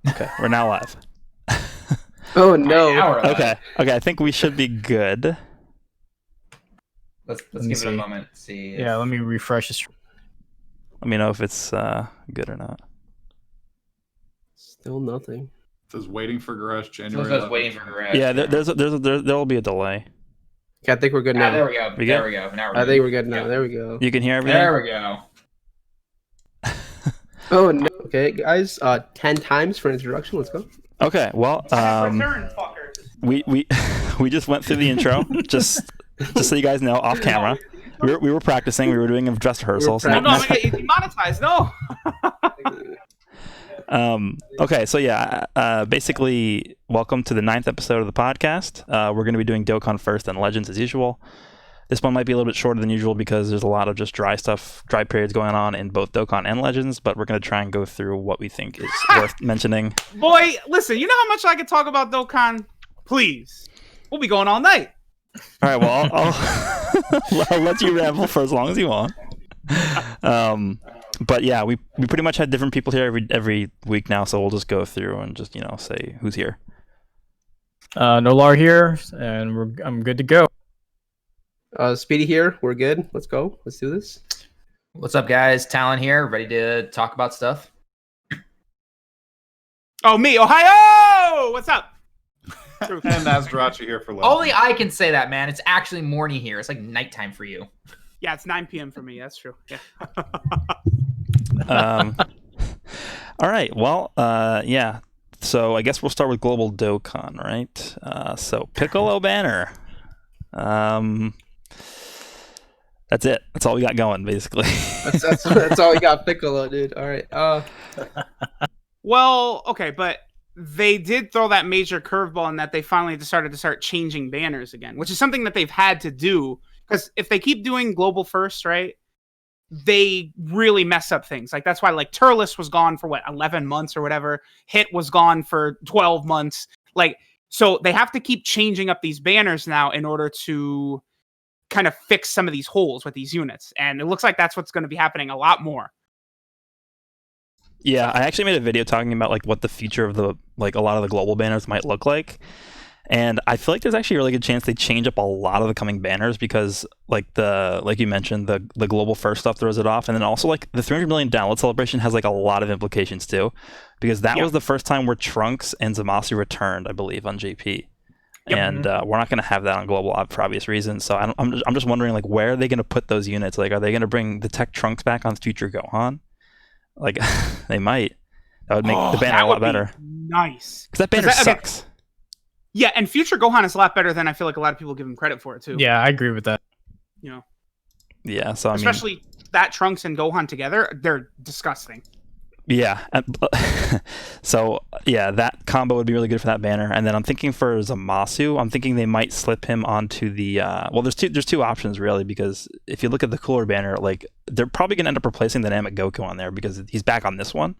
Okay, we're now live. Oh Alright, now no. we're live. Okay, I think we should be good. Let's Let me give it a see. moment. See. Yeah, let me refresh this. Let me know if it's good or not. Still nothing. It says waiting for garage January. I was 11th. waiting for garage. Yeah, there will be a delay. Okay, I think we're good Ah, now. there we go. We There good? we go. Now I we're think we're good now. Yeah. There we go. You can hear everything. There we go. Oh no. Okay, guys. 10 times for introduction. Let's go. Okay, well, we we just went through the intro, just so you guys know, off camera. We were practicing. We were doing a dress rehearsal. So We were No, I'm gonna get demonetized. No. Okay, so yeah, basically, welcome to the 9th episode of the podcast. We're going to be doing Dokkan first and Legends as usual. This one might be a little bit shorter than usual because there's a lot of just dry periods going on in both Dokkan and Legends, but we're going to try and go through what we think is worth mentioning. Boy, listen, you know how much I could talk about Dokkan? Please. We'll be going all night. All right, well, I'll let you ramble for as long as you want. But yeah, we pretty much had different people here every week now, so we'll just go through and just, say who's here. Nolar here, and I'm good to go. Speedy here. We're good. Let's go. Let's do this. What's up, guys? Talon here, ready to talk about stuff. Oh, me, Ohio! What's up? And Nazdrachi here for Legends. Only I can say that, man. It's actually morning here. It's like nighttime for you. Yeah, it's 9 p.m. for me. That's true. Yeah. All right, well, yeah. So I guess we'll start with Global Dokkan, right? So Piccolo banner. That's it. That's all we got going, basically. That's all we got. Piccolo, dude. All right. Well, okay, but they did throw that major curveball in that they finally decided to start changing banners again, which is something that they've had to do. Because if they keep doing global first, right, they really mess up things. Like, that's why, like, Turles was gone for, 11 months or whatever. Hit was gone for 12 months. Like, so they have to keep changing up these banners now in order to kind of fix some of these holes with these units. And it looks like that's what's going to be happening a lot more. Yeah, I actually made a video talking about what the future of a lot of the global banners might look like. And I feel like there's actually a really good chance they change up a lot of the coming banners because like you mentioned, the global first stuff throws it off. And then also the 300 million download celebration has a lot of implications too, because that was the first time where Trunks and Zamasu returned, I believe, on JP. Yep. And we're not going to have that on global for obvious reasons. So I'm just wondering where are they going to put those units? Are they going to bring the Tech Trunks back on future Gohan? They might. That would make the banner a lot better. Nice. Because that banner sucks. Yeah, and future Gohan is a lot better than I feel like a lot of people give him credit for it too. Yeah, I agree with that. Yeah, so especially that Trunks and Gohan together, they're disgusting. Yeah. So yeah, that combo would be really good for that banner. And then I'm thinking for Zamasu, I'm thinking they might slip him onto the there's two options really, because if you look at the cooler banner, they're probably gonna end up replacing the Namek Goku on there because he's back on this one.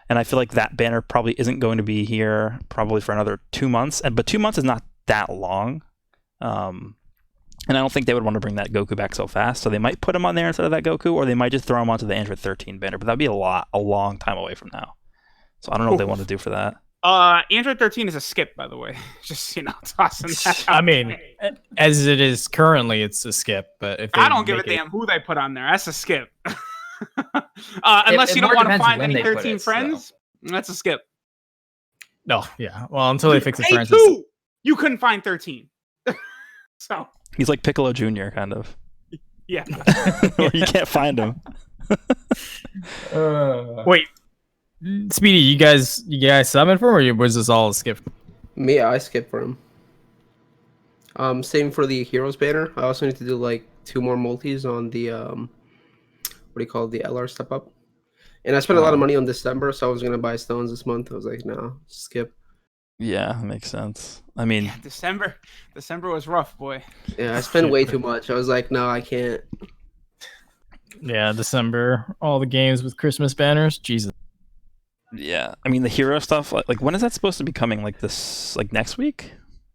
And I feel like that banner probably isn't going to be here probably for another 2 months. But 2 months is not that long. And I don't think they would want to bring that Goku back so fast. So they might put him on there instead of that Goku, or they might just throw him onto the Android 13 banner. But that'd be a long time away from now. So I don't know what they want to do for that. Android 13 is a skip, by the way. Just, tossing that out. I mean, as it is currently, it's a skip. But if I don't give a damn who they put on there. That's a skip. Unless you don't want to find any 13 friends, that's a skip. No, yeah. Well, until they fix the friends. You couldn't find 13. So he's like Piccolo Jr. kind of. Yeah. You can't find him. Wait, Speedy, you guys summoned for him, or was this all a skip? Me, I skipped for him. Same for the Heroes banner. I also need to do 2 more multis on the what do you call it, the LR step up. And I spent a lot of money on December, so I was gonna buy stones this month. I was like, no, skip. Yeah, that makes sense. I mean, December was rough, boy. Yeah, I spent way too much. I was like, no, I can't. Yeah, December, all the games with Christmas banners. Jesus. Yeah, I mean the hero stuff. When is that supposed to be coming? This next week?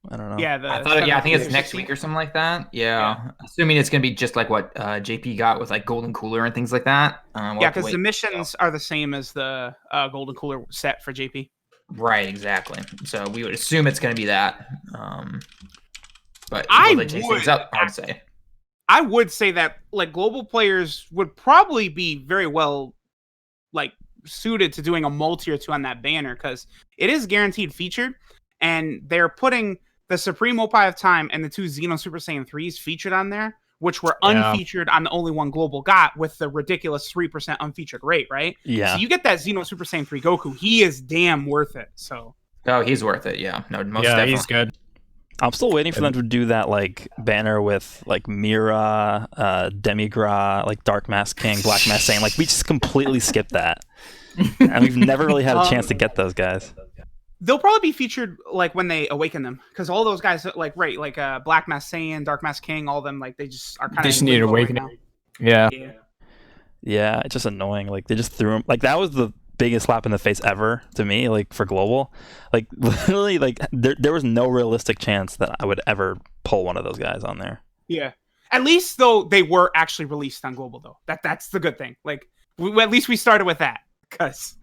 I don't know. Yeah, I think it's next week or something like that. Yeah. Assuming it's gonna be just like what JP got with Golden Cooler and things like that. Because the missions are the same as the Golden Cooler set for JP. Right, exactly. So we would assume it's going to be that. But I will they change things would- up? Hard to say. I would say that like global players would probably be very well like suited to doing a multi or two on that banner because it is guaranteed featured, and they're putting the Supreme Opie of Time and the two Xeno Super Saiyan 3s featured on there, which were Yeah. unfeatured on the only one global got with the ridiculous 3% unfeatured rate, right? Yeah. So you get that Xeno Super Saiyan 3 Goku, he is damn worth it. So Oh, he's worth it. Yeah, no, most Yeah, definitely. he's good. I'm still waiting for them to do that like banner with like Mira, Demigra, like Dark Mask King, Black Mask Saiyan. Like we just completely skipped that, and we've never really had a chance to get those guys. they'll probably be featured like when they awaken them because all those guys like Black Mask Saiyan, Dark Mask King, all of them like they just are kind They of just need an awakening. Yeah. Yeah. Yeah, it's just annoying. Like they just threw him. Like that was the biggest slap in the face ever to me. Like for global, like literally, like there was no realistic chance that I would ever pull one of those guys on there. Yeah. At least though they were actually released on global though. That's the good thing. Like at least we started with that because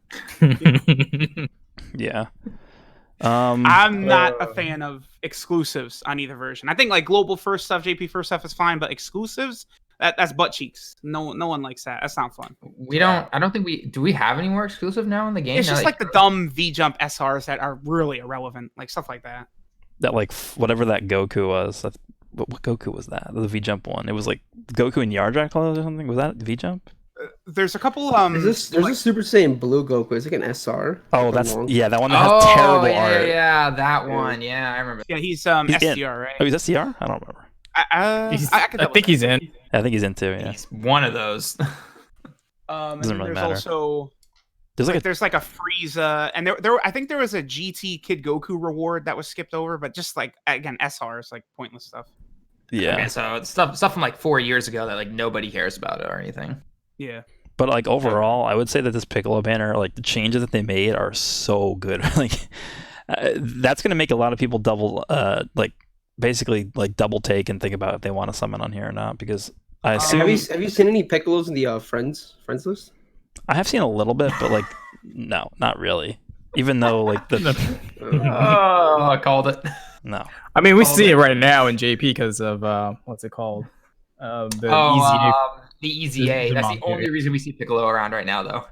Yeah. I'm not a fan of exclusives on either version. I think like global first stuff, JP first stuff is fine, but exclusives that's butt cheeks. No one likes that. That's not fun. We don't. I don't think we do. We have any more exclusive now in the game? It's Now just that like the dumb V jump SRs that are really irrelevant, like stuff like that. That like whatever that Goku was. What Goku was that? The V jump one. It was like Goku and Yardrat Claws or something. Was that V jump? There's a couple There's a Super Saiyan Blue Goku. It's like an SR. Oh, like a that's long- yeah. That one that has Oh, terrible yeah, art. yeah, that one. Yeah, I remember. yeah, he's He's in. SDR, right? Oh, he's SCR? I don't remember. I think he's in. I think he's in too. Yeah. He's one of those. And Doesn't then really there's matter. also There's like a there's like a Frieza, and there I think there was a GT Kid Goku reward that was skipped over, but just like again SRs like pointless stuff. yeah. Okay, so it's stuff from like 4 years ago that like nobody cares about it or anything. Yeah. But like overall, I would say that this Piccolo banner, like the changes that they made, are so good. Like that's gonna make a lot of people basically double take and think about if they want to summon on here or not. Because I assume Have you seen any Piccolos in the friends list? I have seen a little bit, but like no, not really. Even though like the Oh, I called it. no, I mean, we Oh, see it man. right now in JP because of what's it called? The The Easy A. the That's the manga, only yeah. reason we see Piccolo around right now, though.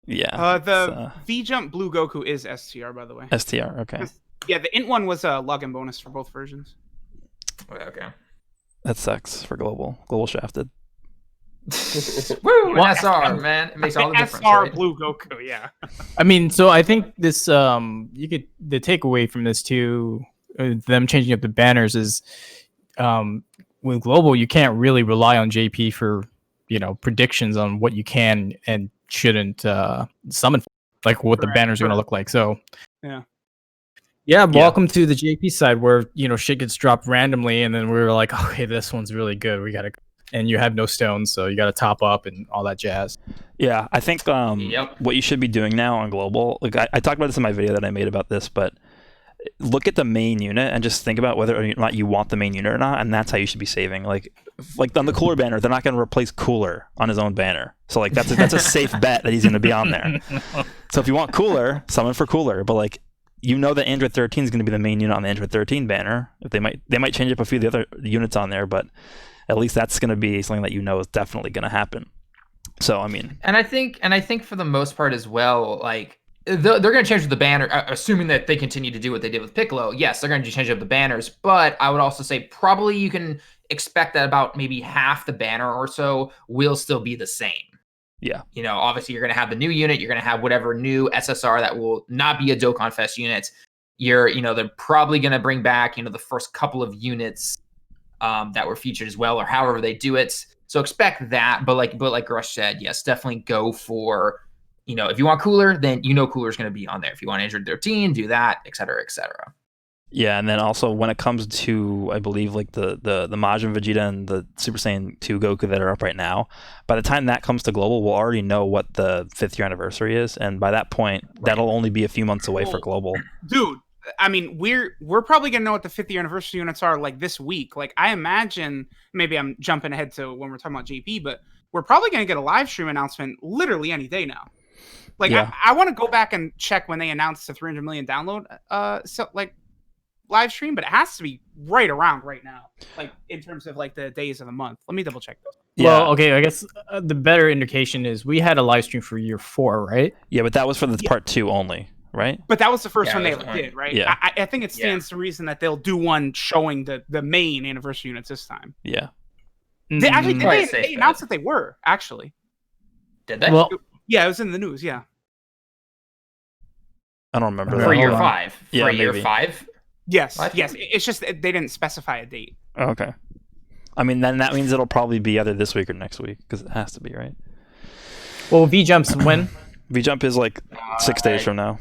yeah. The V jump Blue Goku is STR, by the way. STR. Okay, Yeah, the int one was a login bonus for both versions. Okay. that sucks for global shafted. Woo! Well, An SR, man. It makes all the difference. SR Right? Blue Goku, yeah. I mean, so I think this you could the takeaway from this too, them changing up the banners is with global you can't really rely on JP for predictions on what you can and shouldn't summon, like what the Correct, banners are going to correct. look like. So Yeah. yeah, welcome to the JP side where shit gets dropped randomly and then we're like, okay, this one's really good. We gotta, and you have no stones, so you gotta top up and all that jazz. Yeah, I think Yep. what you should be doing now on global, like I talked about this in my video that I made about this, but look at the main unit and just think about whether or not you want the main unit or not, and that's how you should be saving. Like on the Cooler banner, they're not going to replace Cooler on his own banner, so like that's a safe bet that he's going to be on there. So if you want Cooler, summon for Cooler, but like that Android 13 is going to be the main unit on the Android 13 banner. If they might change up a few of the other units on there, but at least that's going to be something that is definitely going to happen. So I mean, And I think for the most part as well, like they're going to change the banner, assuming that they continue to do what they did with Piccolo. Yes, they're going to change up the banners, but I would also say probably you can expect that about maybe half the banner or so will still be the same. yeah, Obviously you're going to have the new unit, you're going to have whatever new SSR that will not be a Dokkan Fest unit. They're probably going to bring back, the first couple of units that were featured as well, or however they do it. So expect that, but like Grush said, yes, definitely go for, if you want Cooler, then Cooler's going to be on there. If you want Android 13, do that, et cetera, et cetera. yeah. And then also when it comes to, I believe like the Majin Vegeta and the Super Saiyan 2 Goku that are up right now, by the time that comes to global, we'll already know what the 5th year anniversary is, and by that point, that'll only be a few months away for Well, global. Dude, I mean, we're probably gonna know what the 5th year anniversary units are like this week. Like, I imagine, maybe I'm jumping ahead to when we're talking about JP, but we're probably gonna get a live stream announcement literally any day now. Like Yeah. I want to go back and check when they announced the 300 million download so like live stream, but it has to be right around right now, like in terms of like the days of the month. Let me double check this. Yeah. Well, okay, I guess the better indication is we had a live stream for year 4, right? Yeah, but that was for the part 2 only, right? But that was the first Yeah, one they that's ever fine. did, right? Yeah. I think it stands to reason that they'll do one showing the main anniversary units this time. Yeah. They actually Mm, did Probably they, a safe they bet. announced that they were actually. Did they? well, Yeah, it was in the news. Yeah. I don't remember For that. for hold year on. 5. Yeah, for year maybe. 5. Yes. What? Yes. It's just they didn't specify a date. Oh, okay. I mean, then that means it'll probably be either this week or next week because it has to be, right? well, V jumps when? V-Jump is like 6 days from now.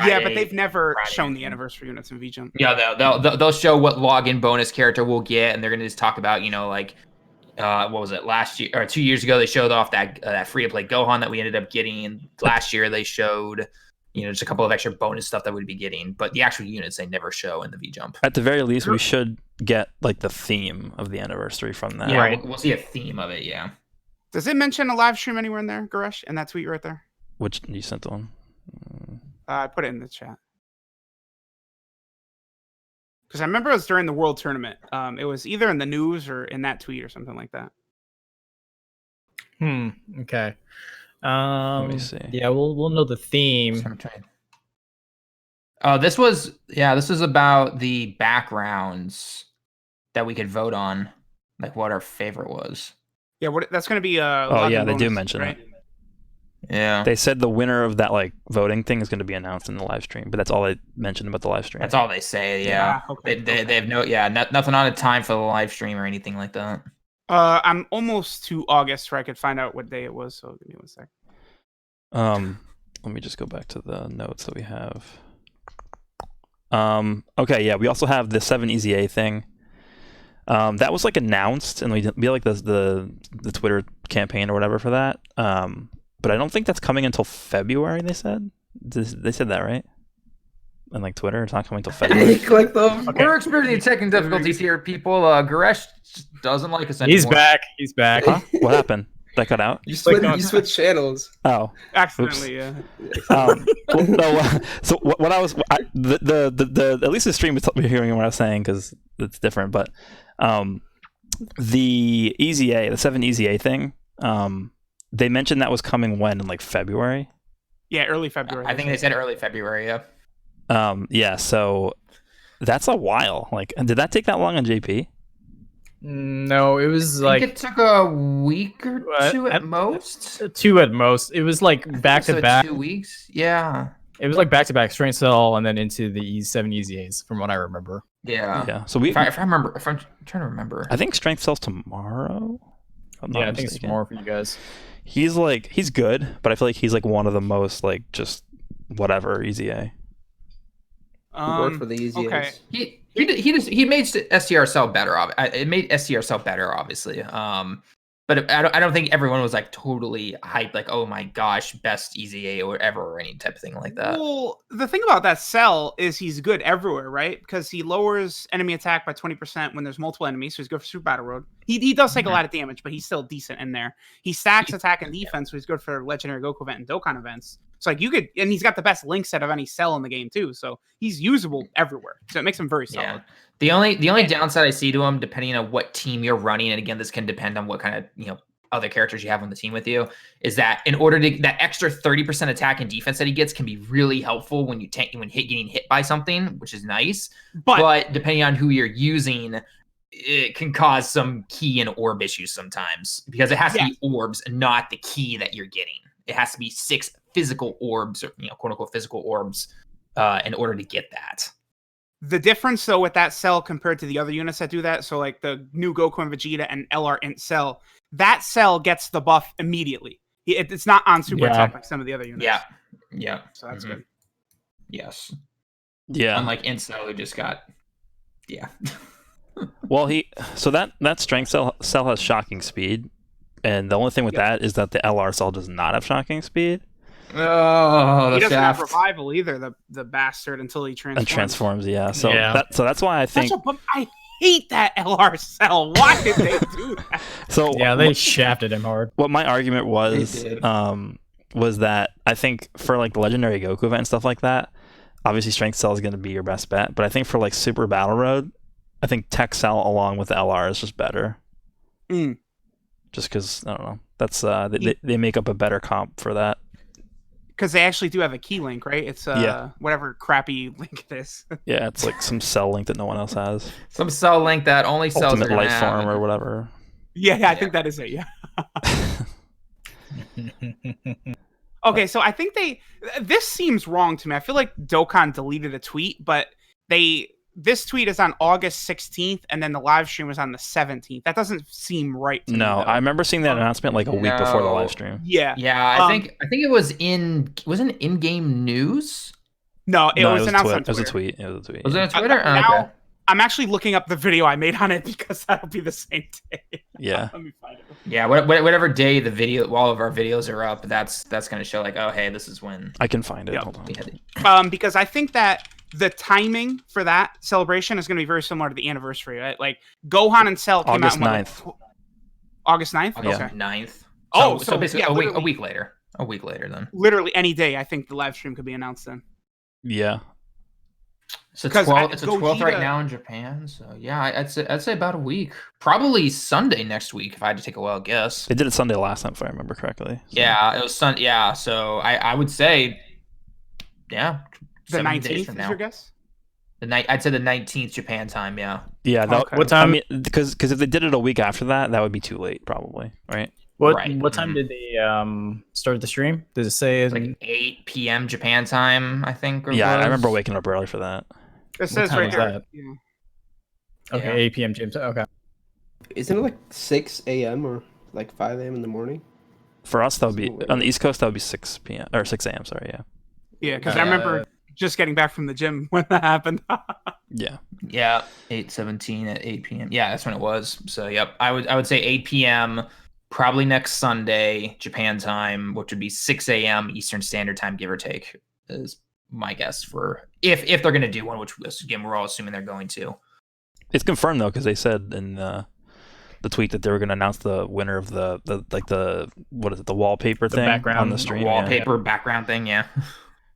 Yeah, but they've never Friday. shown the anniversary units in VJump. Yeah, they'll show what login bonus character we'll get, and they're gonna just talk about, you know, like what was it, last year or 2 years ago they showed off that free to play Gohan that we ended up getting. Last year they showed, you know, just a couple of extra bonus stuff that we'd be getting, but the actual units they never show in the VJump. At the very least, we should get like the theme of the anniversary from that. Yeah, Right. we'll see a theme of it. Yeah. Does it mention a live stream anywhere in there, Garesh? In that tweet right there? Which you sent the one. I put it in the chat. Because I remember it was during the World Tournament. It was either in the news or in that tweet or something like that. Okay. Let me see. Yeah, we'll know the theme. This was about the backgrounds that we could vote on, like what our favorite was. Yeah, that's going to be a. Oh, yeah, login they do bonus, mention right? it. Yeah. They said the winner of that like voting thing is going to be announced in the live stream, but that's all they mentioned about the live stream. That's all they say. Yeah. Okay, They have nothing on a time for the live stream or anything like that. I'm almost to August where I could find out what day it was. So give me 1 sec. Let me just go back to the notes that we have. Okay, yeah, we also have the 7 EZA thing. That was like announced, and we had like the Twitter campaign or whatever for that. But I don't think that's coming until February. They said they said that, right? And like Twitter, it's not coming until February. Click them. We're experiencing technical difficulties here, people. Garesh just doesn't like us anymore. He's back. He's back. Huh? What happened? That cut out? You Click switch. on- You switch channels. Oh. Accidentally, yeah. So what I was the at least the stream was hearing what I was saying because it's different, but the EZA, the 7 EZA thing, they mentioned that was coming when in like February. Yeah, early February. I think they said early February. Yeah. Yeah, so that's a while. Like, did that take that long on JP? No, it was I like think it took a week or What? 2 at most. 2 at most. It was like back So to back. 2 weeks. Yeah. It was like back to back Strength Cell and then into the E7 EZAs, from what I remember. Yeah. Yeah. So we, If I remember, if I'm trying to remember. I think Strength sells tomorrow. if I'm not Yeah, I think it's mistaken. more for you guys. He's good, but I feel like he's like one of the most like just whatever EZA. Work for the easiest. okay. He made STR Cell better. It made STR Cell better, obviously. But I don't think everyone was like totally hyped, like, oh my gosh, best EZA or ever or any type of thing like that. Well, the thing about that cell is he's good everywhere, right? Because he lowers enemy attack by 20% when there's multiple enemies, so he's good for Super Battle Road. He does take a lot of damage, but he's still decent in there. He stacks attack and defense, so he's good for Legendary Goku event and Dokkan events. So like you could, and he's got the best link set of any cell in the game too. So he's usable everywhere. So it makes him very solid. Yeah. The only downside I see to him, depending on what team you're running, and again, this can depend on what kind of other characters you have on the team with you, is that in order to that extra 30% attack and defense that he gets can be really helpful when getting hit by something, which is nice. But depending on who you're using, it can cause some key and orb issues sometimes because it has to be orbs and not the key that you're getting. It has to be 6 physical orbs, or quote unquote physical orbs, in order to get that. The difference, though, with that cell compared to the other units that do that, so like the new Goku and Vegeta and LR Int cell, that cell gets the buff immediately. It's not on super attack like some of the other units. Yeah. So that's good. Yes. Yeah. Unlike Incel, who just got. Yeah. Well, that strength cell has shocking speed, and the only thing with that is that the LR cell does not have shocking speed. Oh, he doesn't have revival either, the bastard, until he transforms. And transforms, yeah. So Yeah. that's why I think. I hate that LR cell. Why did they do that? So Yeah, they shafted him hard. what my argument was, They did. was that I think for like the Legendary Goku event and stuff like that, obviously Strength Cell is going to be your best bet. But I think for like Super Battle Road, I think Tech Cell along with the LR is just better. Mm. Just because, I don't know. That's they make up a better comp for that. Because they actually do have a key link, right? It's whatever crappy link it is. Yeah, it's like some cell link that no one else has. Some cell link that only cells Ultimate are gonna Life have. Form or whatever. Yeah, I think that is it. Yeah. Okay, so I think this seems wrong to me. I feel like Dokkan deleted a tweet, but this tweet is on August 16th, and then the live stream was on the 17th. That doesn't seem right to me. No, though. I remember seeing that announcement like a week before the live stream. Yeah. Yeah, I think it was wasn't in-game news. No, it was announced on It was a Twitter. tweet. It was a tweet. Was yeah. it on Twitter? Now, Okay. I'm actually looking up the video I made on it because that'll be the same day. Yeah. Let me find it. Yeah, whatever day all of our videos are up, that's going to show like, oh, hey, this is when I can find it. Yep. Hold on. we had it. Because I think that the timing for that celebration is going to be very similar to the anniversary, right? Like Gohan and Cell came August out in 9th. August 9th? August Okay. 9th. Oh, so basically yeah, a literally- week later. A week later then. Literally any day, I think the live stream could be announced then. Yeah. So Because 12, it's the 12th right Gogeta- now in Japan. So yeah, I'd say about a week. Probably Sunday next week if I had to take a wild guess. They did it Sunday last time, if I remember correctly. So. Yeah, it was Sunday. Yeah, so I would say, yeah, The 7 days 19th from is now. your guess? The night, I'd say the 19th Japan time. Yeah. Yeah. That, Okay. What time? I mean, because if they did it a week after that, that would be too late, probably. Right. What Right. what time did they start the stream? Did it say? It's like 8 p.m. Japan time, I think. Yeah, I was. remember waking up early for that. It says time right was there. that? Yeah. Okay, Yeah. 8 p.m. James. Okay. Isn't it like 6 a.m. or like 5 a.m. in the morning? For us, that would be on the East Coast. That would be 6 p.m. or 6 a.m. Sorry. Yeah. Yeah, because Yeah. I remember just getting back from the gym when that happened. Yeah. Yeah, 8:17 at 8 p.m. Yeah, that's when it was. So yep, I would say 8 p.m. probably next Sunday Japan time, which would be 6 a.m. Eastern Standard Time, give or take, is my guess for if they're gonna do one, which again we're all assuming they're going to. It's confirmed though, because they said in the tweet that they were going to announce the winner of the what is it, the wallpaper The thing background, on the the stream. yeah. Wallpaper background thing, yeah.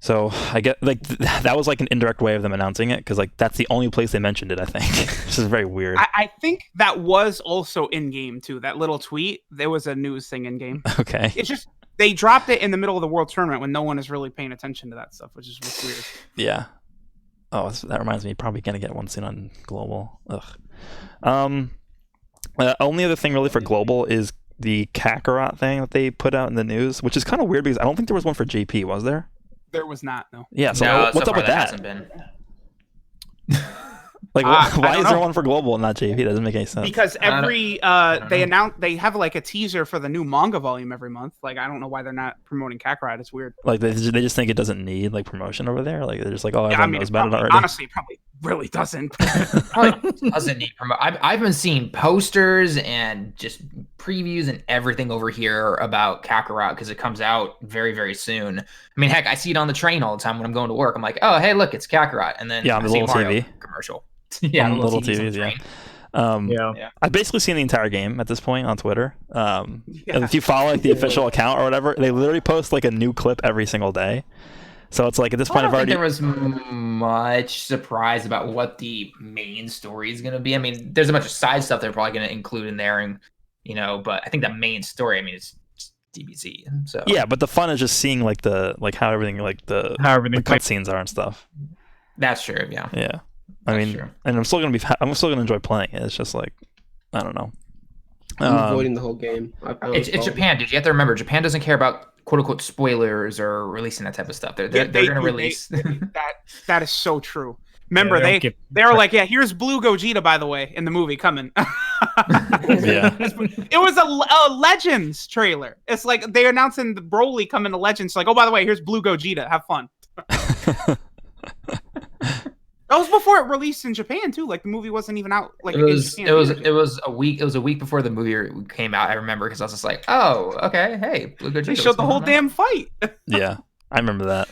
So I get like that was like an indirect way of them announcing it, because like that's the only place they mentioned it. I think this is very weird. I think that was also in game too. That little tweet, there was a news thing in game. Okay. It's just they dropped it in the middle of the world tournament when no one is really paying attention to that stuff, which is just weird. Yeah. Oh, that reminds me. Probably gonna get one soon on global. Ugh. Only other thing really for global is the Kakarot thing that they put out in the news, which is kind of weird because I don't think there was one for JP. Was there? There was not, no. Yeah. So No, what's so up far with that? hasn't been. Like, I why don't is there know. one for global and not JP? That doesn't make any sense. Because I don't they know. announce they have like a teaser for the new manga volume every month. Like I don't know why they're not promoting Kakarot. It's weird. Like they just think it doesn't need like promotion over there. Like they're just like, oh, Yeah, everyone I mean, knows it about it probably, already. honestly, it probably really doesn't. Probably doesn't need promote. I've been seeing posters and just previews and everything over here about Kakarot because it comes out very, very soon. I mean, heck, I see it on the train all the time when I'm going to work. I'm like, oh, hey, look, it's Kakarot, and then Yeah, on I the see little Mario TV. commercial. Yeah, On the little TVs on the TVs, yeah. train. Yeah. I've basically seen the entire game at this point on Twitter. And Yeah. if you follow like the official account or whatever, they literally post like a new clip every single day. So it's like at this I point, don't I've think already. there was much surprise about what the main story is going to be. I mean, there's a bunch of side stuff they're probably going to include in there, and but I think the main story, I mean, it's DBZ. So Yeah, but the fun is just seeing like how everything like the How everything cutscenes are and stuff. that's true. Yeah, Yeah, I That's mean, true. and I'm still gonna enjoy playing it. It's just like I don't know. I'm avoiding the whole game. it's Japan, dude. You have to remember, Japan doesn't care about quote unquote spoilers or releasing that type of stuff. They're Yeah, going to do. release. That is so true. Remember, they don't give- they were like, yeah, here's Blue Gogeta, by the way, in the movie coming. Yeah. It was a Legends trailer. It's like they announcing the Broly coming to Legends. Like, oh, by the way, here's Blue Gogeta. Have fun. That was before it released in Japan too. Like the movie wasn't even out. Like It was in Japan. it was a week. It was a week before the movie came out. I remember because I was just like, oh, okay, hey, Blue Gogeta. They what's showed the going whole on? damn fight. Yeah, I remember that.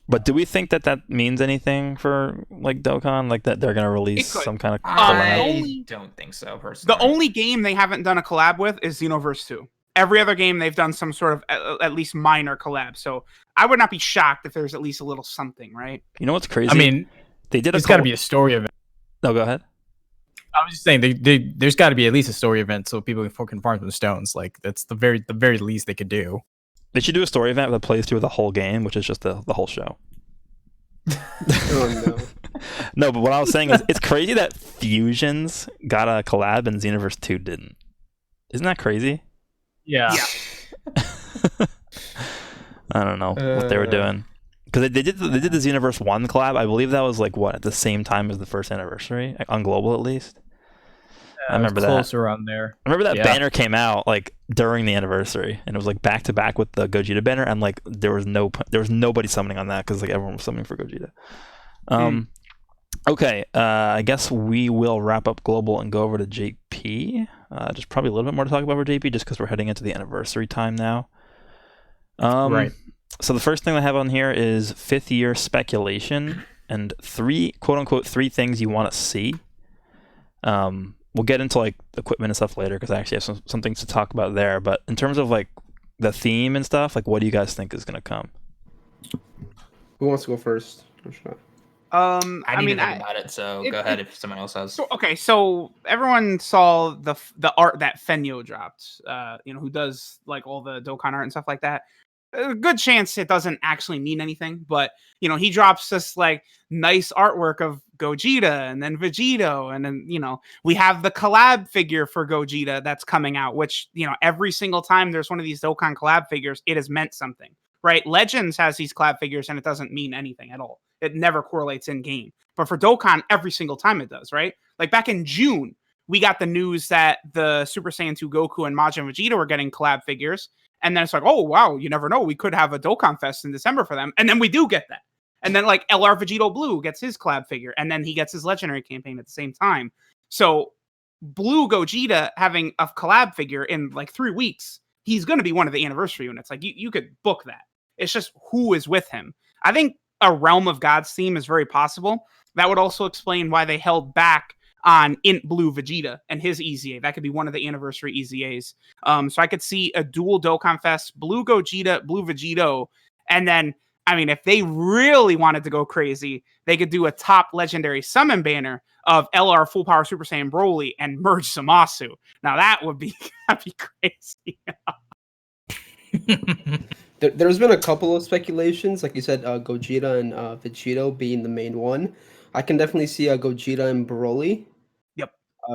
But do we think that means anything for like Dokkan? Like that they're gonna release could. some kind of I collab? only- don't think so, personally. The only game they haven't done a collab with is Xenoverse 2. every other game they've done some sort of at least minor collab. So I would not be shocked if there's at least a little something, right? You know what's crazy? I mean, they did. It's got to be a story event. No, go ahead. I was just saying, there's got to be at least a story event so people can farm some stones. Like that's the very least they could do. They should do a story event that plays through the whole game, which is just the whole show. Oh no. No, but what I was saying is, it's crazy that Fusions got a collab and Xenoverse 2 didn't. Isn't that crazy? Yeah. I don't know what they were doing, because they did the Xenoverse 1 collab. I believe that was like what, at the same time as the first anniversary on global, at least. I remember that. Close around there. I remember that banner came out like during the anniversary, and it was like back to back with the Gogeta banner, and like there was nobody summoning on that because like everyone was summoning for Gogeta. Okay, I guess we will wrap up global and go over to JP. Just probably a little bit more to talk about for JP, just because we're heading into the anniversary time now. Right. So the first thing I have on here is 5th year speculation and quote unquote three things you want to see. We'll get into like equipment and stuff later because I actually have some things to talk about there. But in terms of like the theme and stuff, like what do you guys think is gonna come? Who wants to go first? I'm sure. I didn't think about it, so go ahead if someone else has. So everyone saw the art that Fenyo dropped. Who does like all the Dokkan art and stuff like that. A good chance it doesn't actually mean anything, but he drops this like nice artwork of Gogeta and then Vegito, and then we have the collab figure for Gogeta that's coming out, which every single time there's one of these Dokkan collab figures, it has meant something, right? Legends has these collab figures and it doesn't mean anything at all. It never correlates in game, but for Dokkan, every single time it does, right? Like back in June, we got the news that the Super Saiyan 2 Goku and Majin Vegeta were getting collab figures. And then it's like, oh, wow, you never know. We could have a Dokkan Fest in December for them. And then we do get that. And then like LR Vegito Blue gets his collab figure. And then he gets his legendary campaign at the same time. So Blue Gogeta having a collab figure in like 3 weeks, he's going to be one of the anniversary units. Like you could book that. It's just who is with him. I think a Realm of Gods theme is very possible. That would also explain why they held back on Int Blue Vegeta and his EZA. That could be one of the anniversary EZAs. So I could see a dual Dokkan Fest, Blue Gogeta, Blue Vegito, and then, I mean, if they really wanted to go crazy, they could do a top legendary summon banner of LR Full Power Super Saiyan Broly and merge Zamasu. Now that would be that'd be crazy. There's been a couple of speculations, like you said, Gogeta and Vegito being the main one. I can definitely see Gogeta and Broly. Yep.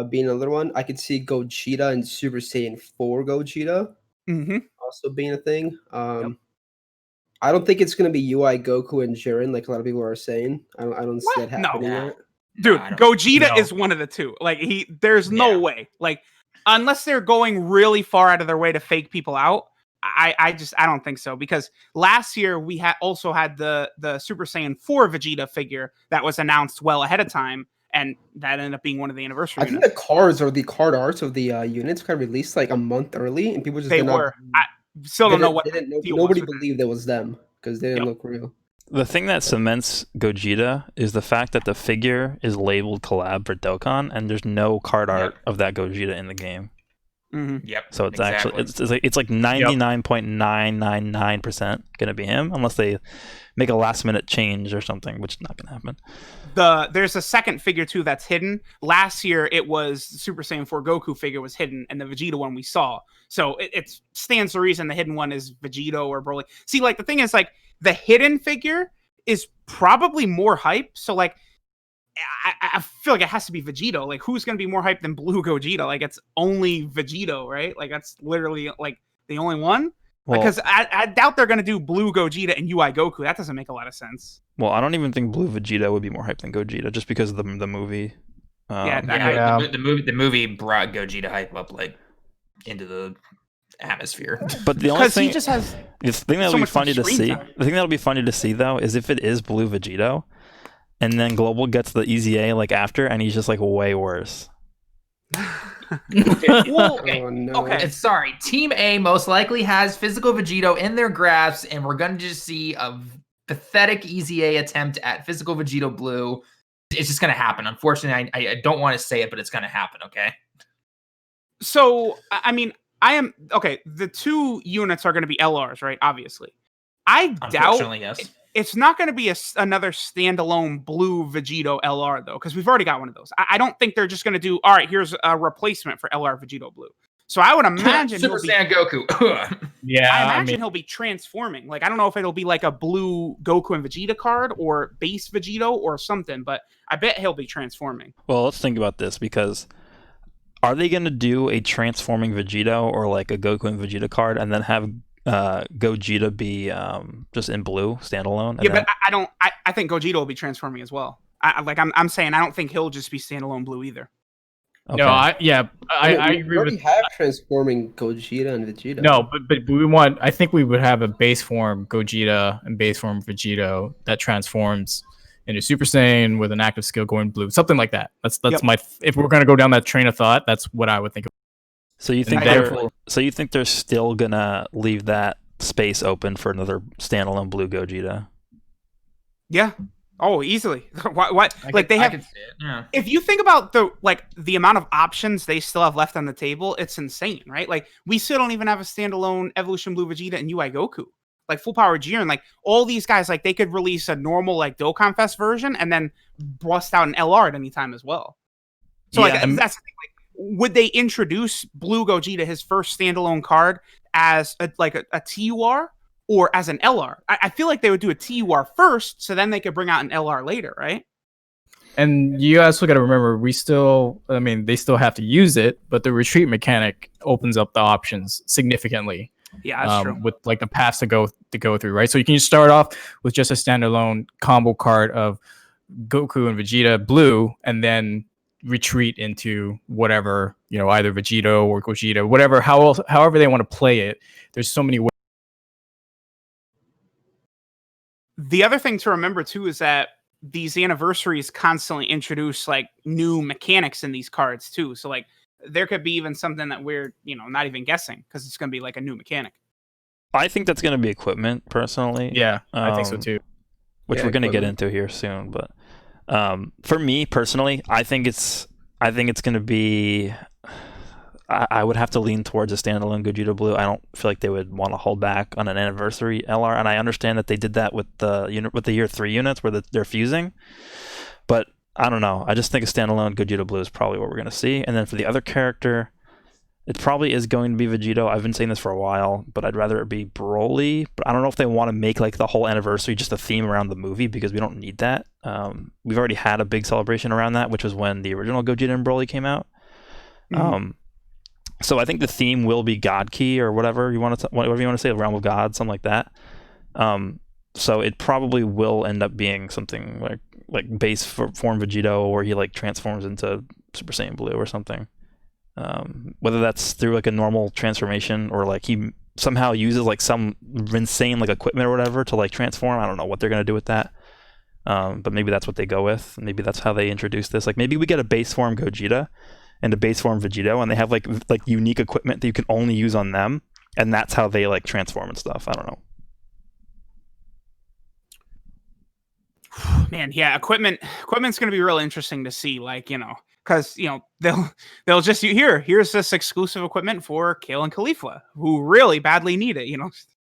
Being another one. I could see Gogeta and Super Saiyan 4 Gogeta also being a thing. I don't think it's going to be UI Goku and Jiren like a lot of people are saying. I don't see that happening yet. Dude, Gogeta is one of the two. Like there's no way. Like unless they're going really far out of their way to fake people out. I don't think so, because last year we also had the Super Saiyan 4 Vegeta figure that was announced well ahead of time, and that ended up being one of the anniversary units. I think the cards or the card arts of the units got released like a month early, and people just I still don't know what nobody believed it was them because they didn't look real. The thing that cements Gogeta is the fact that the figure is labeled collab for Dokkan, and there's no card art of that Gogeta in the game. Yep. So it's actually it's like 99.999% gonna be him, unless they make a last minute change or something, which is not gonna happen. There's a second figure too that's hidden. Last year it was the Super Saiyan 4 Goku figure was hidden, and the Vegeta one we saw. So it stands to reason the hidden one is Vegito or Broly. See, like the thing is, like the hidden figure is probably more hype. So like I feel like it has to be Vegito. Like, who's going to be more hyped than Blue Gogeta? Like, it's only Vegito, right? Like, that's literally, like, the only one? Because I doubt they're going to do Blue Gogeta and UI Goku. That doesn't make a lot of sense. Well, I don't even think Blue Vegeta would be more hyped than Gogeta, just because of the movie. The movie brought Gogeta hype up, like, into the atmosphere. But the only thing... he just has the thing that'll be funny to see... The thing that'll be funny to see, though, is if it is Blue Vegito... And then Global gets the EZA like after, and he's just like way worse. Okay. Sorry. Team A most likely has physical Vegito in their graphs, and we're gonna just see a pathetic EZA attempt at physical Vegito Blue. It's just gonna happen. Unfortunately, I don't want to say it, but it's gonna happen. Okay. So I mean, I am okay. The 2 units are going to be LRs, right? Obviously, I doubt Unfortunately, yes. it's not going to be another standalone blue Vegito LR though, because we've already got one of those. I don't think they're just going to do. All right, here's a replacement for LR Vegito Blue. So I would imagine Super Saiyan Goku. Yeah, I imagine he'll be transforming. Like, I don't know if it'll be like a blue Goku and Vegeta card or base Vegito or something, but I bet he'll be transforming. Well, let's think about this because are they going to do a transforming Vegito or like a Goku and Vegeta card and then have Gogeta be just in blue standalone? And Yeah, then... but I don't. I think Gogeta will be transforming as well. I'm saying I don't think he'll just be standalone blue either. Okay. No, I We agree already with. have transforming Gogeta and Vegeta. No, but we want. I think we would have a base form Gogeta and base form Vegito that transforms into Super Saiyan with an active skill going blue, something like that. That's Yep. my. If we're gonna go down that train of thought, that's what I would think. So you think And they're therefore- they're still gonna leave that space open for another standalone blue Gogeta? Yeah. Oh, easily. What? Like they I have. could see it. Yeah. If you think about the amount of options they still have left on the table, it's insane, right? Like we still don't even have a standalone Evolution Blue Vegeta and UI Goku. Like full power Jiren, like all these guys, like they could release a normal like Dokkan Fest version and then bust out an LR at any time as well. So Yeah, like that's the thing. Like, would they introduce Blue Gogeta, his first standalone card, as a TUR or as an LR? I feel like they would do a TUR first, so then they could bring out an LR later, right? And you also got to remember, they still have to use it, but the retreat mechanic opens up the options significantly. Yeah, that's true. With like the paths to go through, right? So you can just start off with just a standalone combo card of Goku and Vegeta blue, and then retreat into whatever, either Vegito or Gogeta, whatever, however they want to play it. There's so many ways. The other thing to remember too is that these anniversaries constantly introduce like new mechanics in these cards too. So like there could be even something that we're not even guessing because it's going to be like a new mechanic. I think that's gonna be equipment personally. Yeah, I think so Um, too. which Yeah, we're going to get equipment. into here soon. But for me personally, I think it's going to be. I would have to lean towards a standalone Gogeta Blue. I don't feel like they would want to hold back on an anniversary LR, and I understand that they did that with the year 3 units where they're fusing. But I don't know. I just think a standalone Gogeta Blue is probably what we're going to see. And then for the other character, it probably is going to be Vegito. I've been saying this for a while, but I'd rather it be Broly. But I don't know if they want to make like the whole anniversary just a theme around the movie because we don't need that. We've already had a big celebration around that, which was when the original Gogeta and Broly came out. Mhm. So I think the theme will be God Key or whatever you want to say, the Realm of God, something like that. So it probably will end up being something like base form Vegito, or he like transforms into Super Saiyan Blue or something. Whether that's through like a normal transformation or like he somehow uses like some insane like equipment or whatever to like transform. I don't know what they're gonna do with that. But maybe that's what they go with. Maybe that's how they introduce this. Like maybe we get a base form Gogeta and a base form Vegito, and they have like unique equipment that you can only use on them, and that's how they like transform and stuff. I don't know. Man, yeah, equipment's going to be real interesting to see, because they'll just here's this exclusive equipment for Kale and Khalifa who really badly need it.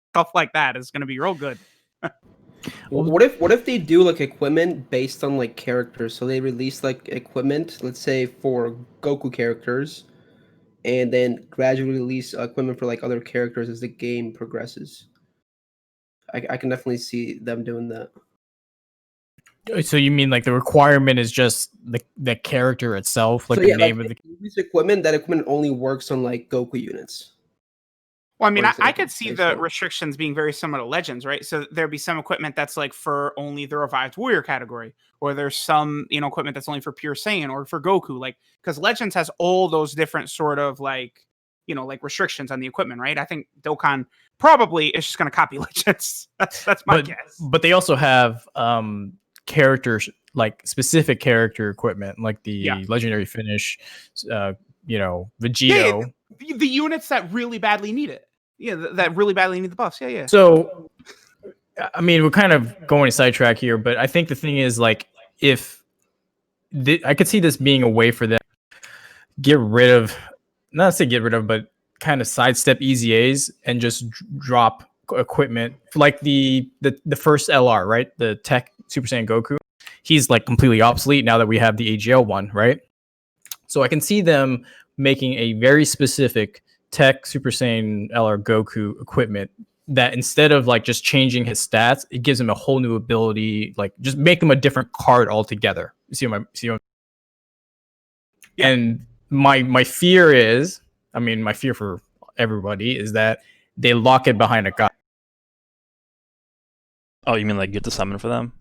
Stuff like that is going to be real good. What if they do like equipment based on like characters? So they release like equipment, let's say for Goku characters, and then gradually release equipment for like other characters as the game progresses. I can definitely see them doing that. So you mean like the requirement is just the character itself, like So the yeah, name like, of the. if you release equipment, that equipment only works on like Goku units. Well, I mean, Or I is it could see based the on- restrictions being very similar to Legends, right? So there'd be some equipment that's like for only the revived warrior category, or there's some equipment that's only for pure Saiyan or for Goku, like because Legends has all those different sort of like restrictions on the equipment, right? I think Dokkan probably is just going to copy Legends. That's my guess. But they also have characters, like specific character equipment, like the Yeah. legendary finish, Vegito. The units that really badly need it, that really badly need the buffs. Yeah. So, I mean, we're kind of going sidetrack here, but I think the thing is, like, if I could see this being a way for them get rid of, not to say get rid of, but kind of sidestep EZAs and just drop equipment like the first LR, right? The Tech Super Saiyan Goku. He's like completely obsolete now that we have the AGL one, right? So I can see them making a very specific Tech Super Saiyan LR Goku equipment that instead of like just changing his stats, it gives him a whole new ability, like just make him a different card altogether. Yeah. And my fear is, I mean, my fear for everybody is that they lock it behind a guy. Oh, you mean like you have to summon for them?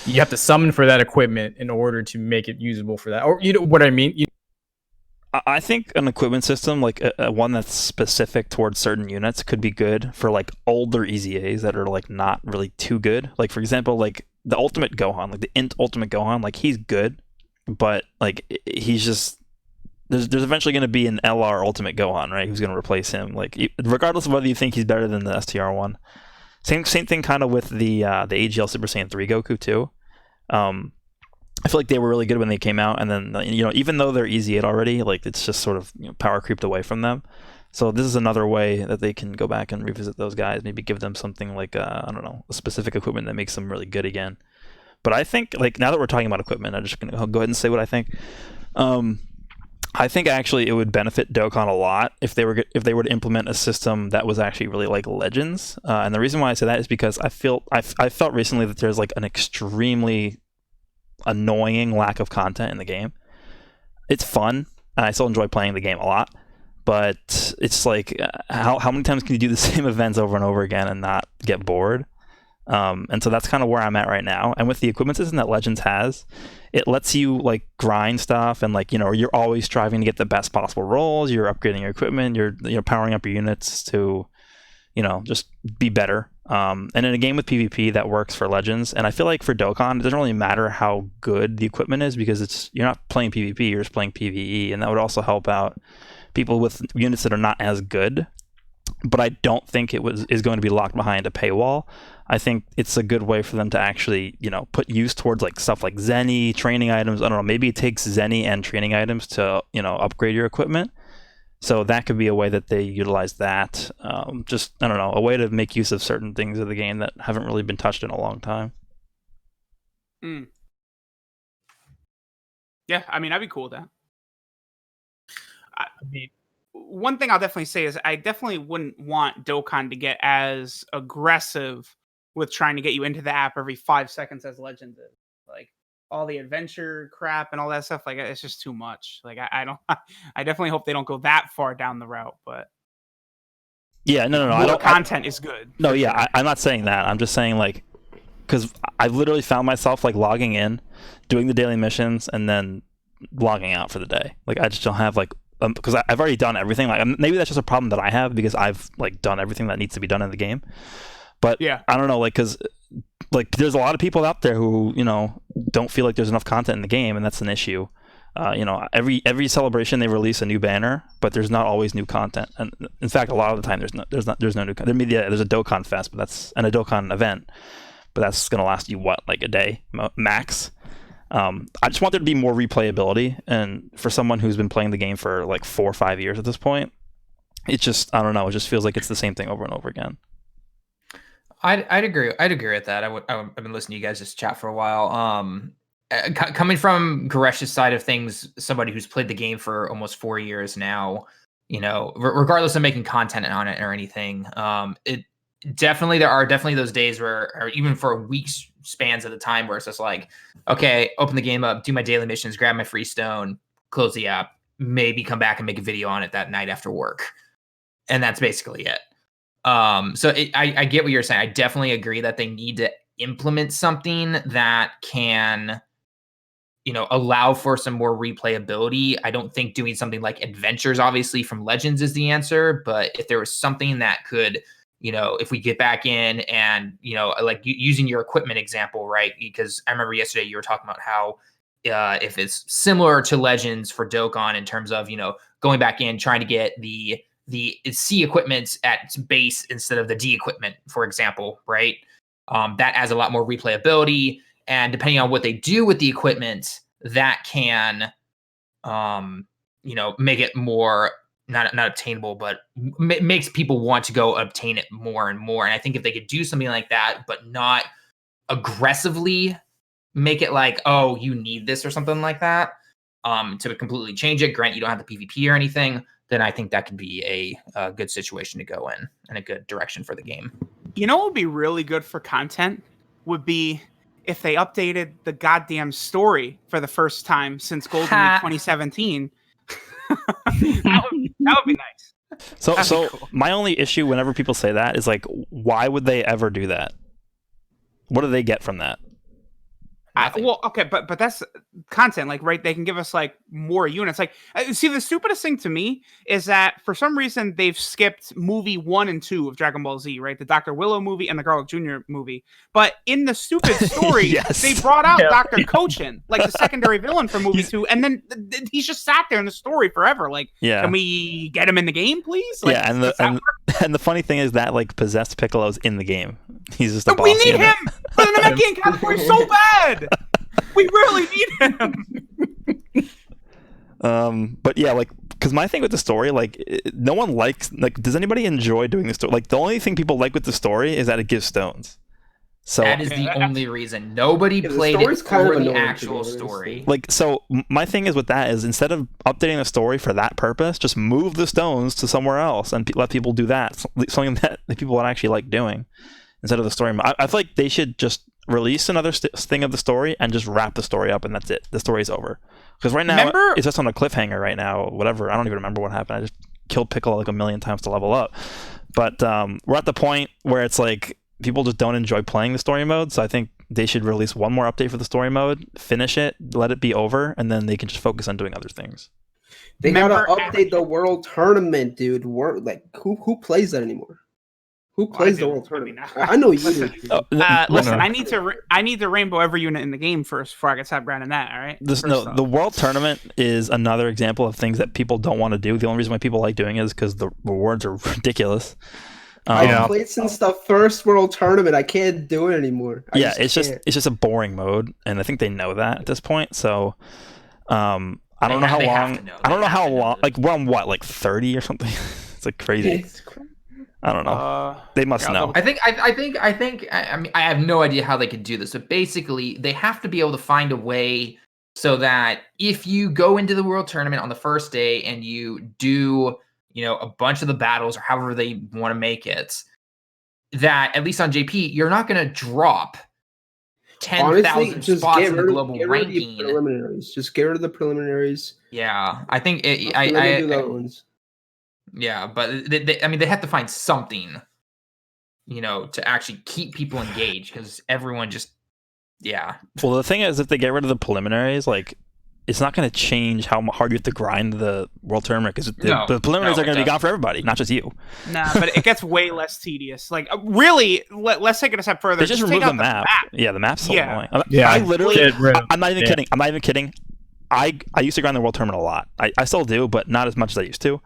You have to summon for that equipment in order to make it usable for that. Or you know what I mean? I think an equipment system, like a one that's specific towards certain units, could be good for like older EZAs that are like not really too good. Like for example, like the Ultimate Gohan, like the Int Ultimate Gohan, like he's good, but like he's just there's eventually going to be an LR Ultimate Gohan, right? Who's going to replace him? Like regardless of whether you think he's better than the STR one. Same thing kind of with the AGL Super Saiyan 3 Goku too. I feel like they were really good when they came out, and then even though they're easy already, like it's just sort of power creeped away from them. So this is another way that they can go back and revisit those guys. Maybe give them something like I don't know, a specific equipment that makes them really good again. But I think like now that we're talking about equipment, I'm just gonna go ahead and say what I think. I think actually it would benefit Dokkan a lot if they were to implement a system that was actually really like Legends. And the reason why I say that is because I felt recently that there's like an extremely annoying lack of content in the game. It's fun. I still enjoy playing the game a lot, but it's like how many times can you do the same events over and over again and not get bored? And so that's kind of where I'm at right now. And with the equipment system that Legends has, it lets you like grind stuff and like you're always striving to get the best possible rolls. You're upgrading your equipment. You're powering up your units to just be better. And in a game with PvP that works for Legends, and I feel like for Dokkan, it doesn't really matter how good the equipment is because you're not playing PvP, you're just playing PvE, and that would also help out people with units that are not as good. But I don't think is going to be locked behind a paywall. I think it's a good way for them to actually, put use towards like stuff like Zenny, training items. I don't know, maybe it takes Zenny and training items to, upgrade your equipment. So that could be a way that they utilize that. Just, I don't know, a way to make use of certain things of the game that haven't really been touched in a long time. Yeah, I mean, I'd be cool with that. I mean, one thing I'll definitely say is I definitely wouldn't want Dokkan to get as aggressive with trying to get you into the app every 5 seconds as Legend is. Like all the adventure crap and all that stuff, like it's just too much. Like I definitely hope they don't go that far down the route, but yeah, no. More content is good. No, yeah, sure. I'm not saying that. I'm just saying like, because I've literally found myself like logging in, doing the daily missions, and then logging out for the day. Like I just don't have like, because I've already done everything. Like maybe that's just a problem that I have because I've like done everything that needs to be done in the game. But yeah, I don't know, like because like there's a lot of people out there who don't feel like there's enough content in the game, and that's an issue. Every celebration they release a new banner, but there's not always new content. And in fact, a lot of the time there's no new content. There's a Dokkan Fest, but that's a Dokkan event, but that's gonna last you like a day max. I just want there to be more replayability, and for someone who's been playing the game for like 4 or 5 years at this point, it just I don't know. It just feels like it's the same thing over and over again. I'd agree. I'd agree with that. I've been listening to you guys just chat for a while. Coming from Garesh's side of things, somebody who's played the game for almost 4 years now, regardless of making content on it or anything, there are definitely those days where, or even for weeks spans at a time, where it's just like, okay, open the game up, do my daily missions, grab my free stone, close the app, maybe come back and make a video on it that night after work, and that's basically it. I get what you're saying. I definitely agree that they need to implement something that can, allow for some more replayability. I don't think doing something like adventures, obviously, from Legends is the answer, but if there was something that could, if we get back in and, like using your equipment example, right? Because I remember yesterday you were talking about how if it's similar to Legends for Dokkan in terms of, going back in, trying to get the C equipment at base instead of the D equipment, for example, right? That adds a lot more replayability, and depending on what they do with the equipment, that can, make it more not obtainable, but makes people want to go obtain it more and more. And I think if they could do something like that, but not aggressively make it like, oh, you need this or something like that, to completely change it. Grant, you don't have the PvP or anything. Then I think that could be a good situation to go in and a good direction for the game. You know what would be really good for content would be if they updated the goddamn story for the first time since Golden Week 2017. that would be nice. So That'd be cool. my only issue whenever people say that is like, why would they ever do that? What do they get from that? Well, okay, but that's content, like, right? They can give us like more units. Like, see, the stupidest thing to me is that for some reason they've skipped movie 1 and 2 of Dragon Ball Z, right? The Dr. Willow movie and the Garlic Jr. movie. But in the stupid story, Yes. they brought out Dr. Cochin, like the secondary villain for movie 2, and then he's just sat there in the story forever. Like, Yeah. can we get him in the game, please? Like, Yeah, does that work? and the funny thing is that like possessed Piccolo's in the game. He's just a But boss we need unit. him for the Namekian category so bad. We really need him. But yeah, like, because my thing with the story, like, no one likes, like, does anybody enjoy doing the story? Like, the only thing people like with the story is that it gives stones. So That is the only reason. Nobody Yeah, the played it story's kind of for the annoying, to actual be honest. story. like, so my thing is with that is instead of updating the story for that purpose, just move the stones to somewhere else and let people do that. Something that the people would actually like doing instead of the story. I feel like they should just release another thing of the story and just wrap the story up, and that's it. The story's over. Because right now Remember- it's just on a cliffhanger right now. Whatever. I don't even remember what happened. I just killed Piccolo like a million times to level up. But we're at the point where it's like people just don't enjoy playing the story mode. So I think they should release one more update for the story mode, finish it, let it be over, and then they can just focus on doing other things. They gotta Remember- update the world tournament, dude. Like, who plays that anymore? Who plays the do. world I mean, tournament? I know you do. Listen, no. I need the rainbow every unit in the game first before I can stop grinding that. All right. This, First no, off. the world tournament is another example of things that people don't want to do. The only reason why people like doing it is because the rewards are ridiculous. I played since the first world tournament. I can't do it anymore. Yeah, it's just a boring mode, and I think they know that at this point. So, I don't know how They have long. to know. I don't They know have how to know long. this. Like we're on what, like 30 or something? It's like crazy. It's crazy. I don't know. They must know. I think. I mean, I have no idea how they could do this, but basically, they have to be able to find a way so that if you go into the world tournament on the first day and you do, a bunch of the battles or however they want to make it, that at least on JP, you're not going to drop 10,000 just spots get in the rid of global the ranking. preliminaries. Just get rid of the preliminaries. Yeah, I think And then do the other ones. yeah, but they have to find something, to actually keep people engaged because everyone just, yeah. Well, the thing is, if they get rid of the preliminaries, like, it's not going to change how hard you have to grind the world tournament because the preliminaries are going to be gone for everybody, not just you. Nah, but it gets way less tedious. Like, really, let's take it a step further. They just take remove out the map. Yeah, the map's so Yeah. annoying. Yeah, I literally. get rid of- I'm not even yeah. kidding. I'm not even kidding. I used to grind the world tournament a lot. I still do, but not as much as I used to.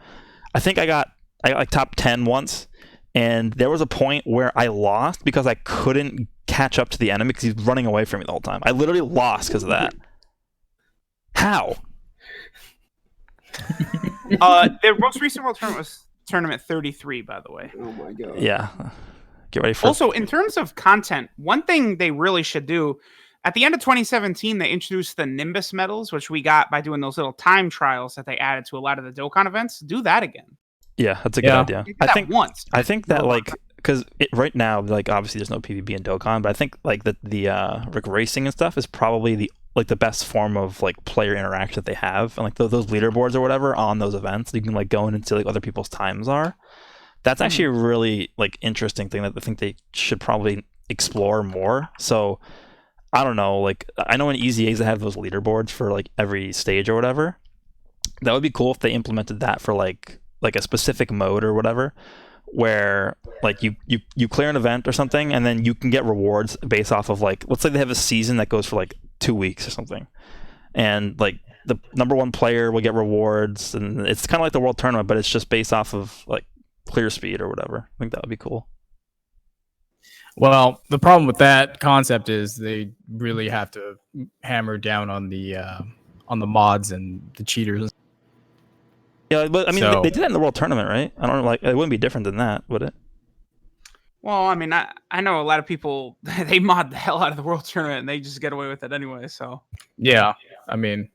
I think I got like top 10 once, and there was a point where I lost because I couldn't catch up to the enemy because he's running away from me the whole time. I literally lost because of that. How? Their most recent world tournament was tournament 33, by the way. Oh my god. Yeah. Get ready for Also, in terms of content, one thing they really should do at the end of 2017, they introduced the Nimbus medals, which we got by doing those little time trials that they added to a lot of the Dokkan events. Do that again. Yeah, that's a good Yeah. idea. You did I that think once. I think that No, like because right now like obviously there's no PvP in Dokkan, but I think like the like racing and stuff is probably the best form of like player interaction that they have, and like those leaderboards or whatever on those events, you can like go in and see like other people's times are. That's actually a really like interesting thing that I think they should probably explore more. So I don't know, like I know in EZAs they have those leaderboards for like every stage or whatever. That would be cool if they implemented that for like a specific mode or whatever, where like you clear an event or something and then you can get rewards based off of like, let's say they have a season that goes for like 2 weeks or something, and like the number one player will get rewards, and it's kind of like the world tournament, but it's just based off of like clear speed or whatever. I think that would be cool. Well, the problem with that concept is they really have to hammer down on the mods and the cheaters. Yeah, but I mean, So- they did that in the World Tournament, right? I don't know, like it wouldn't be different than that, would it? Well, I mean, I know a lot of people they mod the hell out of the World Tournament and they just get away with it anyway. So Yeah, I mean,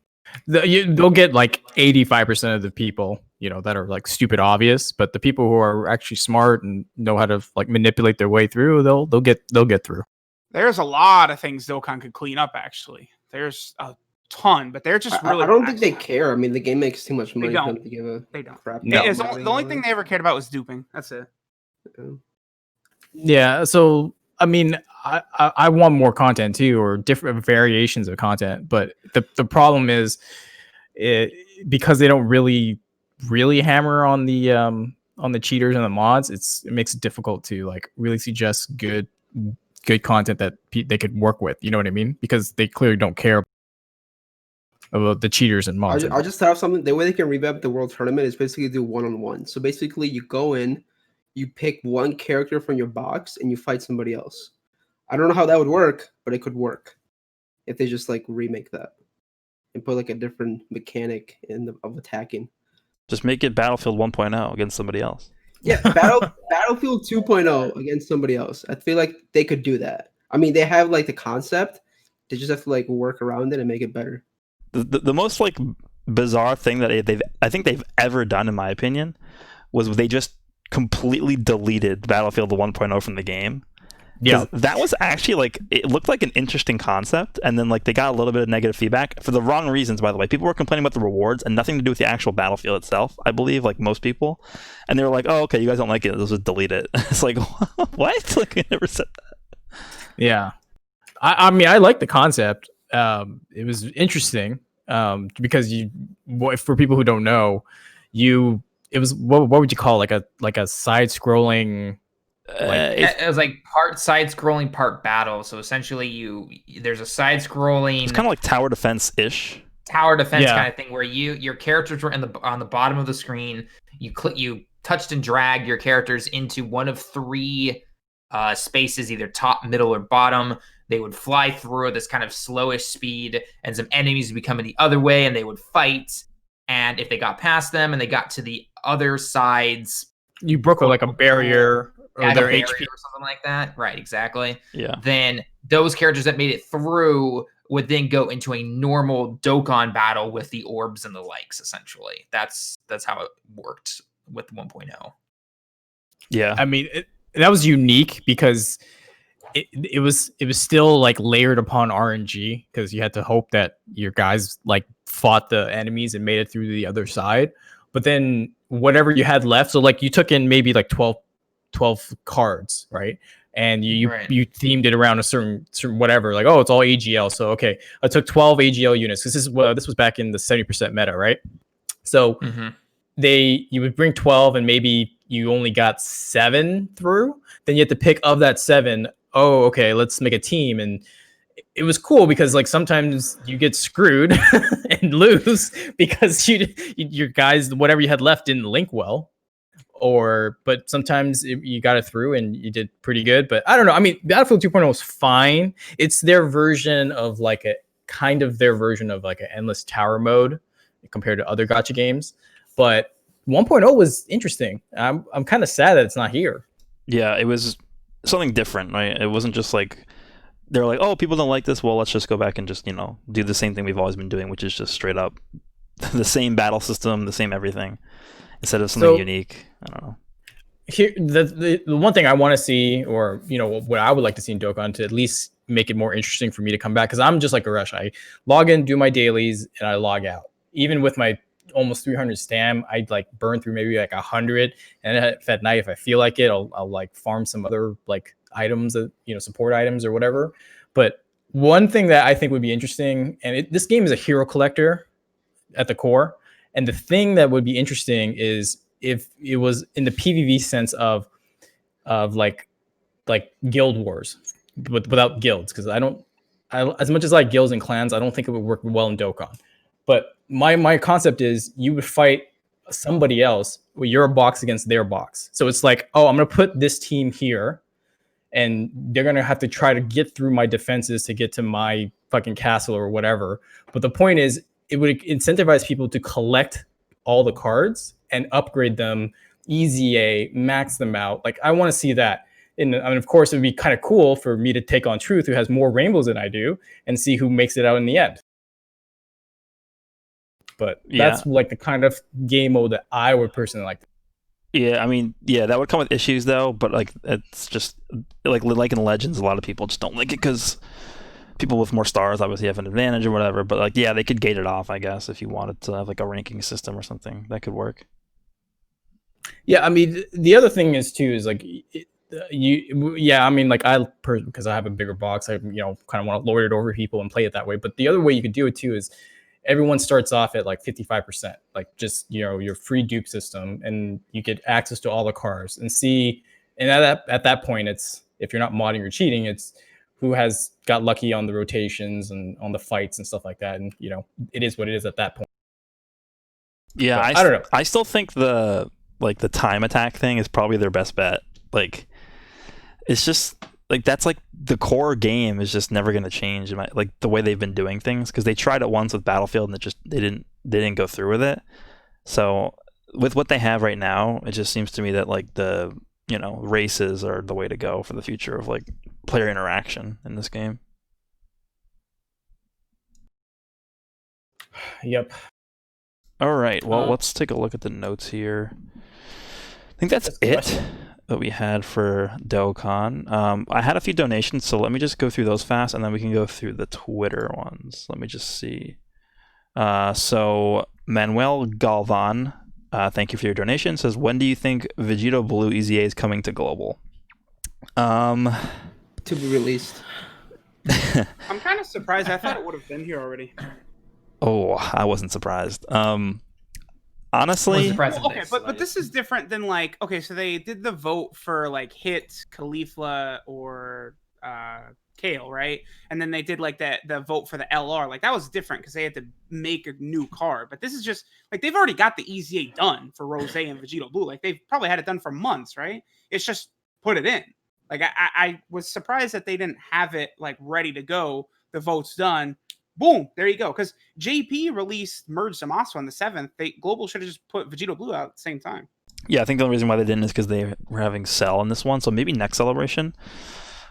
they'll get like 85% of the people, that are like stupid obvious, but the people who are actually smart and know how to like manipulate their way through, they'll get through. there's a lot of things Dokkan could clean up. Actually, there's a ton, but they're just really. I don't think they care. I mean, the game makes too much money for don't. them to give a They don't. crap. No. about It's the modding only all thing that. they ever cared about was duping. That's it. Yeah. Yeah, so I mean, I want more content too, or different variations of content. But the problem is, because they don't really hammer on the cheaters and the mods. It makes it difficult to like really suggest good content that they could work with. You know what I mean? Because they clearly don't care about the cheaters and mods. I'll just have something. The way they can revamp the World Tournament is basically do 1-on-1. So basically, you go in, you pick one character from your box, and you fight somebody else. I don't know how that would work, but it could work if they just like remake that and put like a different mechanic of attacking. Just make it Battlefield 1.0 against somebody else. Yeah, Battlefield 2.0 against somebody else. I feel like they could do that. I mean, they have like the concept. They just have to like work around it and make it better. The most like bizarre thing that I think they've ever done, in my opinion, was they just completely deleted Battlefield 1.0 from the game. Yeah, That was actually like, it looked like an interesting concept, and then like they got a little bit of negative feedback for the wrong reasons, by the way. People were complaining about the rewards and nothing to do with the actual Battlefield itself, I believe, like most people. And they were like, oh, okay, you guys don't like it, let's just delete it. It's like, what? Like, I never said that. yeah. I mean, I like the concept. It was interesting because for people who don't know, it was what would you call it? like a side scrolling. It was like part side scrolling, part battle. So essentially, there's a side scrolling. It's kind of like tower defense ish. Tower defense Yeah. kind of thing where your characters were on the bottom of the screen. You touched and dragged your characters into one of three spaces, either top, middle, or bottom. They would fly through this kind of slowish speed, and some enemies would be coming the other way, and they would fight. And if they got past them and they got to the other sides, You broke like a barrier or at a their barrier HP. or something like that. Right, exactly. Yeah. Then those characters that made it through would then go into a normal Dokkan battle with the orbs and the likes. Essentially, that's how it worked with 1.0. Yeah. I mean, that was unique because it was still like layered upon RNG because you had to hope that your guys like fought the enemies and made it through the other side. But then whatever you had left, so like you took in maybe like 12 cards, right? And you Right. you themed it around a certain whatever, like, oh, it's all AGL. So okay, I took 12 AGL units because this was back in the 70% meta, right? So you would bring 12 and maybe you only got 7 through. Then you have to pick of that 7. Oh, okay, let's make a team. And it was cool because like sometimes you get screwed and lose because your guys, whatever you had left, didn't link well. But sometimes you got it through and you did pretty good. But I don't know. I mean, Battlefield 2.0 was fine. It's their version of like an endless tower mode compared to other gacha games. But 1.0 was interesting. I'm kind of sad that it's not here. Yeah, it was something different, right? It wasn't just like they're like, oh, people don't like this, well, let's just go back and just, do the same thing we've always been doing, which is just straight up the same battle system, the same everything, instead of something unique. I don't know. Here, the one thing I want to see, or what I would like to see in Dokkan to at least make it more interesting for me to come back, because I'm just like Arash. I log in, do my dailies, and I log out. Even with my almost 300 stam, I'd like burn through maybe like 100, and if at night, if I feel like it, I'll like farm some other like items that support items or whatever. But one thing that I think would be interesting, and this game is a hero collector at the core, and the thing that would be interesting is if it was in the PvV sense of like guild wars, but without guilds, because as much as I like guilds and clans, I don't think it would work well in Dokkan. But my concept is you would fight somebody else with your box against their box. So it's like, oh, I'm gonna put this team here, and they're gonna have to try to get through my defenses to get to my fucking castle or whatever. But the point is, it would incentivize people to collect all the cards and upgrade them, EZA, max them out. Like, I want to see that. And of course, it would be kind of cool for me to take on Truth, who has more rainbows than I do, and see who makes it out in the end. But that's like the kind of game mode that I would personally like. Yeah, I mean, yeah, that would come with issues though. But like, it's just like in Legends, a lot of people just don't like it because people with more stars obviously have an advantage or whatever. But like, yeah, they could gate it off, I guess, if you wanted to have like a ranking system or something that could work. Yeah, I mean, the other thing is too is like I mean, like because I have a bigger box, I kind of want to lord it over people and play it that way. But the other way you could do it too is everyone starts off at like 55%, like just your free dupe system, and you get access to all the cars and see. And at that point, it's, if you're not modding or cheating, it's who has got lucky on the rotations and on the fights and stuff like that. And it is what it is at that point. Yeah, I don't know. I still think the time attack thing is probably their best bet. Like, it's just like that's like the core game is just never going to change. Like the way they've been doing things, because they tried it once with Battlefield and they didn't go through with it. So with what they have right now, it just seems to me that like the races are the way to go for the future of like player interaction in this game. Yep. All right. Well, let's take a look at the notes here. I think that's it that we had for Dokkan. I had a few donations, so let me just go through those fast, and then we can go through the Twitter ones. Let me just see. So Manuel Galvan, thank you for your donation, says, when do you think Vegito Blue EZA is coming to global? To be released. I'm kind of surprised. I thought it would have been here already. Oh, I wasn't surprised. Honestly, okay, but this is different than like, okay, so they did the vote for like Hit, Caulifla, or Kale, right? And then they did like the vote for the LR. Like that was different because they had to make a new card. But this is just like they've already got the EZA done for Rose and Vegito Blue. Like they've probably had it done for months, right? It's just put it in. Like I was surprised that they didn't have it like ready to go. The vote's done. Boom, there you go. Because JP released Merge Zamasu on the 7th. Global should have just put Vegito Blue out at the same time. Yeah, I think the only reason why they didn't is because they were having Cell in this one. So maybe next celebration,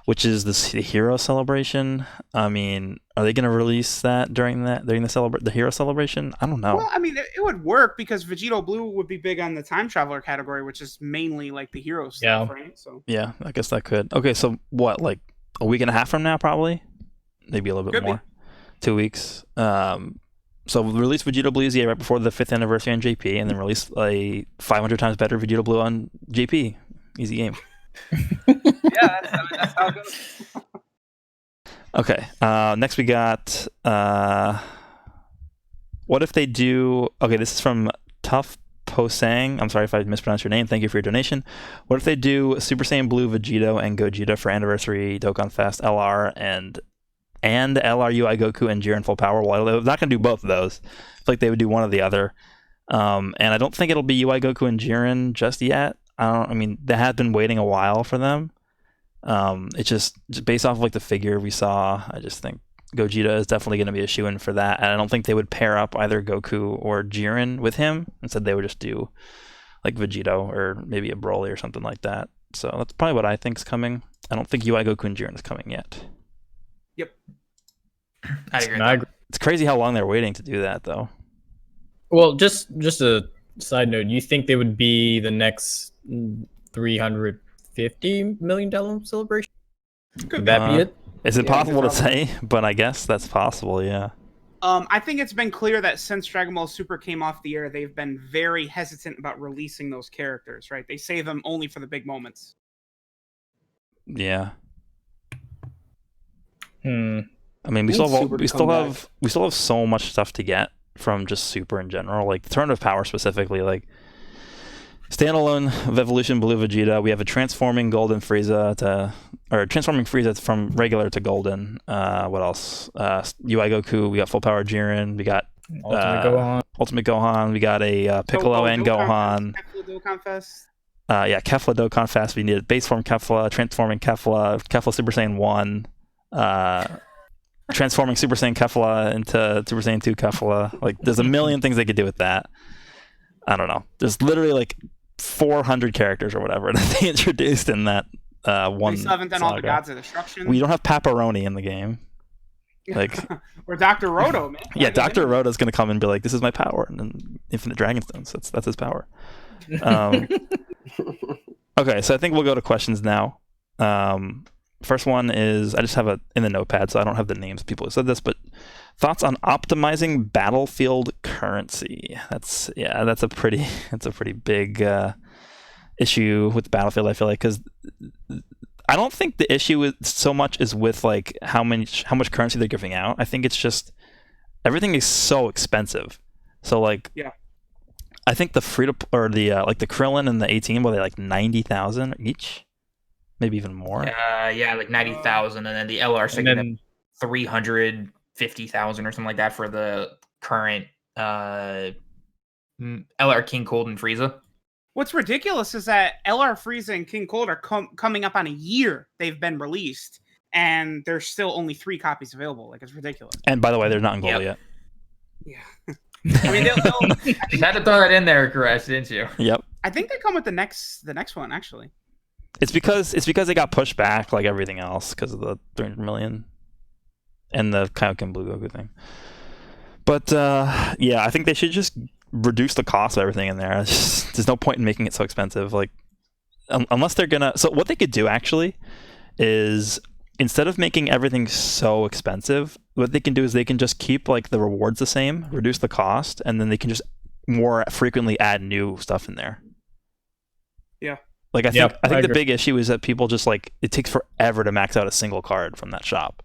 which is the Hero Celebration. I mean, are they going to release that during the Hero Celebration? I don't know. Well, I mean, it would work because Vegito Blue would be big on the Time Traveler category, which is mainly like the Hero stuff, right? So yeah, I guess that could. Okay, so what, like a week and a half from now, probably? Maybe a little bit more. 2 weeks. So we'll release Vegito Blue EZA right before the 5th anniversary on JP, and then release a 500 times better Vegito Blue on JP. Easy game. Yeah, that's how it goes. Okay. Next we got. What if they do? Okay, this is from Tough Posang. I'm sorry if I mispronounced your name. Thank you for your donation. What if they do Super Saiyan Blue Vegito and Gogeta for anniversary Dokkan Fest LR and LR UI Goku and Jiren Full Power? Well, they're not going to do both of those. I feel like they would do one or the other. And I don't think it'll be UI Goku and Jiren just yet. I mean, they have been waiting a while for them. It's just based off of like the figure we saw, I just think Gogeta is definitely going to be a shoo-in for that. And I don't think they would pair up either Goku or Jiren with him. Instead, they would just do like Vegito or maybe a Broly or something like that. So that's probably what I think is coming. I don't think UI Goku and Jiren is coming yet. Yep. I agree. It's crazy how long they're waiting to do that, though. Well, just a side note. You think they would be the next $350 million celebration? Could that be it? Is it possible to say? But I guess that's possible, yeah. I think it's been clear that since Dragon Ball Super came off the air, they've been very hesitant about releasing those characters, right? They save them only for the big moments. Yeah. I mean, we still have so much stuff to get from just Super in general, like the Tournament of Power specifically, like standalone of Evolution Blue Vegeta. We have a transforming Golden Frieza transforming Frieza from regular to Golden. What else? UI Goku. We got Full Power Jiren. We got Ultimate Gohan. We got a Piccolo and Gohan. Dokkan Fest. Kefla Dokkan Fest. We needed base form Kefla, transforming Kefla Super Saiyan 1. Transforming Super Saiyan Kefla into Super Saiyan 2 Kefla. Like, there's a million things they could do with that. I don't know. There's literally like 400 characters or whatever that they introduced in that one. They still haven't done all the saga. Gods of Destruction. We don't have Pepperoni in the game. Like, or Dr. Roto, man. yeah, Dr. Roto's gonna come and be like, "This is my power," and then Infinite Dragonstones. That's his power. Okay, so I think we'll go to questions now. First one is, I just have in the notepad, so I don't have the names of people who said this, but thoughts on optimizing battlefield currency. That's a pretty big issue with Battlefield. I feel like, because I don't think the issue is so much is with like how much currency they're giving out. I think it's just everything is so expensive. So like, yeah, I think the like the Krillin and the 18, were they like 90,000 each? Maybe even more. Yeah, like 90,000, and then the LR then 350,000 or something like that for the current LR King Cold and Frieza. What's ridiculous is that LR Frieza and King Cold are coming up on a year they've been released, and there's still only 3 copies available. Like, it's ridiculous. And by the way, they're not in global yet. Yeah. I mean, they'll You had to throw that in there, Koresh, didn't you? Yep. I think they come with the next one, actually. It's because they got pushed back like everything else because of the 300 million and the Kaioken Blue Goku thing. But yeah, I think they should just reduce the cost of everything in there. There's no point in making it so expensive. Like, unless they're gonna. So what they could do actually is, instead of making everything so expensive, what they can do is they can just keep like the rewards the same, reduce the cost, and then they can just more frequently add new stuff in there. Yeah. Like, I think Yep, I the agree. big issue is that people just like, it takes forever to max out a single card from that shop.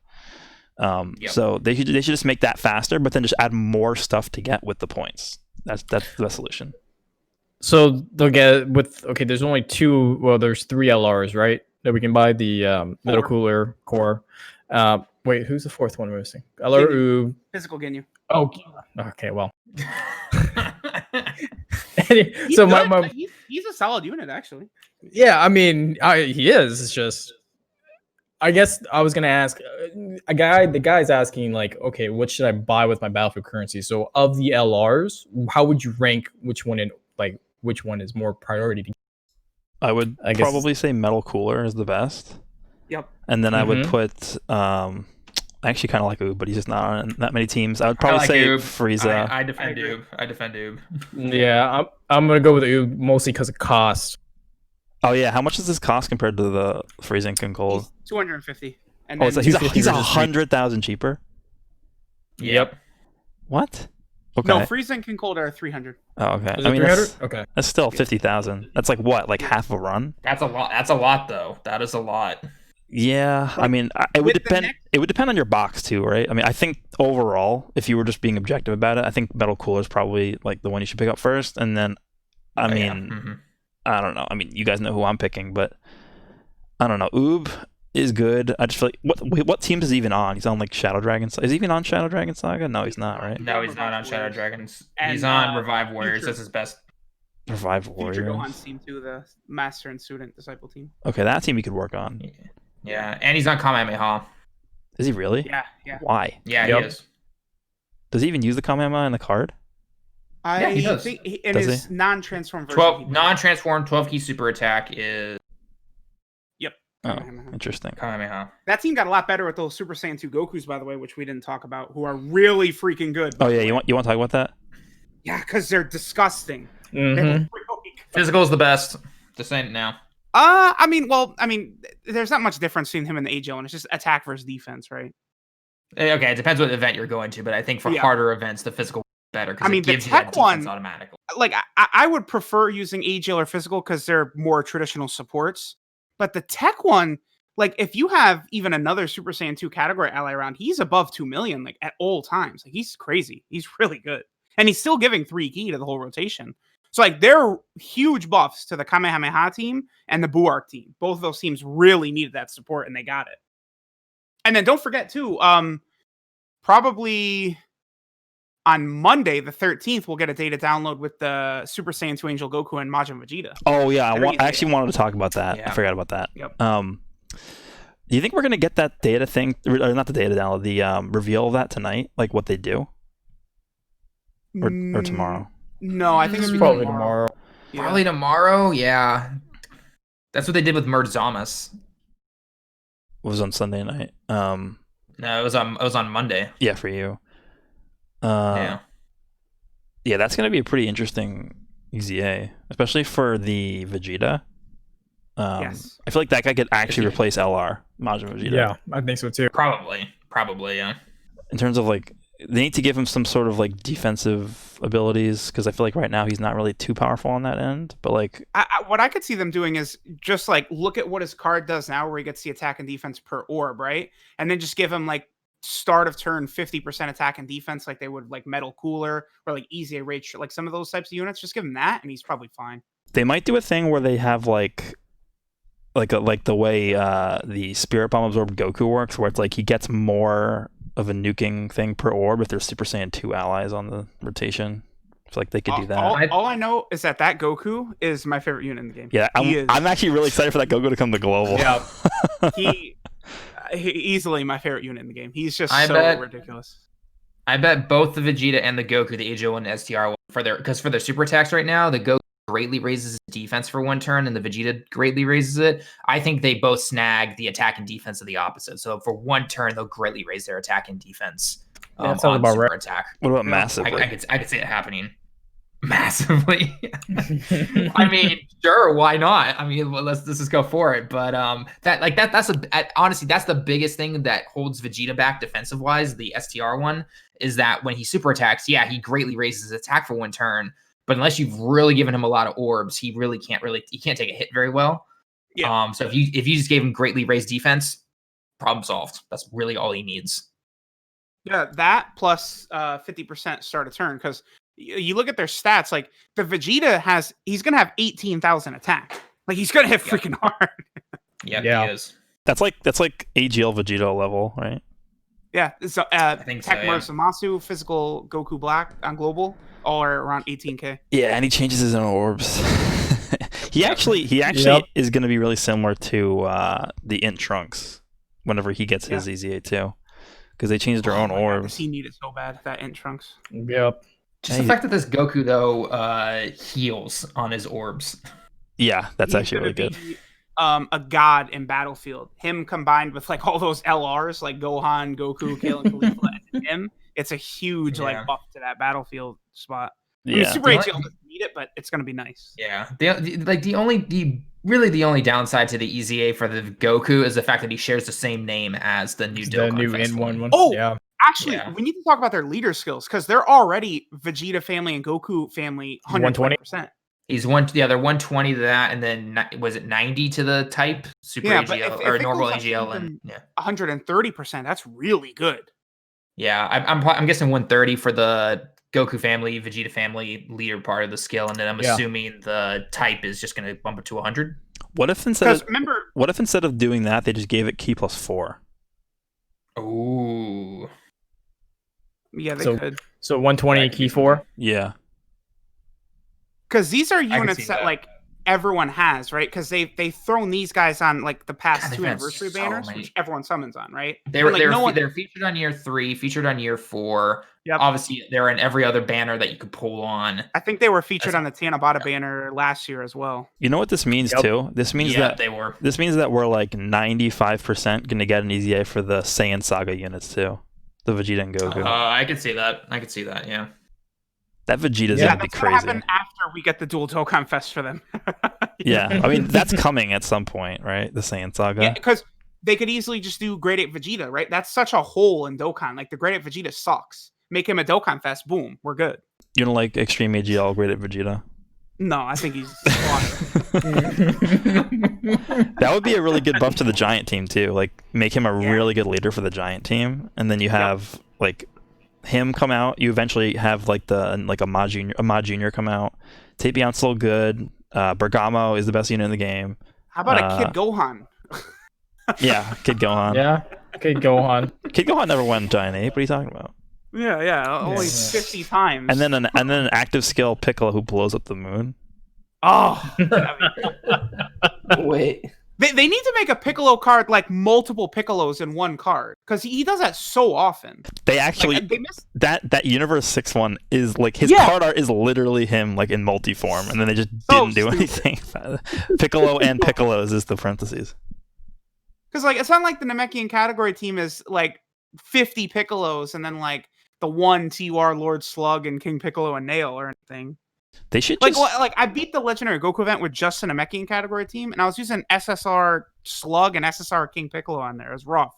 Yep. So they should just make that faster, but then just add more stuff to get with the points. That's the solution. So they'll get there's only 2. Well, there's 3 LRs, right? That we can buy, the Metal Cooler Core. Wait, who's the 4th one we're missing? LR Oob. Physical Ginyu. Oh, okay. Well, He's so good. He's a solid unit, actually. yeah, I mean, he is. It's just, I guess I was gonna ask the guy's asking like, okay, what should I buy with my Battlefield currency? So of the LRs, how would you rank which one is more priority? I would I guess- probably say Metal Cooler is the best. Yep. And then I would Mhm. put I actually kind of like Oob, but he's just not on that many teams. I would I probably like say Oob. Frieza. I defend I agree. Oob. I defend Oob. Yeah, I'm gonna go with Oob mostly because of cost. Oh yeah, how much does this cost compared to the Freezing King Cold? He's 250. And Oh, then it's he's 250 versus 100,000 cheaper. Yep. What? Okay. No, Frieza and King Cold are 300. Oh, okay. Is I it mean, 300? Okay. that's still 50,000. That's like what, like half a run? That's a lot. That's a lot, though. That is a lot. Yeah, I mean, it would with the depend. next- It would depend on your box too, right? I mean, I think overall, if you were just being objective about it, I think Metal Cooler is probably like the one you should pick up first, and then, I Oh, mean, yeah. Mhm. I don't know. I mean, you guys know who I'm picking, but I don't know. Oob is good. I just feel like what team is he even on? He's on like Shadow Dragon. Is he even on Shadow Dragon Saga? No, he's not, right? No, he's not on Shadow Dragons. And, He's on Revive Warriors. Future- That's his best. Revive Future Warriors. Gohan's team too, the Master and Student Disciple team. Okay, that team you could work on. Yeah, and he's on Kamehameha. Is he really? Yeah, yeah. Why? Yeah, Yep. he is. Does he even use the Kamehameha in the card? I he does. think in Does his non-transform version. 12 he does. non-transformed 12 key super attack is Oh, Kamehameha. interesting. Kamehameha. That team got a lot better with those Super Saiyan 2 Gokus, by the way, which we didn't talk about, who are really freaking good. by Oh the yeah, way. you want to talk about that? Yeah, because they're disgusting. Mhm. They're really good. Physical is the best. Just saying it now. I mean, there's not much difference between him and the AGL, and it's just attack versus defense, right? Okay, it depends what event you're going to, but I think for Yeah. harder events, the physical is better because I mean, it the gives you that tech defense one- automatically. Like, I would prefer using AGL or physical because they're more traditional supports. But the tech one, like, if you have even another Super Saiyan 2 category ally around, he's above 2 million, like, at all times. Like, he's crazy. He's really good. And he's still giving 3 key to the whole rotation. So, like, they're huge buffs to the Kamehameha team and the Buark team. Both of those teams really needed that support, and they got it. And then don't forget, too, probably on Monday, the 13th, we'll get a data download with the Super Saiyan 2 Angel Goku and Majin Vegeta. Oh yeah, There you I actually wanted to talk about that. Yeah. I forgot about that. Yep. Do you think we're gonna get that data thing, or not the data download, the reveal of that tonight, like what they do, or tomorrow? No, I think it's Probably tomorrow. Yeah. Probably tomorrow. Yeah, that's what they did with Murzamas. Was on Sunday night. No, it was on Monday. Yeah, for you. Yeah. Yeah, that's gonna be a pretty interesting EZA, especially for the Vegeta. Yes. I feel like that guy could actually you- replace LR Majin Vegeta. Yeah, I think so too. Probably, yeah. In terms of like, they need to give him some sort of like defensive abilities because I feel like right now he's not really too powerful on that end. But like, What I could see them doing is just like look at what his card does now, where he gets the attack and defense per orb, right? And then just give him like start of turn 50% attack and defense, like they would like Metal Cooler or like Easy Rage, like some of those types of units. Just give him that, and he's probably fine. they might do a thing where they have like the way the Spirit Bomb absorbed Goku works, where it's like he gets more of a nuking thing per orb if there's Super Saiyan 2 allies on the rotation. So like they could do that. All I know is that Goku is my favorite unit in the game. Yeah, He is. I'm actually really excited for that Goku to come to global. Yeah. he easily my favorite unit in the game. He's just I so bet- ridiculous. I bet both the Vegeta and the Goku, the AGO1 and STR, for their super attacks right now, the Goku greatly raises his defense for one turn, and the Vegeta greatly raises it. I think they both snag the attack and defense of the opposite. So for one turn, they'll greatly raise their attack and defense. Yeah, that sounds on about super right. attack. What about massively? I could see it happening massively. I mean, sure, why not? I mean, let's just go for it. But honestly, that's the biggest thing that holds Vegeta back defensive wise. The STR one is that when he super attacks, yeah, he greatly raises his attack for one turn. But unless you've really given him a lot of orbs, he can't take a hit very well. Yeah. So if you just gave him greatly raised defense, problem solved. That's really all he needs. Yeah, that plus 50% start a turn, because you look at their stats, like the Vegeta he's gonna have 18,000 attack. Like he's gonna hit freaking hard. Yeah, Yeah. he is. That's like AGL Vegeta level, right? Yeah, so think so, Tech yeah. Zamasu, physical Goku Black on global, all are around 18k. Yeah, and he changes his own orbs. he actually Yep. is going to be really similar to the Int Trunks whenever he gets his EZA too, because they changed their own Oh my God, orbs. does he need it so bad, that Int Trunks. Yep. Just Hey. the fact that this Goku though heals on his orbs. Yeah, that's He's actually really gonna good. be, a god in Battlefield. Him combined with like all those LRs like Gohan, Goku, Kale, and Caulifla, and him. It's a huge Yeah. like buff to that Battlefield spot. I mean, Yeah, Super The AGL only- doesn't need it, but it's gonna be nice. Yeah. The only downside to the EZA for the Goku is the fact that he shares the same name as the new The Dokkan new Fest N1 one. Oh! Yeah. Actually, Yeah. we need to talk about their leader skills because they're already Vegeta family and Goku family 120%. He's they're 120 to that, and then was it 90 to the type Super Yeah, but AGL if or it normal goes up AGL even- and yeah. 130%. That's really good. Yeah, I'm guessing 130 for the Goku family, Vegeta family leader part of the skill, and then I'm Yeah. assuming the type is just going to bump it to 100. What if Because remember, instead of doing that, they just gave it Ki plus 4? Ooh. yeah, they So- could. So 120 That could be key 4. Yeah, Because these are can units see that that. like everyone has, right? Because they've thrown these guys on like the past God, they've two had anniversary so banners, many. which everyone summons on, right? They were And, like, no one- they're featured on year 3, featured on year 4. Yep. Obviously, they're in every other banner that you could pull on. I think they were featured That's- on the Tanabata banner last year as well. you know what this means Yep. too? This means Yeah, that they were. we're like 95% going to get an EZA for the Saiyan Saga units too, the Vegeta and Goku. I could see that. Yeah. That Vegeta's Yeah, going to be that's gonna crazy. happen after we get the dual Dokkan Fest for them. Yeah, I mean that's coming at some point, right? The Saiyan Saga. Yeah, because they could easily just do Grade 8 Vegeta, right? That's such a hole in Dokkan. Like the Grade 8 Vegeta sucks. Make him a Dokkan Fest, boom, we're good. You don't like Extreme AGL graded Vegeta? No, I think he's squashed. That would be a really good buff to the Giant team too. Like make him a really good leader for the Giant team, and then you have like him come out. You eventually have like Ahmad Junior come out. Tapian's still good. Bergamo is the best unit in the game. How about a Kid Gohan? Yeah, Kid Gohan. Yeah. Okay, Gohan. Kid Gohan never won Giant Ape. What are you talking about? Yeah, only Yeah. 50 times. And then an active skill Piccolo who blows up the moon. oh, Wait. They need to make a Piccolo card like multiple Piccolos in one card because he does that so often. They actually Like, they miss. that Universe 6 one is like his Yeah. card art is literally him like in multi-form, and then they just So didn't do stupid. anything. Piccolo and Piccolos is the parentheses. Because like it's not like the Namekian category team is like 50 Piccolos and then like the one TUR Lord Slug and King Piccolo and Nail or anything. They should Like just like I beat the Legendary Goku event with just a Namekian category team, and I was using SSR Slug and SSR King Piccolo on there. It was rough.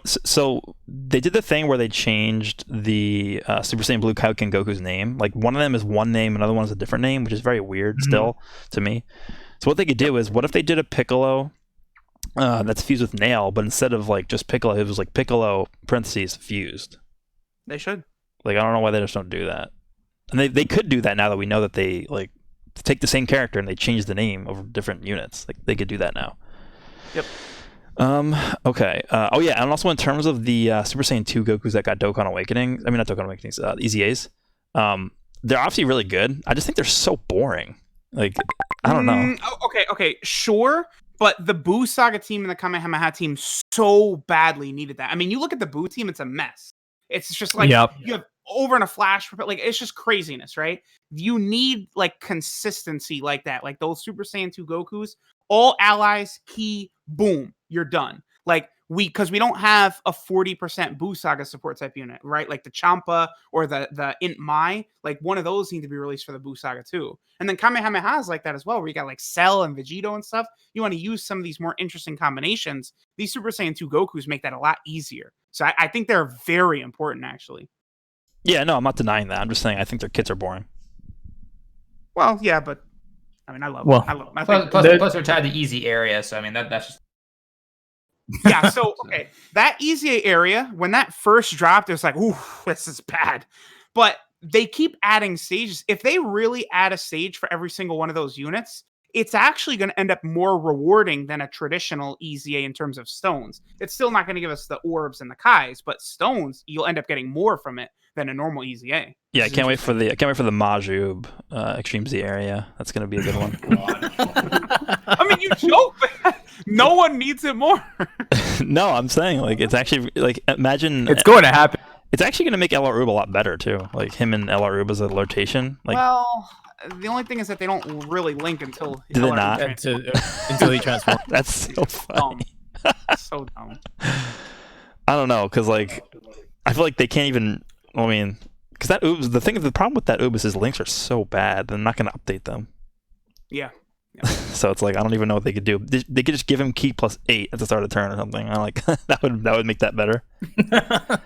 so they did the thing where they changed the Super Saiyan Blue Kaioken Goku's name. Like one of them is one name, another one is a different name, which is very weird still to me. So what they could do is, what if they did a Piccolo that's fused with Nail, but instead of like just Piccolo, it was like Piccolo parentheses fused. They should. Like I don't know why they just don't do that. And they could do that now that we know that they like take the same character and they change the name of different units. Like they could do that now. Yep. Okay. Oh yeah, and also in terms of the Super Saiyan 2 Gokus that got Dokkan Awakening, I mean not Dokkan Awakenings, EZAs. They're obviously really good. I just think they're so boring. Like I don't know. Okay, sure. But the Buu Saga team and the Kamehameha team so badly needed that. I mean, you look at the Buu team, it's a mess. It's just like Yep. you have over and a flash, like it's just craziness, right? You need like consistency like that, like those Super Saiyan 2 Gokus, all allies, key, boom, you're done. Like because we don't have a 40% Buu Saga support type unit, right? Like the Champa or the Int Mai, like one of those need to be released for the Buu Saga too. And then Kamehameha is like that as well, where you got like Cell and Vegito and stuff. You want to use some of these more interesting combinations. These Super Saiyan 2 Gokus make that a lot easier. So I think they're very important, actually. Yeah, no, I'm not denying that. I'm just saying I think their kits are boring. Well, yeah, but I mean, I love Well, them. I love them. I think, Plus they're tied to easy area, so I mean that's just yeah, so, okay, that EZA area, when that first dropped, it was like, ooh, this is bad. But they keep adding stages. If they really add a stage for every single one of those units, it's actually going to end up more rewarding than a traditional EZA in terms of stones. It's still not going to give us the orbs and the Kais, but stones, you'll end up getting more from it than a normal EZA. Yeah, I can't wait for the Majub Extreme Z area. That's gonna be a good one. I mean, you joke, but no one needs it more. No, I'm saying like it's actually like imagine It's going to happen. it's actually gonna make El Arub a lot better too. Like him and El Arub as a rotation. Like Well, the only thing is that they don't really link until Do they not? Until he transforms. that's so funny. So dumb. I don't know, because like I feel like they can't even. I mean, because that Ubis, the problem with that Ubis is links are so bad. They're not gonna update them. Yeah. So it's like I don't even know what they could do. They could just give him key +8 at the start of the turn or something. I like that would make that better.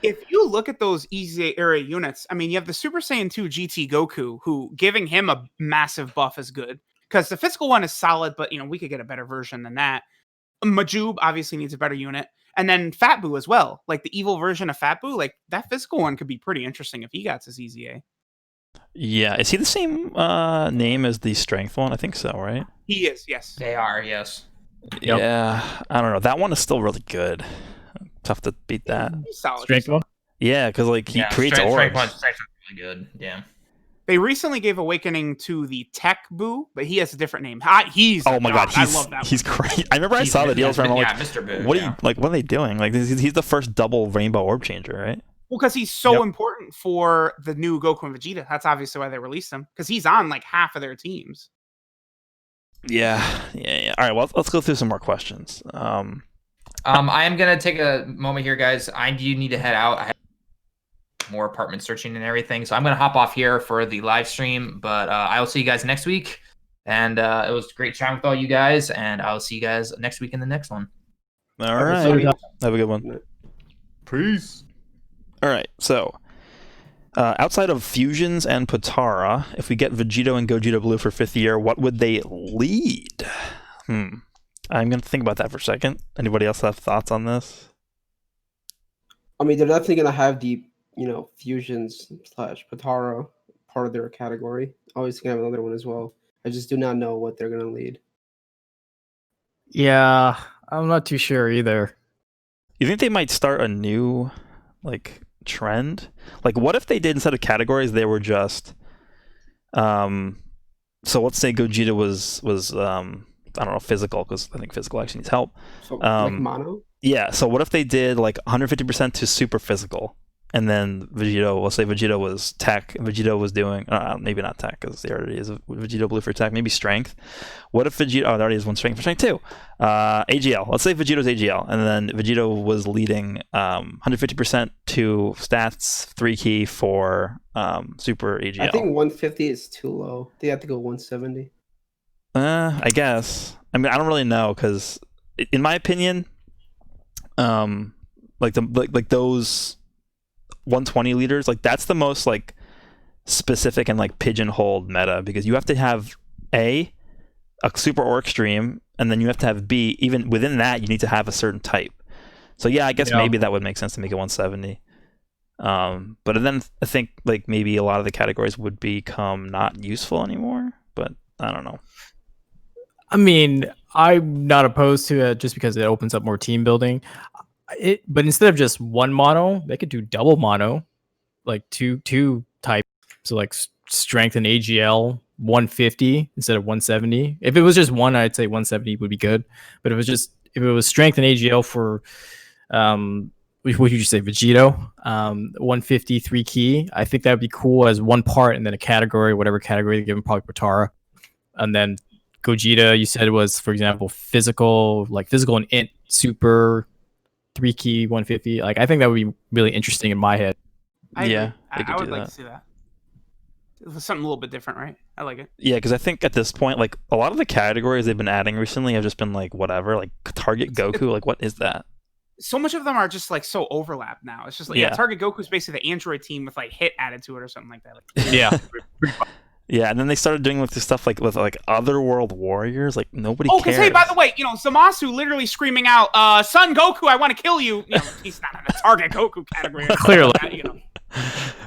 If you look at those EZA area units, I mean, you have the Super Saiyan 2 GT Goku, who giving him a massive buff is good because the physical one is solid, but we could get a better version than that. Majub obviously needs a better unit, and then Fat Buu as well. Like the evil version of Fat Buu, like that physical one could be pretty interesting if he got his EZA. Yeah, is he the same name as the strength one? I think so, right? He is, yes. they are, yes. Yep. Yeah, I don't know. That one is still really good. Tough to beat that. He's solid. Strength one? Yeah, because like he creates strength orbs. one's really good. Yeah. They recently gave Awakening to the Tech Buu, but he has a different name. He's Oh my god, I love that. he's great. I remember I saw the deals from him. Like, Mr. Boo. what are they doing? Like he's the first double rainbow orb changer, right? Well, because he's so important for the new Goku and Vegeta. That's obviously why they released him. Because he's on like half of their teams. Yeah. All right, well, let's go through some more questions. I am gonna take a moment here, guys. I do need to head out. I have more apartment searching and everything, so I'm gonna hop off here for the live stream. But I will see you guys next week, and it was great chatting with all you guys. And I'll see you guys next week in the next one. All right, have a good one. Peace. All right, so outside of Fusions and Potara, if we get Vegito and Gogeta Blue for 5th year, what would they lead? I'm going to think about that for a second. Anybody else have thoughts on this? I mean, they're definitely gonna have the fusions / Potara part of their category. Always gonna have another one as well. I just do not know what they're gonna lead. Yeah, I'm not too sure either. You think they might start a new trend? Like what if they did, instead of categories, they were just so let's say Gogeta was I don't know, physical, because I think physical actually needs help. So like Um, mono. Yeah, so what if they did like 150% to super physical, and then Vegito, let's say Vegito was tech, and Vegito was doing, maybe not tech, because there already is a Vegito blue for tech, maybe strength. What if Vegito, there already is one strength for strength too. AGL, let's say Vegito's AGL, and then Vegito was leading 150% to stats, 3 key for super AGL. I think 150 is too low. They have to go 170. I guess. I mean, I don't really know, because in my opinion, like those 120 liters, like that's the most like specific and like pigeonholed meta, because you have to have a super or extreme, and then you have to have B. Even within that, you need to have a certain type. So yeah, I guess maybe that would make sense to make it 170. But then I think like maybe a lot of the categories would become not useful anymore. But I don't know. I mean, I'm not opposed to it just because it opens up more team building. But instead of just one mono, they could do double mono, like two types. So like strength and AGL 150 instead of 170. If it was just one, I'd say 170 would be good. But if it was strength and AGL for what would you say, Vegito, 150 3 key, I think that would be cool as one part, and then a category, whatever category they give him, probably Potara, and then Gogeta, you said, was, for example, physical and int super 3 key 150. Like, I think that would be really interesting in my head. I Yeah, agree. they could I would do like that. to see that. It was something a little bit different, right? I like it. Yeah, because I think at this point, like a lot of the categories they've been adding recently have just been like whatever, like Target Goku. Like, what is that? So much of them are just like so overlapped now. It's just like, Yeah. Target Goku's basically the android team with like hit added to it or something like that. Like, Yeah. Yeah, and then they started doing like this stuff like with like Otherworld Warriors. Like nobody oh, cares. because hey, by the way, Zamasu literally screaming out, "Son Goku, I want to kill you." He's not in the Target Goku category. Clearly.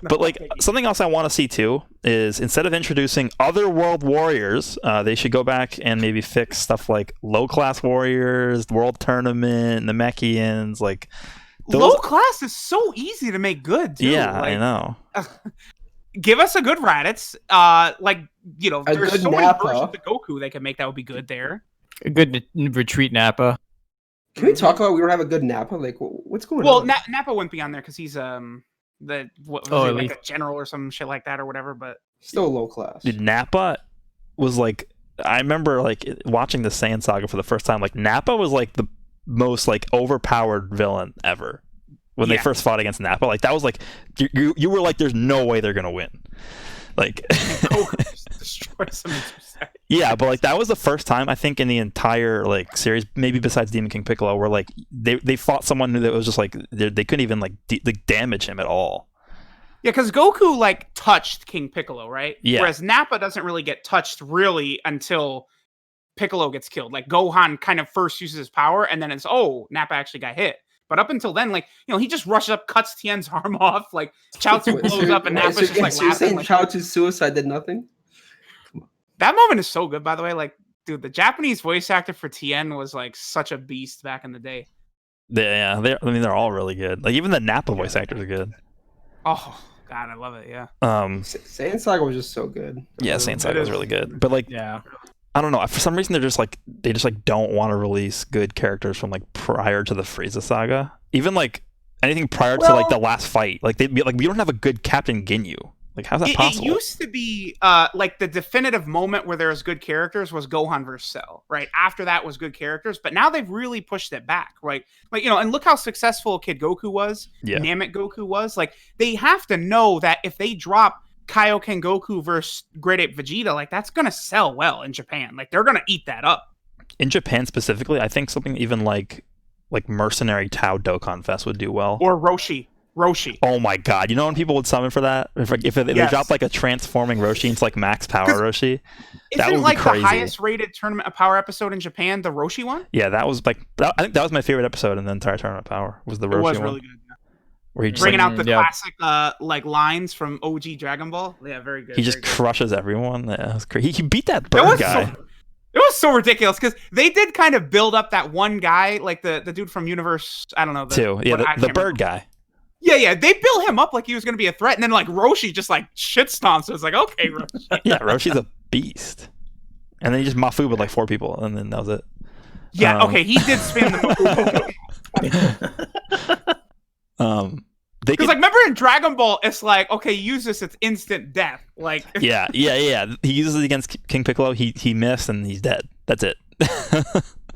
But like something else I want to see too is instead of introducing Otherworld Warriors, they should go back and maybe fix stuff like Low Class Warriors, World Tournament, Namekians. Like those... Low class is so easy to make good. Too. Yeah, like, I know. Give us a good Raditz. There's good so many Nappa. versions of Goku they can make that would be good there. A good retreat Nappa. Can we talk about we don't have a good Nappa? Like, what's going Well, on? Nappa wouldn't be on there because he's like a general or some shit like that or whatever. But Still low class. Dude, Nappa was like, I remember like watching the Saiyan Saga for the first time. Like Nappa was like the most like overpowered villain ever. When they first fought against Nappa, like that was like you were like, there's no way they're gonna win. Like Goku just destroys him in 2 seconds. yeah, but like that was the first time I think in the entire like series, maybe besides Demon King Piccolo, where like they fought someone that was just like they couldn't even like damage him at all. Yeah, because Goku like touched King Piccolo, right? Yeah. Whereas Nappa doesn't really get touched really until Piccolo gets killed. Like Gohan kind of first uses his power, and then it's Nappa actually got hit. But up until then, like, he just rushes up, cuts Tien's arm off, like Chaozu blows up, and Nappa's just like so you're saying laughing. Like, Chaozu's suicide did nothing? that moment is so good, by the way. Like, dude, the Japanese voice actor for Tien was like such a beast back in the day. Yeah, they're all really good. Like even the Nappa voice actors are good. Oh God, I love it. Yeah. Saiyan Saga was just so good. Yeah, Saiyan Saga was really good, but like Yeah. I don't know. For some reason, they just don't want to release good characters from like prior to the Frieza saga. Even like anything prior to like the last fight. Like they'd be like, we don't have a good Captain Ginyu. Like how's that possible? It used to be like the definitive moment where there was good characters was Gohan versus Cell, right? After that was good characters, but now they've really pushed it back, right? Like, and look how successful Kid Goku was, Namek Goku was. Like, they have to know that if they drop Kaioken Goku versus Great Ape Vegeta, like that's gonna sell well in Japan. Like they're gonna eat that up. In Japan specifically, I think something even like Mercenary Tao Dokkan Fest would do well. Or Roshi. Oh my god! You know when people would summon for that? If they drop like a transforming Roshi into like max power Roshi, that would Isn't like be crazy. the highest rated Tournament of Power episode in Japan the Roshi one? Yeah, that was like I think that was my favorite episode in the entire Tournament of Power. Was the Roshi It was one? really good. Where he just Bringing like, out the classic like lines from OG Dragon Ball. Yeah, very good. he just very good. crushes everyone. Yeah, it was crazy. He beat that bird guy. It was so ridiculous because they did kind of build up that one guy, like the dude from Universe. I don't know. The bird guy. Yeah, they built him up like he was going to be a threat, and then like Roshi just like shit stomps. So it's like, okay, Roshi. Yeah, Roshi's a beast. And then he just Mafu with like 4 people, and then that was it. Yeah, okay, he did spam the They because could, like remember in Dragon Ball, it's like okay, use this, it's instant death. Like yeah. He uses it against King Piccolo. He missed, and he's dead. That's it.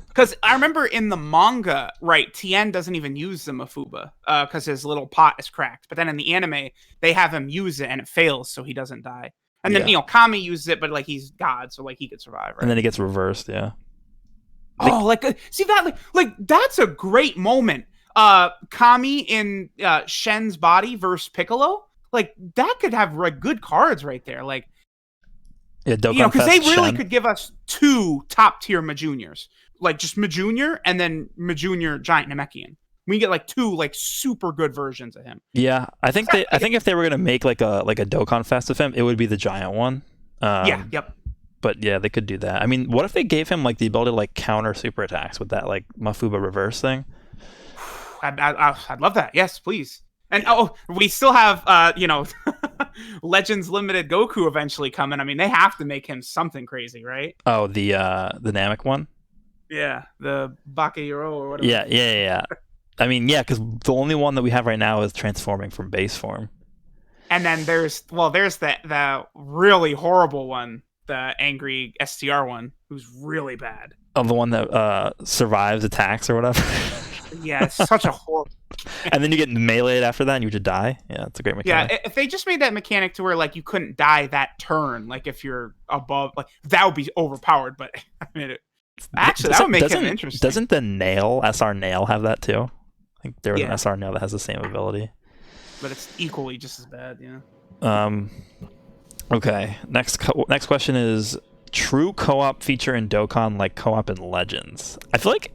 because I remember in the manga, right, Tien doesn't even use the Mafuba because his little pot is cracked. But then in the anime, they have him use it and it fails, so he doesn't die. And then Kami uses it, but like he's God, so like he could survive, right? And then it gets reversed. Yeah. Oh, like see that like that's a great moment. Kami in Shen's body versus Piccolo, like that could have like good cards right there. Like Yeah. because Dokkan they Fest really Shen. could give us 2 top tier Majuniors, like just Majunior and then Majunior Giant Namekian. We get like 2 like super good versions of him. Yeah, I think if they were gonna make like a Dokkan Fest of him, it would be the giant one. Yep. But yeah, they could do that. I mean, what if they gave him like the ability to like counter super attacks with that like Mafuba reverse thing? I'd love that. Yes, please. And we still have Legends Limited Goku eventually coming. I mean, they have to make him something crazy, right? Oh, the Namek one. Yeah, the Bakayuro or whatever. Yeah. I mean, yeah, because the only one that we have right now is transforming from base form. And then there's the really horrible one, the angry STR one, who's really bad. Oh, the one that survives attacks or whatever. Yeah, it's such a horrible. And then you get meleeed after that, and you just die. Yeah, it's a great mechanic. Yeah, if they just made that mechanic to where like you couldn't die that turn, like if you're above, like that would be overpowered. But I mean, actually, that would make him interesting. Doesn't the Nail SR Nail have that too? I think there was an Yeah. SR Nail that has the same ability. But it's equally just as bad, yeah. Okay. Next question is true co-op feature in Dokkan like co-op in Legends. I feel like,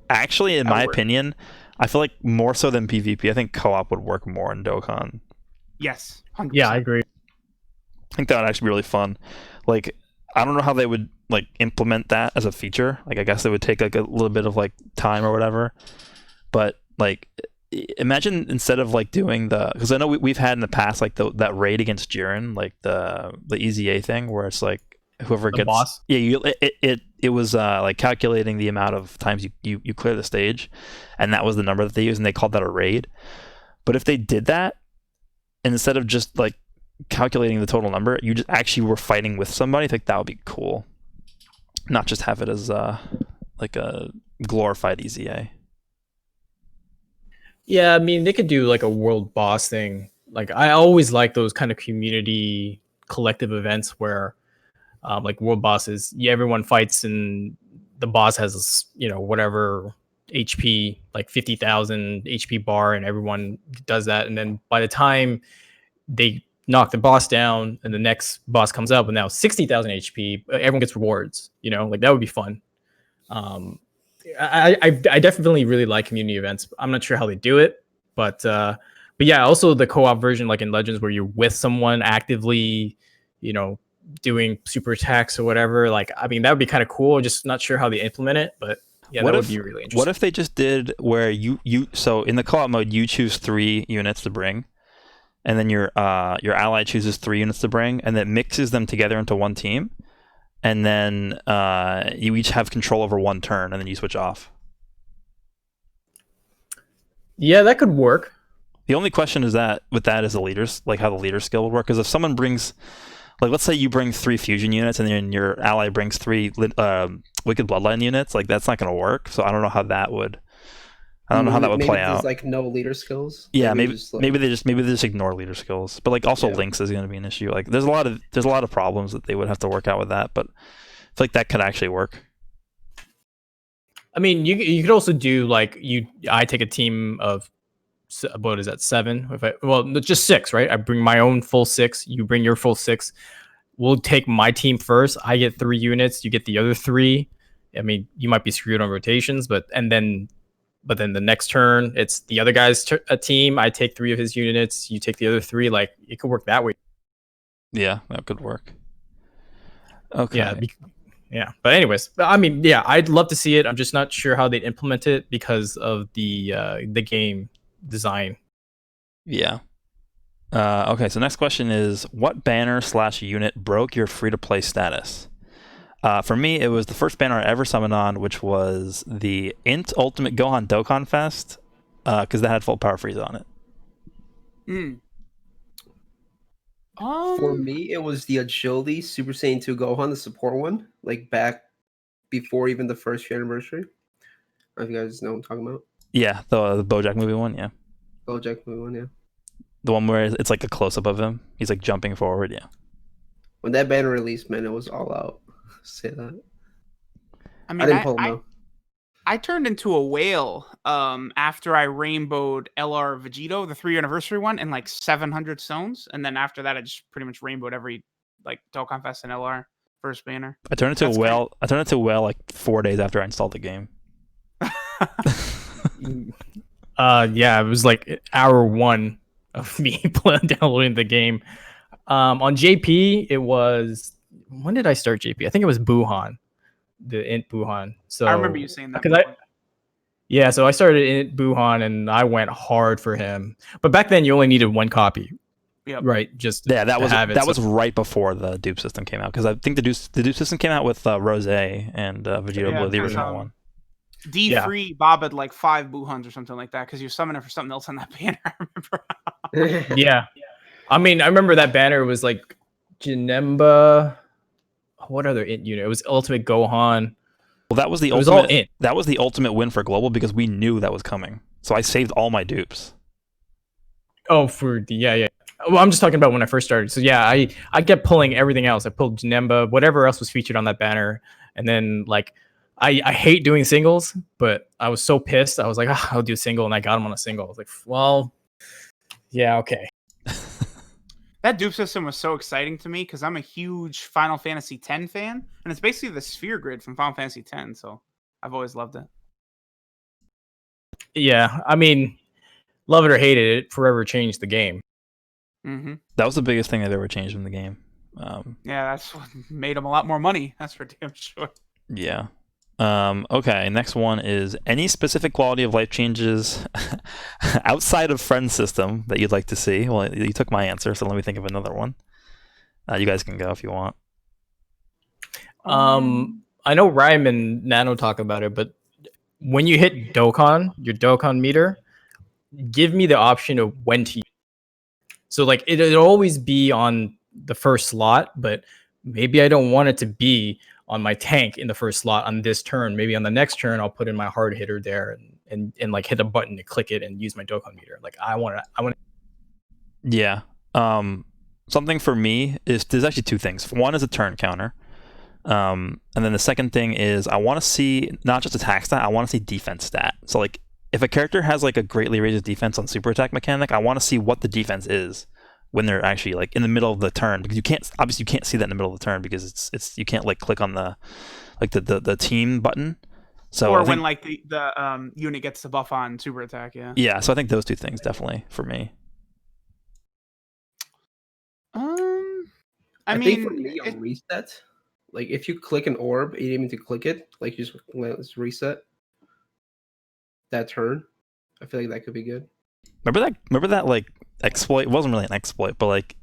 actually, in my opinion, I feel like more so than PvP. I think co-op would work more in Dokkan. Yes, 100%. Yeah, I agree. I think that would actually be really fun. Like, I don't know how they would like implement that as a feature. Like, I guess it would take like a little bit of like time or whatever. But like, imagine instead of like doing because I know we've had in the past like that raid against Jiren, like the EZA thing where it's like whoever The gets boss? Yeah, it was like calculating the amount of times you clear the stage, and that was the number that they used, and they called that a raid. But if they did that, and instead of just like calculating the total number, you just actually were fighting with somebody, I think that would be cool. Not just have it as like a glorified EZA. Yeah, I mean, they could do like a world boss thing. Like, I always like those kind of community collective events where, like, world bosses, everyone fights and the boss has, whatever HP, like 50,000 HP bar, and everyone does that. And then by the time they knock the boss down and the next boss comes up with now 60,000 HP, everyone gets rewards, like that would be fun. I definitely really like community events. I'm not sure how they do it, but yeah, also the co-op version, like in Legends, where you're with someone actively, doing super attacks or whatever. Like, I mean, that would be kind of cool. Just not sure how they implement it, but yeah, that would be really interesting. What if they just did where so in the co-op mode you choose 3 units to bring, and then your ally chooses 3 units to bring, and then mixes them together into one team. And then you each have control over 1 turn, and then you switch off. Yeah, that could work. The only question is that with that is the leaders, like how the leader skill would work. Because if someone brings, like, let's say you bring 3 fusion units, and then your ally brings 3 Wicked Bloodline units, like that's not going to work. So I don't know how that would. I don't know how that would play out. There's like no leader skills. Yeah, maybe they just ignore leader skills. But like also Lynx is going to be an issue. Like there's a lot of problems that they would have to work out with that. But I feel like that could actually work. I mean, you could also do like I take a team of what is that 7? Just 6, right? I bring my own full 6. You bring your full 6. We'll take my team first. I get 3 units. You get the other 3. I mean, you might be screwed on rotations, but then the next turn it's the other guy's a team. I take 3 of his units. You take the other 3. Like it could work that way. Yeah, that could work. Okay. Yeah. But anyways, I mean, yeah, I'd love to see it. I'm just not sure how they'd implement it because of the game design. Yeah. Okay, so next question is, what banner / unit broke your free-to-play status? For me, it was the first banner I ever summoned on, which was the Int Ultimate Gohan Dokkan Fest, because that had full power freeze on it. Mm. For me, it was the Agility Super Saiyan 2 Gohan, the support one, like back before even the first year anniversary. I don't know if you guys know what I'm talking about. Yeah, the BoJack movie one, yeah. BoJack movie one, yeah. The one where it's like a close-up of him. He's like jumping forward, yeah. When that banner released, man, it was all out. Say that. I mean, I didn't pull him though. I turned into a whale after I rainbowed LR Vegito, the 3-year anniversary one, in like 700 stones, and then after that, I just pretty much rainbowed every like Dokkan Fest and LR first banner. I turned into a whale. I turned into a whale like 4 days after I installed the game. Yeah, it was like hour 1 of me downloading the game. On JP, it was, when did I start JP? I think it was Buhan, the Int Buhan. So I remember you saying that. Yeah, so I started Int Buhan and I went hard for him. But back then, you only needed 1 copy. Yep. Right, just Yeah, that to was have it. that was right before the dupe system came out, because I think the dupe system came out with Rose and Vegito Yeah, Blue, the there's, original one. D3 bobbed like 5 Buhans or something like that because you're summoning for something else on that banner. I remember. Yeah. I mean, I remember that banner was like Janemba. What other Int unit? It was Ultimate Gohan. Well, that was the It was all ultimate. Int. That was the ultimate win for Global because we knew that was coming. So I saved all my dupes. Oh, for the yeah. Well, I'm just talking about when I first started. So yeah, I kept pulling everything else. I pulled Janemba, whatever else was featured on that banner, and then like I hate doing singles, but I was so pissed. I was like, I'll do a single, and I got him on a single. I was like, well, yeah, okay. That dupe system was so exciting to me because I'm a huge Final Fantasy X fan, and it's basically the sphere grid from Final Fantasy X. So I've always loved it. Yeah, I mean, love it or hate it, it forever changed the game. Mm-hmm. That was the biggest thing that ever changed in the game. Yeah, that's what made them a lot more money. That's for damn sure. Yeah. Okay, next one is any specific quality of life changes outside of friend system that you'd like to see. Well, you took my answer, so let me think of another one. You guys can go if you want. I know Ryan and Nano talk about it, but when you hit Dokkan, your Dokkan meter, give me the option of when to use. So like it'll always be on the first slot, but maybe I don't want it to be on my tank in the first slot on this turn. Maybe on the next turn I'll put in my hard hitter there and like hit a button to click it and use my Dokkan meter. Like I want to. Yeah. Something for me is there's actually 2 things. One is a turn counter. And then the second thing is I want to see not just attack stat, I want to see defense stat. So like if a character has like a greatly raised defense on super attack mechanic, I want to see what the defense is when they're actually like in the middle of the turn, because you can't see that in the middle of the turn because it's you can't like click on the team button. So or when like the unit gets the buff on super attack, yeah. Yeah, so I think those 2 things definitely for me. I think for me on reset, like if you click an orb, you didn't mean to click it, like you just let's reset that turn. I feel like that could be good. Remember that like exploit? It wasn't really an exploit, but like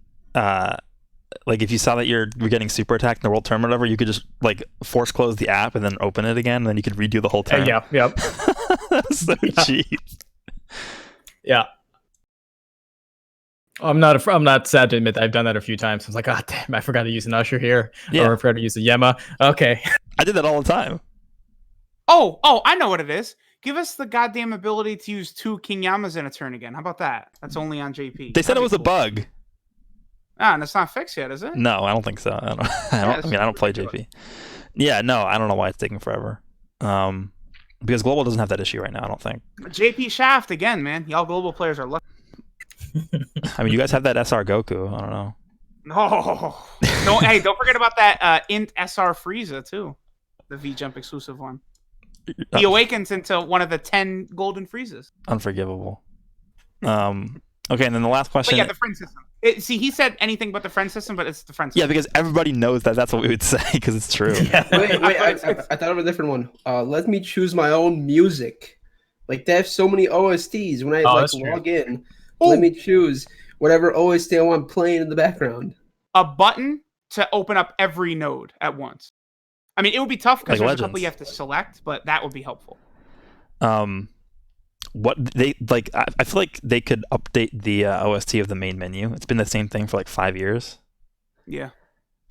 if you saw that you're getting super attacked in the world turn or whatever, you could just like force close the app and then open it again, and then you could redo the whole turn. Yeah, yep. That was so cheap. Yeah. I'm not sad to admit that I've done that a few times. I was like, oh damn, I forgot to use an Usher here. Yeah. Or I forgot to use a Yema. Okay. I did that all the time. Oh, I know what it is. Give us the goddamn ability to use 2 King Yamas in a turn again. How about that? That's only on JP. They said it was a cool. bug. Ah, and it's not fixed yet, is it? No, I don't think so. I don't play JP. Yeah, no, I don't know why it's taking forever. Because Global doesn't have that issue right now, I don't think. JP Shaft again, man. Y'all Global players are lucky. I mean, you guys have that SR Goku. I don't know. No, don't forget about that Int SR Frieza too, the V Jump exclusive one. He awakens into one of the 10 golden Friezas. Unforgivable. Okay, and then the last question. But yeah, the friend system. See, he said anything but the friend system, but it's the friend system. Yeah, because everybody knows that that's what we would say because it's true. Yeah. Wait, I thought of a different one. Let me choose my own music. Like they have so many OSTs. When I log in, let me choose whatever OST I want playing in the background. A button to open up every node at once. I mean, it would be tough because Like there's a couple Legends. you have to select, but that would be helpful. What they like, I feel like they could update the OST of the main menu. It's been the same thing for like 5 years. Yeah.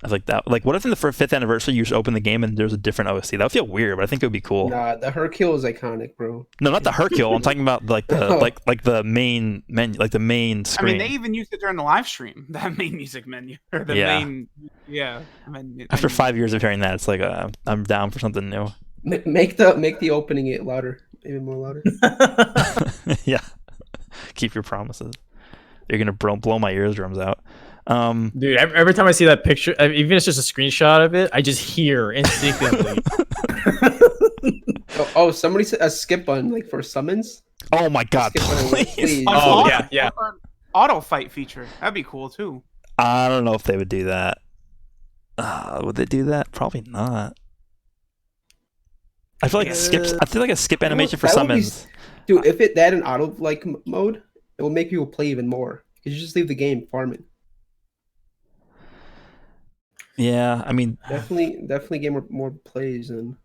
I was like that. Like, what if in the 5th anniversary you just open the game and there's a different OST? That would feel weird, but I think it would be cool. Nah, the Hercule is iconic, bro. No, not the Hercule. I'm talking about like the like the main menu, like the main I screen. mean, they even used it during the live stream, that main music menu. Or the Yeah. main. Yeah. Menu. After 5 years of hearing that, it's like I'm down for something new. Make the opening it louder, even more louder. Yeah, keep your promises. You're gonna blow my eardrums out. Dude, every time I see that picture, even if it's just a screenshot of it, I just hear instinctively. Somebody said a skip button like for summons. Oh my god, Skip button, please! please. Oh, Auto- yeah. Auto fight feature. That'd be cool too. I don't know if they would do that. Would they do that? Probably not. I feel like I feel like a skip animation for that would be summons. Dude, if it had an auto like mode, it will make people play even more. You just leave the game farming. Yeah, I mean, Definitely get more plays and.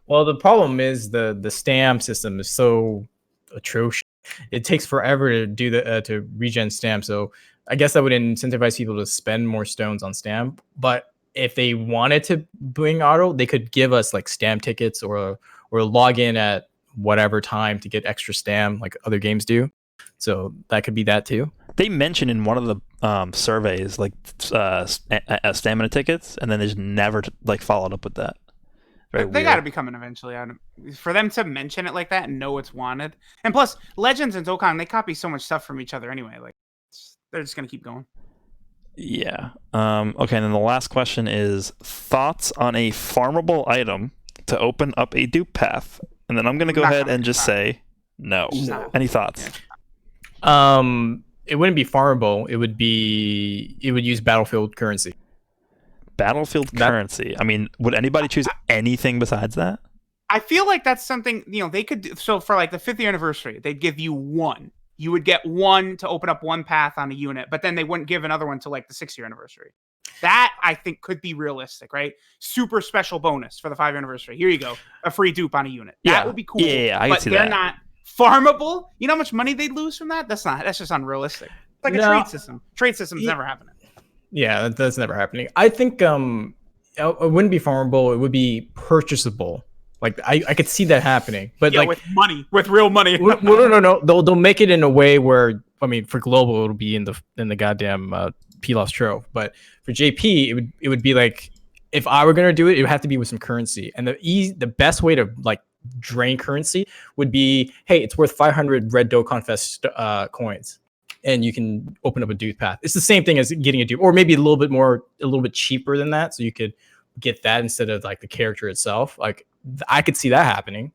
Well, the problem is the stamp system is so atrocious. It takes forever to do to regen stamp. So I guess that would incentivize people to spend more stones on stamp. But if they wanted to bring auto, they could give us like stamp tickets or log in at whatever time to get extra stamp like other games do. So that could be that too. they mentioned in one of the surveys like stamina tickets, and then they just never like followed up with that. Very They weird. got to be coming eventually. For them to mention it like that and know it's wanted, and plus Legends and Dokkan, they copy so much stuff from each other anyway. Like they're just gonna keep going. Yeah. Okay, and then the last question is thoughts on a farmable item to open up a dupe path. And then I'm going to go Not ahead gonna and just not. say no. No. Any thoughts? It wouldn't be farmable. It would use Battlefield currency. Battlefield currency. I mean, would anybody choose anything besides that? I feel like that's something they could do. So for like the 5th anniversary, they'd give you one. You would get one to open up one path on a unit, but then they wouldn't give another one to like the 6th year anniversary. That I think could be realistic, right? Super special bonus for the 5th anniversary. Here you go, a free dupe on a unit. That Yeah. would be cool. Yeah, I can but see they're that. not farmable. You know how much money they'd lose from that? That's just unrealistic. It's like a No. trade system. Trade system's never happening. Yeah, that's never happening. I think it wouldn't be farmable. It would be purchasable. Like I could see that happening, but Yeah, like with money, with real money. no. They'll make it in a way where for global it'll be in the goddamn Pilos Trove, but for JP it would be like if I were gonna do it, it would have to be with some currency, and the best way to like drain currency would be, hey, it's worth 500 red Dokkan Fest coins, and you can open up a dupe path. It's the same thing as getting a dupe, or maybe a little bit cheaper than that, so you could get that instead of like the character itself. Like I could see that happening.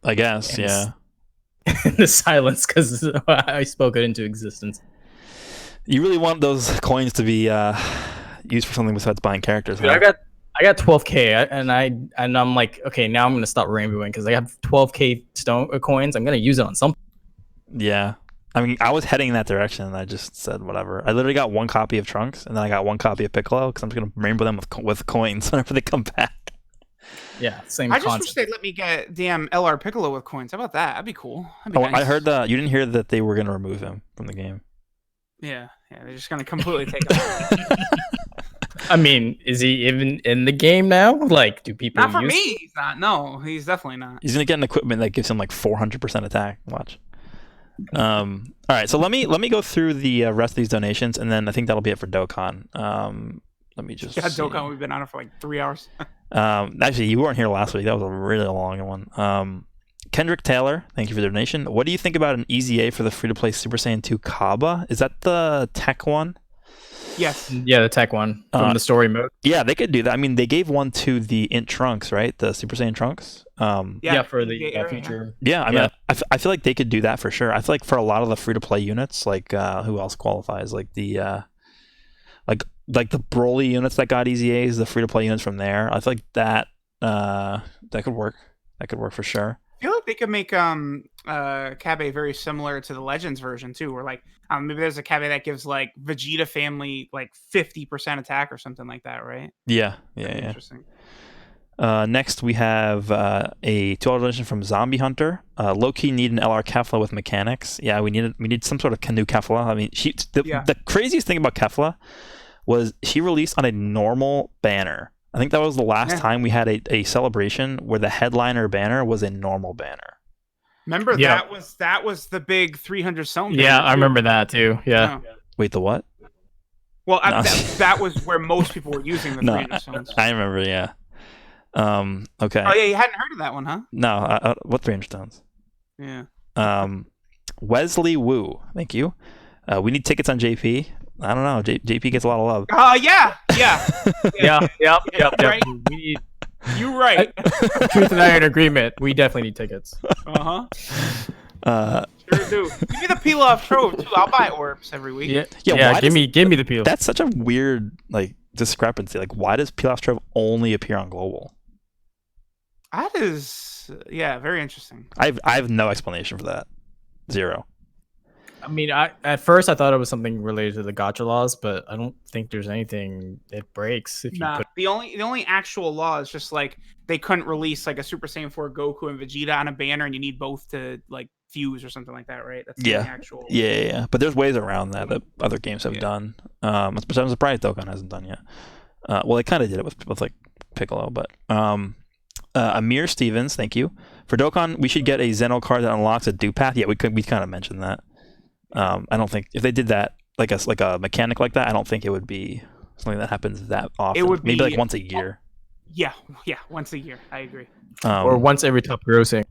I guess, And yeah. The silence because I spoke it into existence. You really want those coins to be used for something besides buying characters, Dude, huh? I got 12K and I'm like, okay, now I'm gonna stop rainbowing because I have 12K stone coins. I'm gonna use it on something. Yeah. I mean, I was heading in that direction, and I just said whatever. I literally got one copy of Trunks, and then I got one copy of Piccolo, because I'm just going to rainbow them with coins whenever they come back. Yeah, same I just concept. wish they'd let me get damn LR Piccolo with coins. How about that? That'd be cool. That'd be Oh, nice. I heard you didn't hear that they were going to remove him from the game. Yeah, they're just gonna completely take him. I mean, is he even in the game now? Like, do people Not for use me. He's not. No, he's definitely not. He's going to get an equipment that gives him like 400% attack. Watch. All right, so let me go through the rest of these donations, and then I think that'll be it for Dokkan. Let me just God, see. Dokkan, we've been on it for like 3 hours. Actually, you weren't here last week. That was a really long one. Kendrick Taylor, thank you for the donation. What do you think about an EZA for the free-to-play Super Saiyan 2 Kaba? Is that the tech one? Yes. Yeah, the tech one from the story mode. Yeah, they could do that. I mean, they gave one to the Int Trunks, right? The Super Saiyan Trunks. Yeah, for the area. future. Yeah, I mean, Yeah. I feel like they could do that for sure. I feel like for a lot of the free-to-play units, like who else qualifies? Like the like the Broly units that got EZAs, the free-to-play units from there. I feel like that could work. That could work for sure. I feel like like they could make Cabe very similar to the Legends version too, where like maybe there's a Cabe that gives like Vegeta family like 50% attack or something like that, right? Yeah. That'd be interesting. Next, we have a 2 edition from Zombie Hunter. Low-key need an LR Kefla with mechanics. Yeah, we need some sort of canoe Kefla. I mean, the craziest thing about Kefla was she released on a normal banner. I think that was the last time we had a celebration where the headliner banner was a normal banner. Remember that was the big 300 stone. Yeah, I remember that too. Yeah. Wait, the what? Well, no. that was where most people were using the 300 stones. I remember, yeah. Okay. Oh yeah, you hadn't heard of that one, huh? No. What 300 stones? Yeah. Wesley Wu, thank you. We need tickets on JP. I don't know. JP gets a lot of love. Yeah. Yep. Right. You're right. Truth and I are in agreement. We definitely need tickets. Sure do. Give me the Pilaf Trove too. I'll buy orbs every week. Yeah. Give me the Pilaf. That's such a weird discrepancy. Like, why does Pilaf Trove only appear on global? That is, very interesting. I have no explanation for that. Zero. I mean, at first I thought it was something related to the gacha laws, but I don't think there's anything that breaks. The only actual law is just like they couldn't release like a Super Saiyan 4 Goku and Vegeta on a banner, and you need both to like fuse or something like that, right? That's the actual. Yeah. But there's ways around that other games have done. I'm surprised Dokkan hasn't done yet. Well, they kind of did it with like Piccolo, but Amir Stevens, thank you. For Dokkan, we should get a Zeno card that unlocks a Dupath. Yeah, we kind of mentioned that. I don't think if they did that like a mechanic like that, I don't think it would be something that happens that often. It would be maybe like once a year. Yeah, once a year. I agree. Or once every top grossing.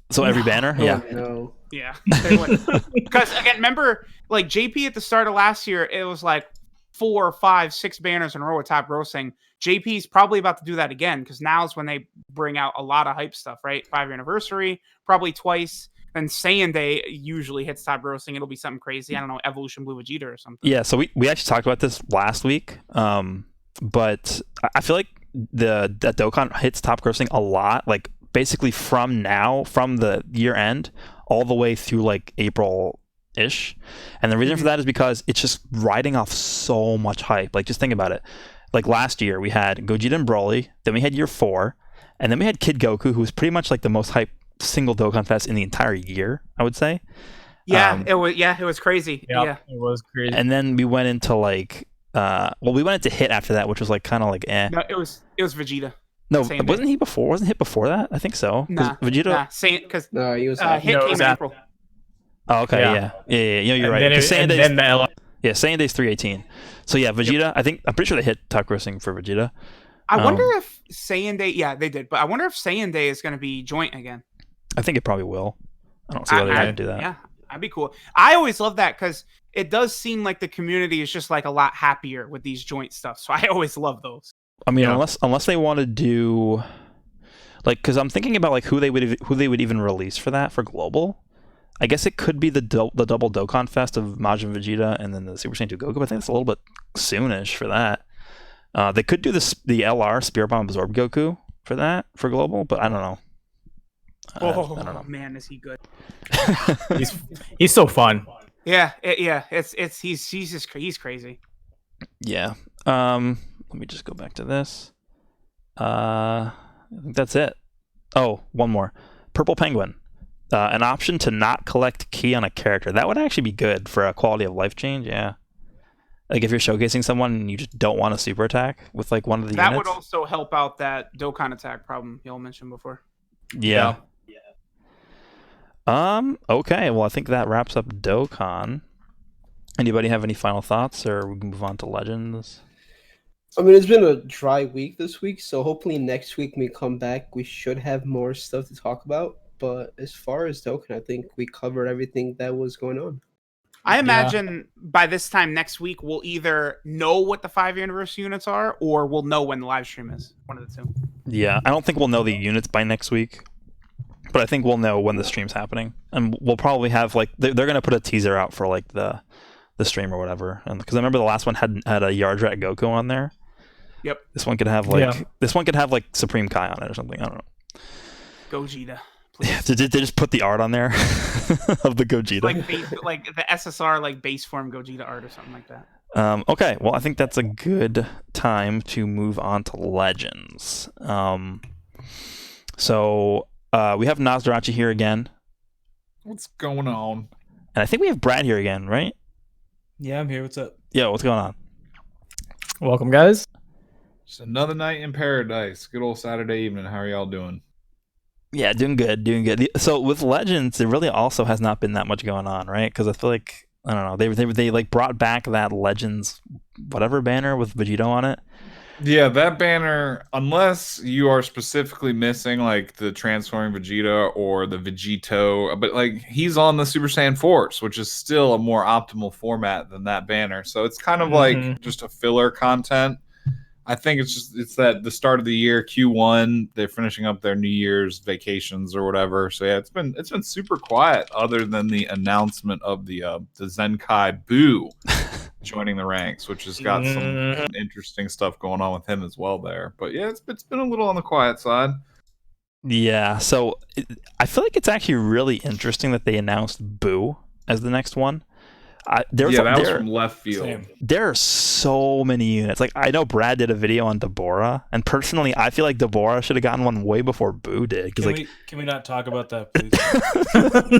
So every banner, No. Yeah. Because again, remember, like JP at the start of last year, it was like 4, 5, 6 banners in a row with top grossing. JP's probably about to do that again because now's when they bring out a lot of hype stuff, right? 5-year anniversary, probably twice. And Saiyan Day usually hits top grossing. It'll be something crazy. I don't know, Evolution Blue Vegeta or something. Yeah, so we actually talked about this last week. But I feel like that Dokkan hits top grossing a lot, like basically from the year end all the way through like April-ish. And the reason for that is because it's just riding off so much hype. Like, just think about it. Like last year we had Gogeta and Broly, then we had year 4, and then we had Kid Goku, who was pretty much like the most hyped single Dokkan Fest in the entire year, I would say. It was crazy. It was crazy. And then we went into like we went into Hit after that, which was like kind of like No, it was Vegeta. No, wasn't Hit before that? I think so. Vegeta. No, he was Hit came in April. Oh, okay, yeah. You're right. Saiyan Day's 318. So yeah, Vegeta. I'm pretty sure they hit top grossing for Vegeta. I wonder if Saiyan Day. Yeah, they did. But I wonder if Saiyan Day is going to be joint again. I think it probably will. I don't see why they would do that. Yeah, that'd be cool. I always love that because it does seem like the community is just like a lot happier with these joint stuff. So I always love those. I mean, unless they want to do like, because I'm thinking about like who they would even release for that for global. I guess it could be the double Dokkan Fest of Majin Vegeta and then the Super Saiyan 2 Goku. But I think it's a little bit soonish for that. They could do the LR Spirit Bomb Absorb Goku for that for global, but I don't know. I don't know. Man, is he good? he's so fun. Yeah. He's crazy. Yeah. Let me just go back to this. I think that's it. Oh, one more. Purple Penguin. An option to not collect ki on a character. That would actually be good for a quality of life change. Yeah. Like if you're showcasing someone and you just don't want a super attack with like one of the units. That would also help out that Dokkan attack problem y'all mentioned before. Yeah. Okay. Well, I think that wraps up Dokkan. Anybody have any final thoughts, or we can move on to Legends? I mean, it's been a dry week this week, so hopefully next week when we come back, we should have more stuff to talk about. But as far as Dokkan, I think we covered everything that was going on. I imagine by this time next week, we'll either know what the 5-year anniversary units are, or we'll know when the live stream is. One of the two. Yeah, I don't think we'll know the units by next week, but I think we'll know when the stream's happening, and we'll probably have like they're gonna put a teaser out for like the stream or whatever. And because I remember the last one had a Yardrat Goku on there. This one could have like Supreme Kai on it or something. I don't know. Gogeta. please. Yeah, did they just put the art on there of the Gogeta? like the SSR like base form Gogeta art or something like that. Okay, well, I think that's a good time to move on to Legends. So we have Nosdarachi here again, What's going on? and I think we have Brad here again, right? Yeah, I'm here. What's up? Yeah, what's going on? Welcome, guys. Just another night in paradise. Good old Saturday evening. How are y'all doing? Yeah, doing good, doing good. So with Legends, there really also has not been that much going on, right? Because I feel like, I don't know, they like brought back that Legends whatever banner with Vegito on it. Yeah, that banner, unless you are specifically missing like the transforming Vegeta or the Vegito, but like he's on the Super Saiyan Force, which is still a more optimal format than that banner. So it's kind of like just a filler content. I think it's that the start of the year, Q1, they're finishing up their New Year's vacations or whatever. So yeah, it's been super quiet other than the announcement of the Zenkai Buu joining the ranks, which has got some interesting stuff going on with him as well there. But yeah, it's been a little on the quiet side. Yeah, so I feel like it's actually really interesting that they announced Buu as the next one. That was from left field. Same. There are so many units. Like, I know Brad did a video on Deborah, and personally, I feel like Deborah should have gotten one way before Buu did. Because Can we not talk about that, please?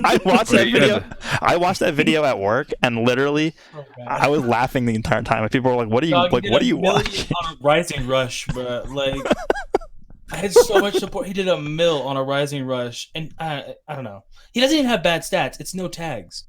I watched that video. I watched that video at work, and literally, I was laughing the entire time. And people were like, "What are you Dog, like? he What did are you a million watching?" on a Rising Rush, bro. Like, I had so much support. He did a mill on a Rising Rush, and I don't know. He doesn't even have bad stats. It's no tags.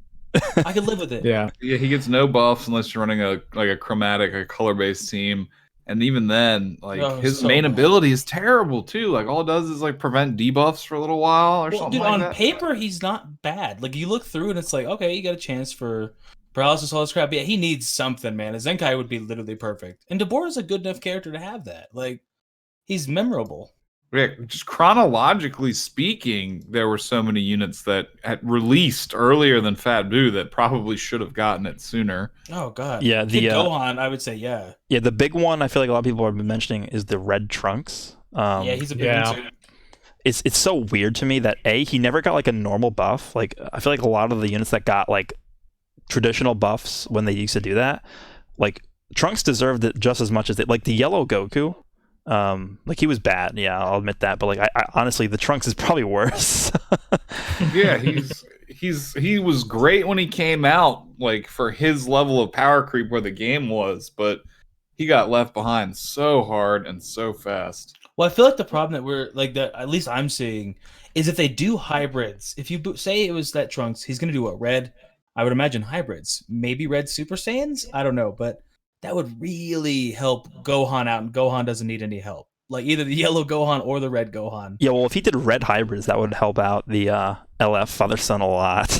I could live with it. Yeah. Yeah, he gets no buffs unless you're running a chromatic, a color-based team. And even then, like his so main bad. ability is terrible too. Like all it does is like prevent debuffs for a little while or Well, something dude, like on that. paper, he's not bad. Like, you look through and it's like, okay, you got a chance for paralysis, all this crap. Yeah, he needs something, man. A Zenkai would be literally perfect. And Deborah's a good enough character to have that. Like, he's memorable. Yeah, just chronologically speaking, there were so many units that had released earlier than Fat Buu that probably should have gotten it sooner. Oh, God. Yeah, Kid the Gohan, I would say, yeah. yeah, the big one I feel like a lot of people have been mentioning is the Red Trunks. Yeah, he's a big one, too. It's so weird to me that he never got like a normal buff. Like, I feel like a lot of the units that got like traditional buffs when they used to do that, like Trunks deserved it just as much as like the yellow Goku. Like, he was bad, yeah, I'll admit that, but like I honestly, the Trunks is probably worse. Yeah, he was great when he came out, like for his level of power creep where the game was, but he got left behind so hard and so fast. Well, I feel like the problem that we're like that at least I'm seeing is if they do hybrids. If you say it was that Trunks, he's gonna do what, red? I would imagine hybrids, maybe red Super Saiyans. I don't know, but that would really help Gohan out, and Gohan doesn't need any help. Like either the yellow Gohan or the red Gohan. Yeah, well, if he did red hybrids, that would help out the LF father son a lot.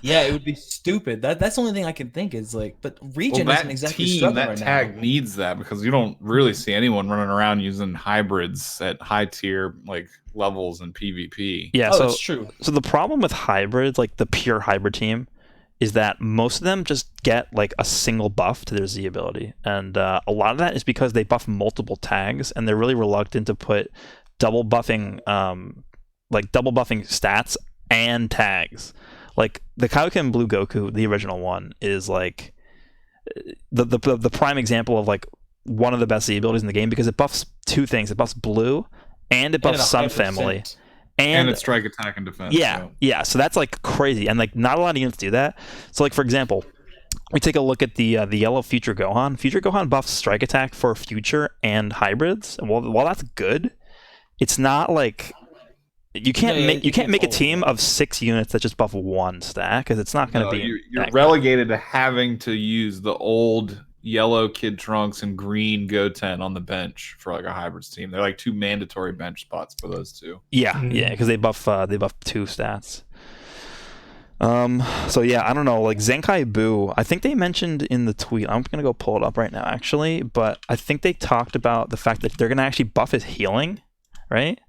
Yeah, it would be stupid. That's the only thing I can think is like, but Region Well, isn't that exactly team, struggling that right tag now. needs that because you don't really see anyone running around using hybrids at high tier like levels in PvP. Yeah, Oh, so that's true. so the problem with hybrids, like the pure hybrid team, is that most of them just get like a single buff to their Z ability, and a lot of that is because they buff multiple tags, and they're really reluctant to put double buffing stats and tags. Like the Kaioken Blue Goku, the original one, is like the prime example of like one of the best Z abilities in the game because it buffs two things: it buffs blue, and it buffs And a Sun high Family. percent. And it's strike, attack, and defense. Yeah. So that's like crazy, and like not a lot of units do that. So like for example, we take a look at the yellow Future Gohan. Future Gohan buffs strike attack for future and hybrids, and while that's good, it's not like you can't make a team of 6 units that just buff one stack because it's not going to be. You're that relegated to having to use the old yellow Kid Trunks and green Goten on the bench for like a hybrids team. They're like 2 mandatory bench spots for those two. Yeah, because they buff 2 stats. So yeah, I don't know, like Zenkai Buu, I think they mentioned in the tweet, I'm gonna go pull it up right now actually, but I think they talked about the fact that they're gonna actually buff his healing, right?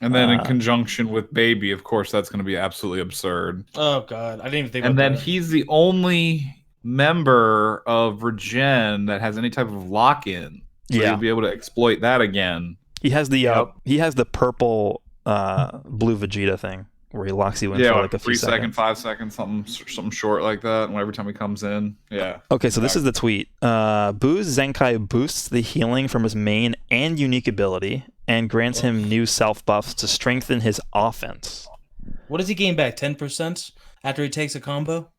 And then in conjunction with Baby, of course, that's going to be absolutely absurd. Oh God, I didn't even think. And about then that. he's the only member of Regen that has any type of lock-in. So Yeah. you'll be able to exploit that again. He has the he has the purple blue Vegeta thing where he locks you in Yeah, for like a few 3 second, seconds. 5 seconds, something short like that. And every time he comes in, yeah. Okay, so this is the tweet. Boo's Zenkai boosts the healing from his main and unique ability and grants him new self buffs to strengthen his offense. What does he gain back? 10% after he takes a combo?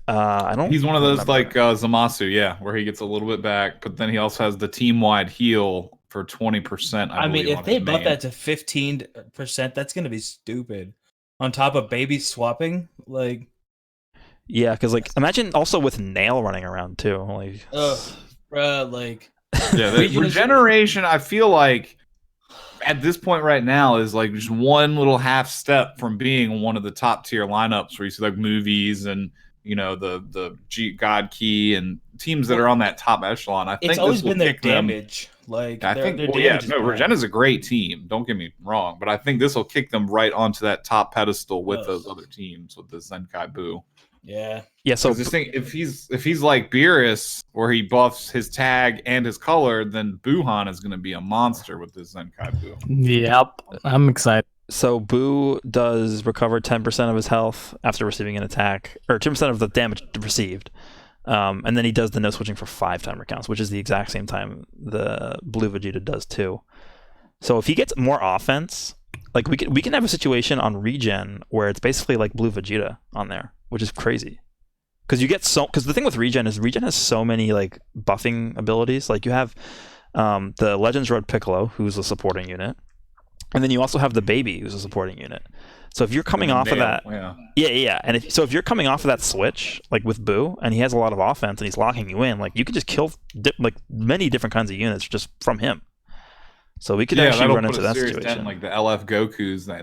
I don't. He's one of those remember. like Zamasu, yeah, where he gets a little bit back, but then he also has the team-wide heal for 20%. I mean, believe, if on they his buff main. that to 15%, that's gonna be stupid. On top of baby swapping, like, Yeah, because like imagine also with Nail running around too. Like, bruh, like, Yeah, the Region is- regeneration, I feel like at this point right now is like just one little half step from being one of the top tier lineups where you see like movies and the God Key and teams that are on that top echelon. I think it's always this will been their kick them- damage. Like, I their think, damage yeah, is no, bad. Regena's a great team. Don't get me wrong, but I think this will kick them right onto that top pedestal with Yes. those other teams with the Zenkai Buu. Yeah. yeah. So 'Cause this thing, if he's like Beerus, where he buffs his tag and his color, then Buhan is going to be a monster with this Zenkai Buu. Yep, I'm excited. So Boo does recover 10% of his health after receiving an attack, or 10% of the damage received. And then he does the no switching for 5 timer counts, which is the exact same time the blue Vegeta does too. So if he gets more offense, like we can have a situation on regen where it's basically like blue Vegeta on there, which is crazy. Because the thing with regen is regen has so many like buffing abilities. Like you have the Legends Road Piccolo, who's a supporting unit, and then you also have the baby, who's a supporting unit. So if you're coming off of that, yeah. and if you're coming off of that switch, like with Boo, and he has a lot of offense and he's locking you in, like you could just kill like many different kinds of units just from him. So we could actually that'll run put into a that serious situation. dent, like the LF Gokus, the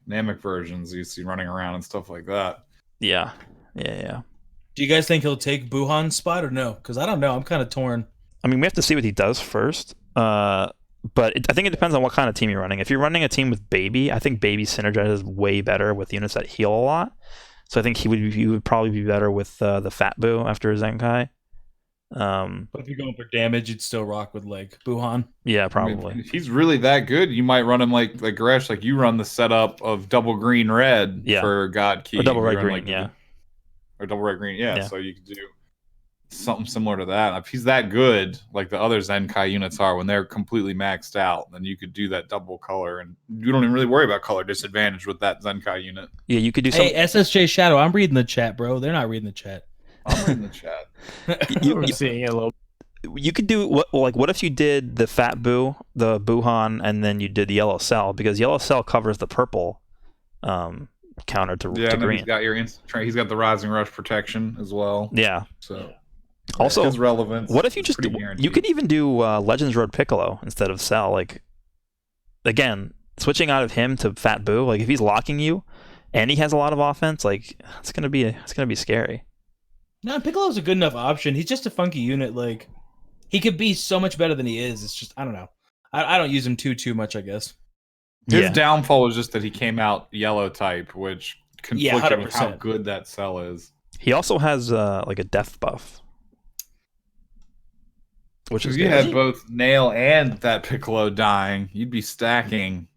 Namek versions you see running around and stuff like that. Yeah. Do you guys think he'll take Buhan's spot or no? Because I don't know. I'm kind of torn. I mean, we have to see what he does first. But I think it depends on what kind of team you're running. If you're running a team with Baby, I think Baby synergizes way better with units that heal a lot. So I think he would probably be better with the Fat Boo after Zenkai. But if you're going for damage, you'd still rock with like Buhan. Yeah, I probably. mean, if he's really that good, you might run him like Gresh, like you run the setup of double green red for God Key. Or double You red run, green, like, yeah. Or double red green, yeah. Yeah. So you could do something similar to that. If he's that good, like the other Zenkai units are, when they're completely maxed out, then you could do that double color, and you don't even really worry about color disadvantage with that Zenkai unit. Yeah, you could do some. Hey, SSJ Shadow, I'm reading the chat, bro. They're not reading the chat. I'm in the chat. We're seeing it a little. You could do what if you did the Fat Boo, the Buhan, and then you did the Yellow Cell, because Yellow Cell covers the purple counter to, Yeah, to and then green. he's got your he's got the Rising Rush protection as well. Yeah. So Also, his relevance. what if you is just pretty you guaranteed. could even do Legends Road Piccolo instead of Cell? Like, again, switching out of him to Fat Boo, like if he's locking you and he has a lot of offense, like it's gonna be scary. No, Piccolo's a good enough option. He's just a funky unit. Like, he could be so much better than he is. It's just, I don't know. I don't use him too much, I guess. His Yeah. downfall was just that he came out yellow type, which conflicted with how 100%. good that cell is. He also has like a death buff, which If is you good. had both Nail and that Piccolo dying, you'd be stacking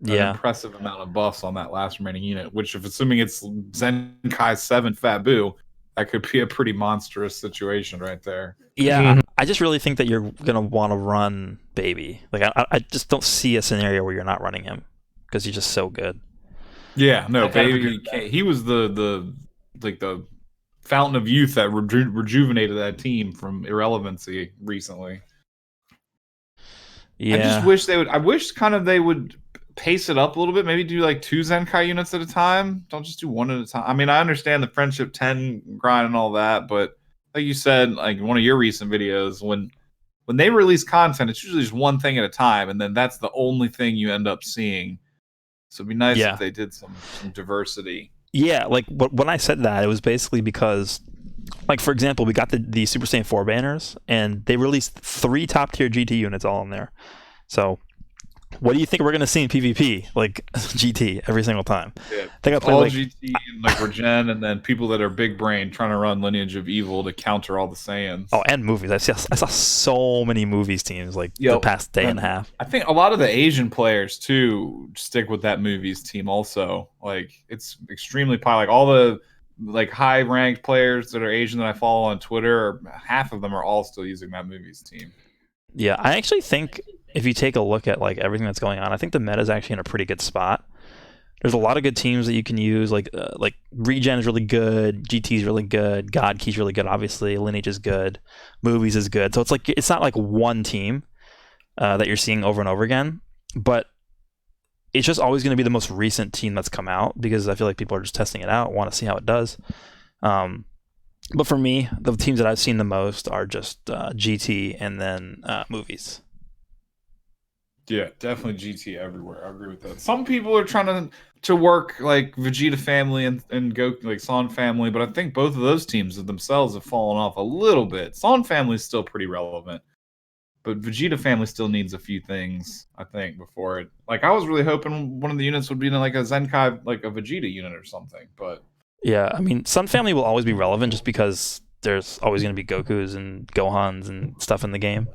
an Yeah. impressive amount of buffs on that last remaining unit, which, if assuming it's Zenkai 7 Fat Boo, that could be a pretty monstrous situation right there. Yeah, Mhm. I just really think that you're gonna want to run Baby. Like I just don't see a scenario where you're not running him because he's just so good. Yeah, no, I kind of baby, he was the fountain of youth that rejuvenated that team from irrelevancy recently. Yeah, I just wish they would. I wish kind of they would pace it up a little bit. Maybe do like 2 Zenkai units at a time. Don't just do one at a time. I mean, I understand the Friendship 10 grind and all that, but like you said, like in one of your recent videos, when they release content, it's usually just one thing at a time, and then that's the only thing you end up seeing. So it'd be nice Yeah. if they did some diversity. Yeah, like when I said that, it was basically because, like for example, we got the Super Saiyan 4 banners, and they released 3 top tier GT units all in there. So What do you think we're gonna see in PvP? Like GT every single time. Yeah. I think I play All like GT and like Regen, and then people that are big brain trying to run Lineage of Evil to counter all the Saiyans. and movies. I saw so many movies teams like the Yo, past day and a half. I think a lot of the Asian players too stick with that movies team also. Like it's extremely popular. Like all the like high ranked players that are Asian that I follow on Twitter, half of them are all still using that movies team. Yeah, I actually think if you take a look at like everything that's going on, I think the meta is actually in a pretty good spot. There's a lot of good teams that you can use. Like Regen is really good, GT is really good, God Key's really good. Obviously, Lineage is good, Movies is good. So it's not like one team that you're seeing over and over again, but it's just always going to be the most recent team that's come out because I feel like people are just testing it out, want to see how it does. But for me, the teams that I've seen the most are just GT and then Movies. Yeah, definitely GT everywhere. I agree with that. Some people are trying to work like Vegeta family and Goku, like Son family, but I think both of those teams themselves have fallen off a little bit. Son family is still pretty relevant, but Vegeta family still needs a few things, I think, before it. Like I was really hoping one of the units would be in like a Zenkai, like a Vegeta unit or something, but Yeah, I mean, Sun Family will always be relevant just because there's always going to be Gokus and Gohans and stuff in the game.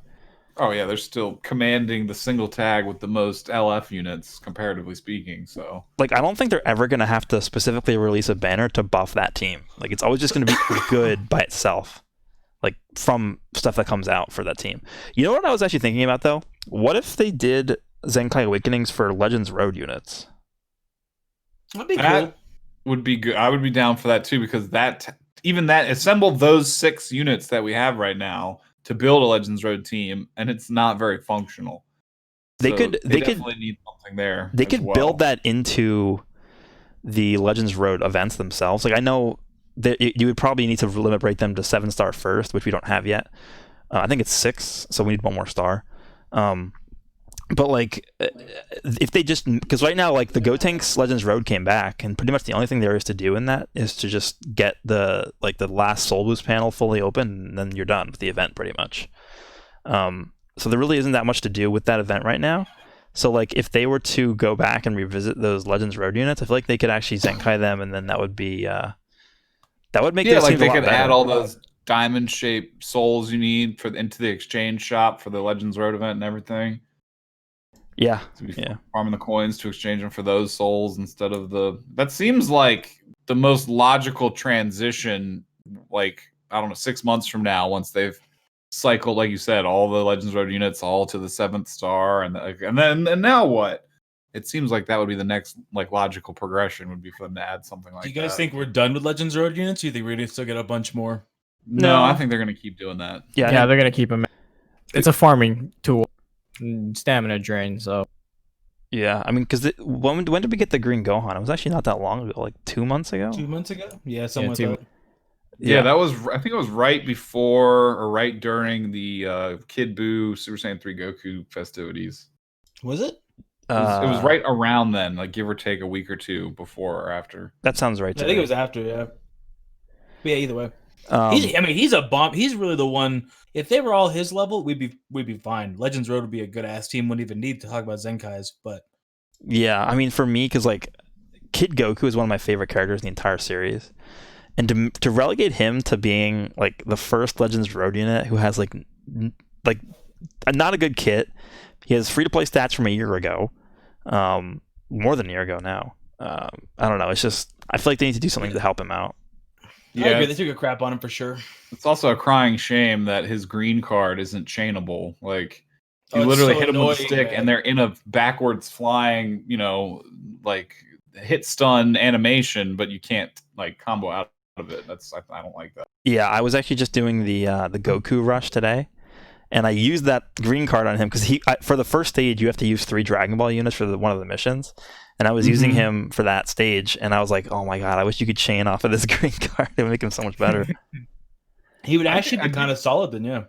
oh yeah, they're still commanding the single tag with the most LF units, comparatively speaking. So Like, I don't think they're ever going to have to specifically release a banner to buff that team. Like, it's always just going to be good by itself, like, from stuff that comes out for that team. You know what I was actually thinking about, though? What if they did Zenkai Awakenings for Legends Road units? That'd be that cool. would be good. I would be down for that too, because even that assemble those 6 units that we have right now to build a Legends Road team, and it's not very functional. They So could definitely need something there. They as could well. build that into the Legends Road events themselves. Like, I know that you would probably need to limit break them to 7-star first, which we don't have yet. I think it's 6, so we need 1 more star. But like, if they just, because right now, like the Gotenks Legends Road came back, and pretty much the only thing there is to do in that is to just get the last Soul Boost panel fully open, and then you're done with the event pretty much. So there really isn't that much to do with that event right now. So like, if they were to go back and revisit those Legends Road units, I feel like they could actually Zenkai them, and then that would be that would make Yeah, those like teams they a lot could better. add all those diamond-shaped souls you need into the exchange shop for the Legends Road event and everything. Yeah, To be yeah. farming the coins to exchange them for those souls instead of the. That seems like the most logical transition. Like, I don't know, 6 months from now, once they've cycled, like you said, all the Legends Road units all to the 7th star, and now what? It seems like that would be the next like logical progression would be for them to add something like that. Do you guys think we're done with Legends Road units? Or you think we're gonna still get a bunch more? No, No. I think they're gonna keep doing that. Yeah, Yeah, they're gonna keep him. It's a farming tool, stamina drain. So yeah. I mean, because when did we get the Green Gohan? It was actually not that long ago, like 2 months ago. 2 months ago? Yeah, something like 2 that. Yeah, that was. I think it was right before or right during the Kid Buu Super Saiyan 3 Goku festivities. Was it? It was right around then, like give or take a week or two before or after. That sounds right. I think it was after. Yeah. But yeah. Either way, he's a bomb. He's really the one. If they were all his level, we'd be fine. Legends Road would be a good ass team. Wouldn't even need to talk about Zenkais. But Yeah, I mean, for me, because like Kid Goku is one of my favorite characters in the entire series, and to relegate him to being like the first Legends Road unit who has like not a good kit. He has free to play stats from a year ago, more than a year ago now. I don't know. It's just I feel like they need to do something to help him out. I agree. They took a crap on him for sure. It's also a crying shame that his green card isn't chainable. Like you it's literally so hit them with a annoying, stick, man. and they're in a backwards flying, like hit stun animation, but you can't like combo out of it. I don't like that. Yeah, I was actually just doing the Goku rush today, and I used that green card on him because for the first stage you have to use 3 Dragon Ball units for one of the missions, and I was using him for that stage, and I was like, oh my god, I wish you could chain off of this green card. It would make him so much better. He would actually be kind of solid then. Yeah.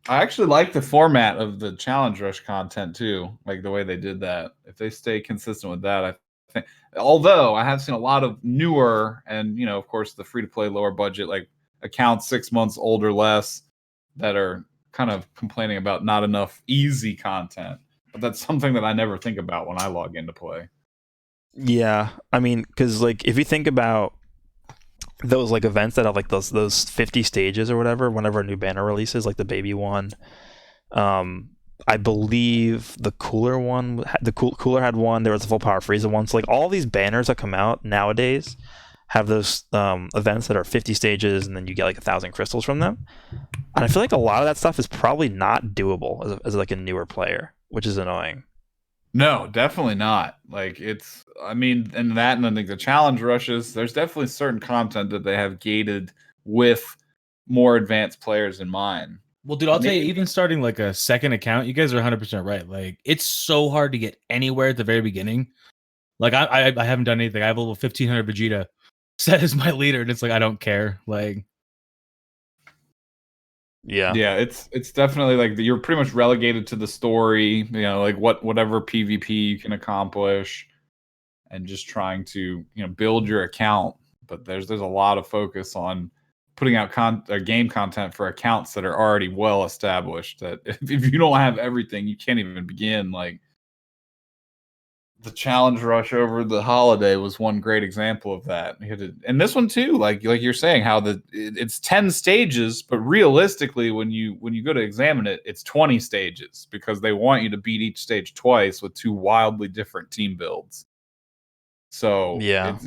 I actually like the format of the Challenge Rush content too, like the way they did that. If they stay consistent with that, I think. Although I have seen a lot of newer and of course the free to play lower budget like accounts 6 months old or less that are kind of complaining about not enough easy content. But that's something that I never think about when I log into play. Yeah, I mean, because like if you think about those like events that have like those 50 stages or whatever, whenever a new banner releases, like the baby one, I believe the cooler one, the cooler had one. There was a full power Frieza one. So like all these banners that come out nowadays have those events that are 50 stages, and then you get like 1,000 crystals from them. And I feel like a lot of that stuff is probably not doable as like a newer player, which is annoying. No, definitely not. Like it's, I mean, and that, and I think the challenge rushes, there's definitely certain content that they have gated with more advanced players in mind. Well, dude, I'll tell you, even starting like a second account, you guys are 100% right. Like, it's so hard to get anywhere at the very beginning. Like, I haven't done anything. I have a level 1500 Vegeta set as my leader, and it's like, I don't care. Like, yeah, it's definitely like you're pretty much relegated to the story, you know, like whatever PvP you can accomplish, and just trying to, you know, build your account. But there's a lot of focus on putting out game content for accounts that are already well established. That if you don't have everything, you can't even begin. Like the challenge rush over the holiday was one great example of that. And this one too, like you're saying, how it's 10 stages, but realistically, when you go to examine it, it's 20 stages because they want you to beat each stage twice with 2 wildly different team builds. So yeah,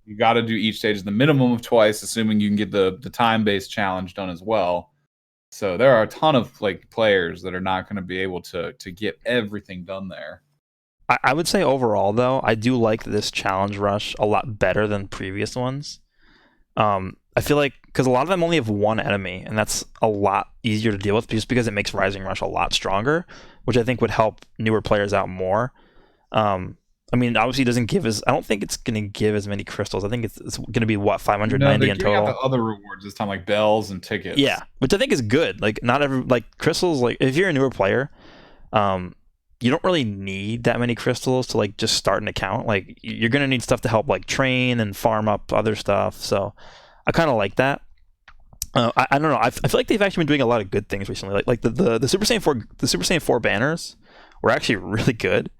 you got to do each stage the minimum of twice, assuming you can get the time-based challenge done as well. So there are a ton of like players that are not going to be able to get everything done there. I would say overall, though, I do like this challenge rush a lot better than previous ones. I feel like because a lot of them only have one enemy, and that's a lot easier to deal with just because it makes Rising Rush a lot stronger, which I think would help newer players out more. I mean, obviously, it doesn't give as. I don't think it's going to give as many crystals. I think it's going to be what 590 in total. Out the other rewards this time, like bells and tickets. Yeah, which I think is good. Like not every crystals. Like if you're a newer player, you don't really need that many crystals to like just start an account. Like you're gonna need stuff to help like train and farm up other stuff. So I kind of like that. I don't know. I feel like they've actually been doing a lot of good things recently. Like the Super Saiyan 4 banners were actually really good.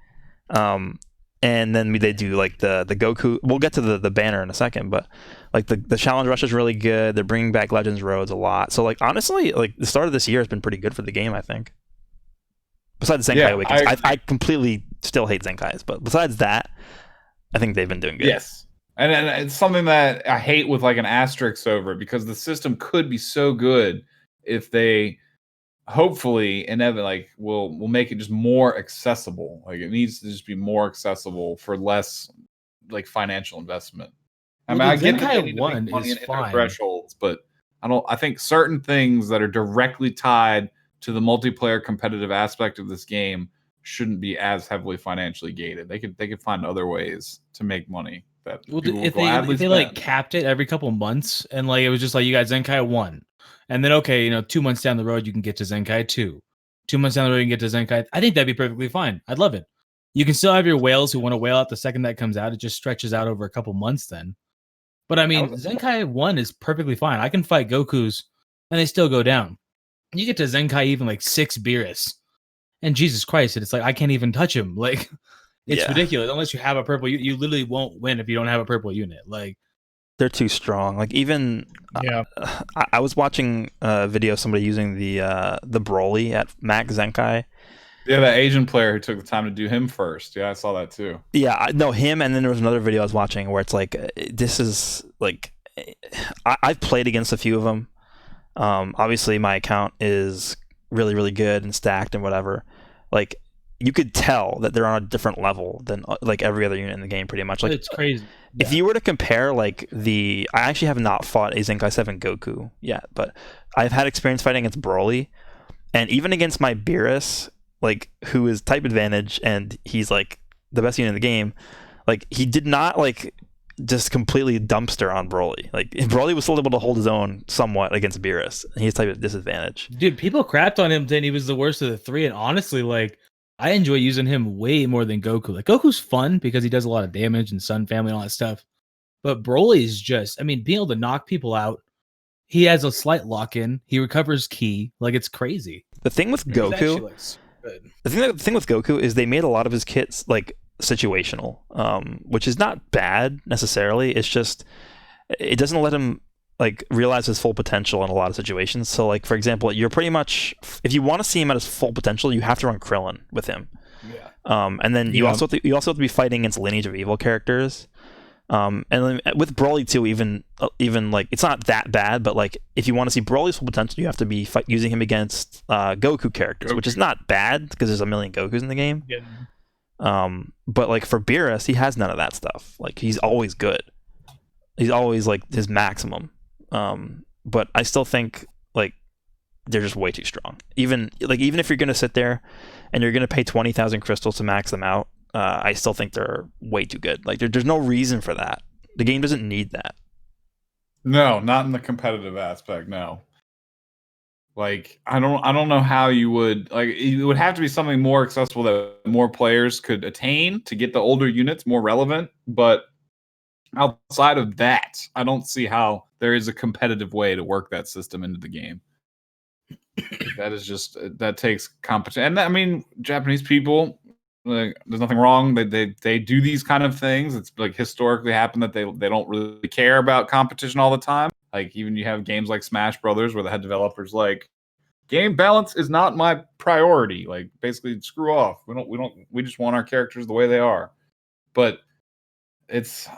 And then they do like the Goku. We'll get to the banner in a second, but like the challenge rush is really good. They're bringing back Legends Roads a lot. So like honestly, like the start of this year has been pretty good for the game, I think. Besides Zenkai Awakens, I completely still hate Zenkais, but besides that, I think they've been doing good. Yes, and it's something that I hate with like an asterisk over it because the system could be so good if they hopefully will make it just more accessible. Like it needs to just be more accessible for less like financial investment. I mean, I get that they need to make money and hit their thresholds, but I think certain things that are directly tied to the multiplayer competitive aspect of this game shouldn't be as heavily financially gated. They could find other ways to make money that if they like capped it every couple months and like it was just like you got Zenkai 1 and then okay, 2 months down the road you can get to Zenkai 2. 2 months down the road you can get to Zenkai. I think that'd be perfectly fine. I'd love it. You can still have your whales who want to whale out the second that comes out. It just stretches out over a couple months then. But I mean, Zenkai 1 is perfectly fine. I can fight Gokus and they still go down. You get to Zenkai even like 6 Beerus, and Jesus Christ, it's like I can't even touch him. Like it's ridiculous. Unless you have a purple, you literally won't win if you don't have a purple unit. Like they're too strong. Like even I was watching a video of somebody using the Broly at Max Zenkai. Yeah, that Asian player who took the time to do him first. Yeah, I saw that too. Yeah, I know him, and then there was another video I was watching where it's like this is like I've played against a few of them. Obviously my account is really, really good and stacked and whatever. Like you could tell that they're on a different level than like every other unit in the game pretty much. Like it's crazy. If you were to compare like I actually have not fought a Zenkai 7 Goku yet, but I've had experience fighting against Broly, and even against my Beerus, like who is type advantage and he's like the best unit in the game, like he did not like just completely dumpster on Broly. Like Broly was still able to hold his own somewhat against Beerus. He's type of disadvantage. Dude, people crapped on him saying he was the worst of the 3, and honestly, like I enjoy using him way more than Goku. Like Goku's fun because he does a lot of damage and Sun Family and all that stuff. But Broly's just, I mean, being able to knock people out. He has a slight lock-in. He recovers ki. Like it's crazy. The thing with Goku good. The thing with Goku is they made a lot of his kits like situational, which is not bad necessarily. It's just it doesn't let him like realize his full potential in a lot of situations. So like for example, you're pretty much, if you want to see him at his full potential, you have to run Krillin with him. Yeah. And then you also have to be fighting against Lineage of Evil characters. And then with Broly too, even like it's not that bad, but like if you want to see Broly's full potential, you have to be using him against Goku characters, which is not bad because there's a million Gokus in the game. Yeah. But like for Beerus, he has none of that stuff. Like he's always good. He's always like his maximum. But I still think like they're just way too strong. Even if you're gonna sit there and you're gonna pay 20,000 crystals to max them out, I still think they're way too good. Like there's no reason for that. The game doesn't need that. No, not in the competitive aspect. No. Like I don't know how you would like. It would have to be something more accessible that more players could attain to get the older units more relevant. But outside of that, I don't see how there is a competitive way to work that system into the game. That is just that takes competition. And I mean, Japanese people, like, there's nothing wrong. They do these kind of things. It's like historically happened that they don't really care about competition all the time. Like even you have games like Smash Brothers where the head developers like game balance is not my priority. Like basically screw off. We just want our characters the way they are. But it's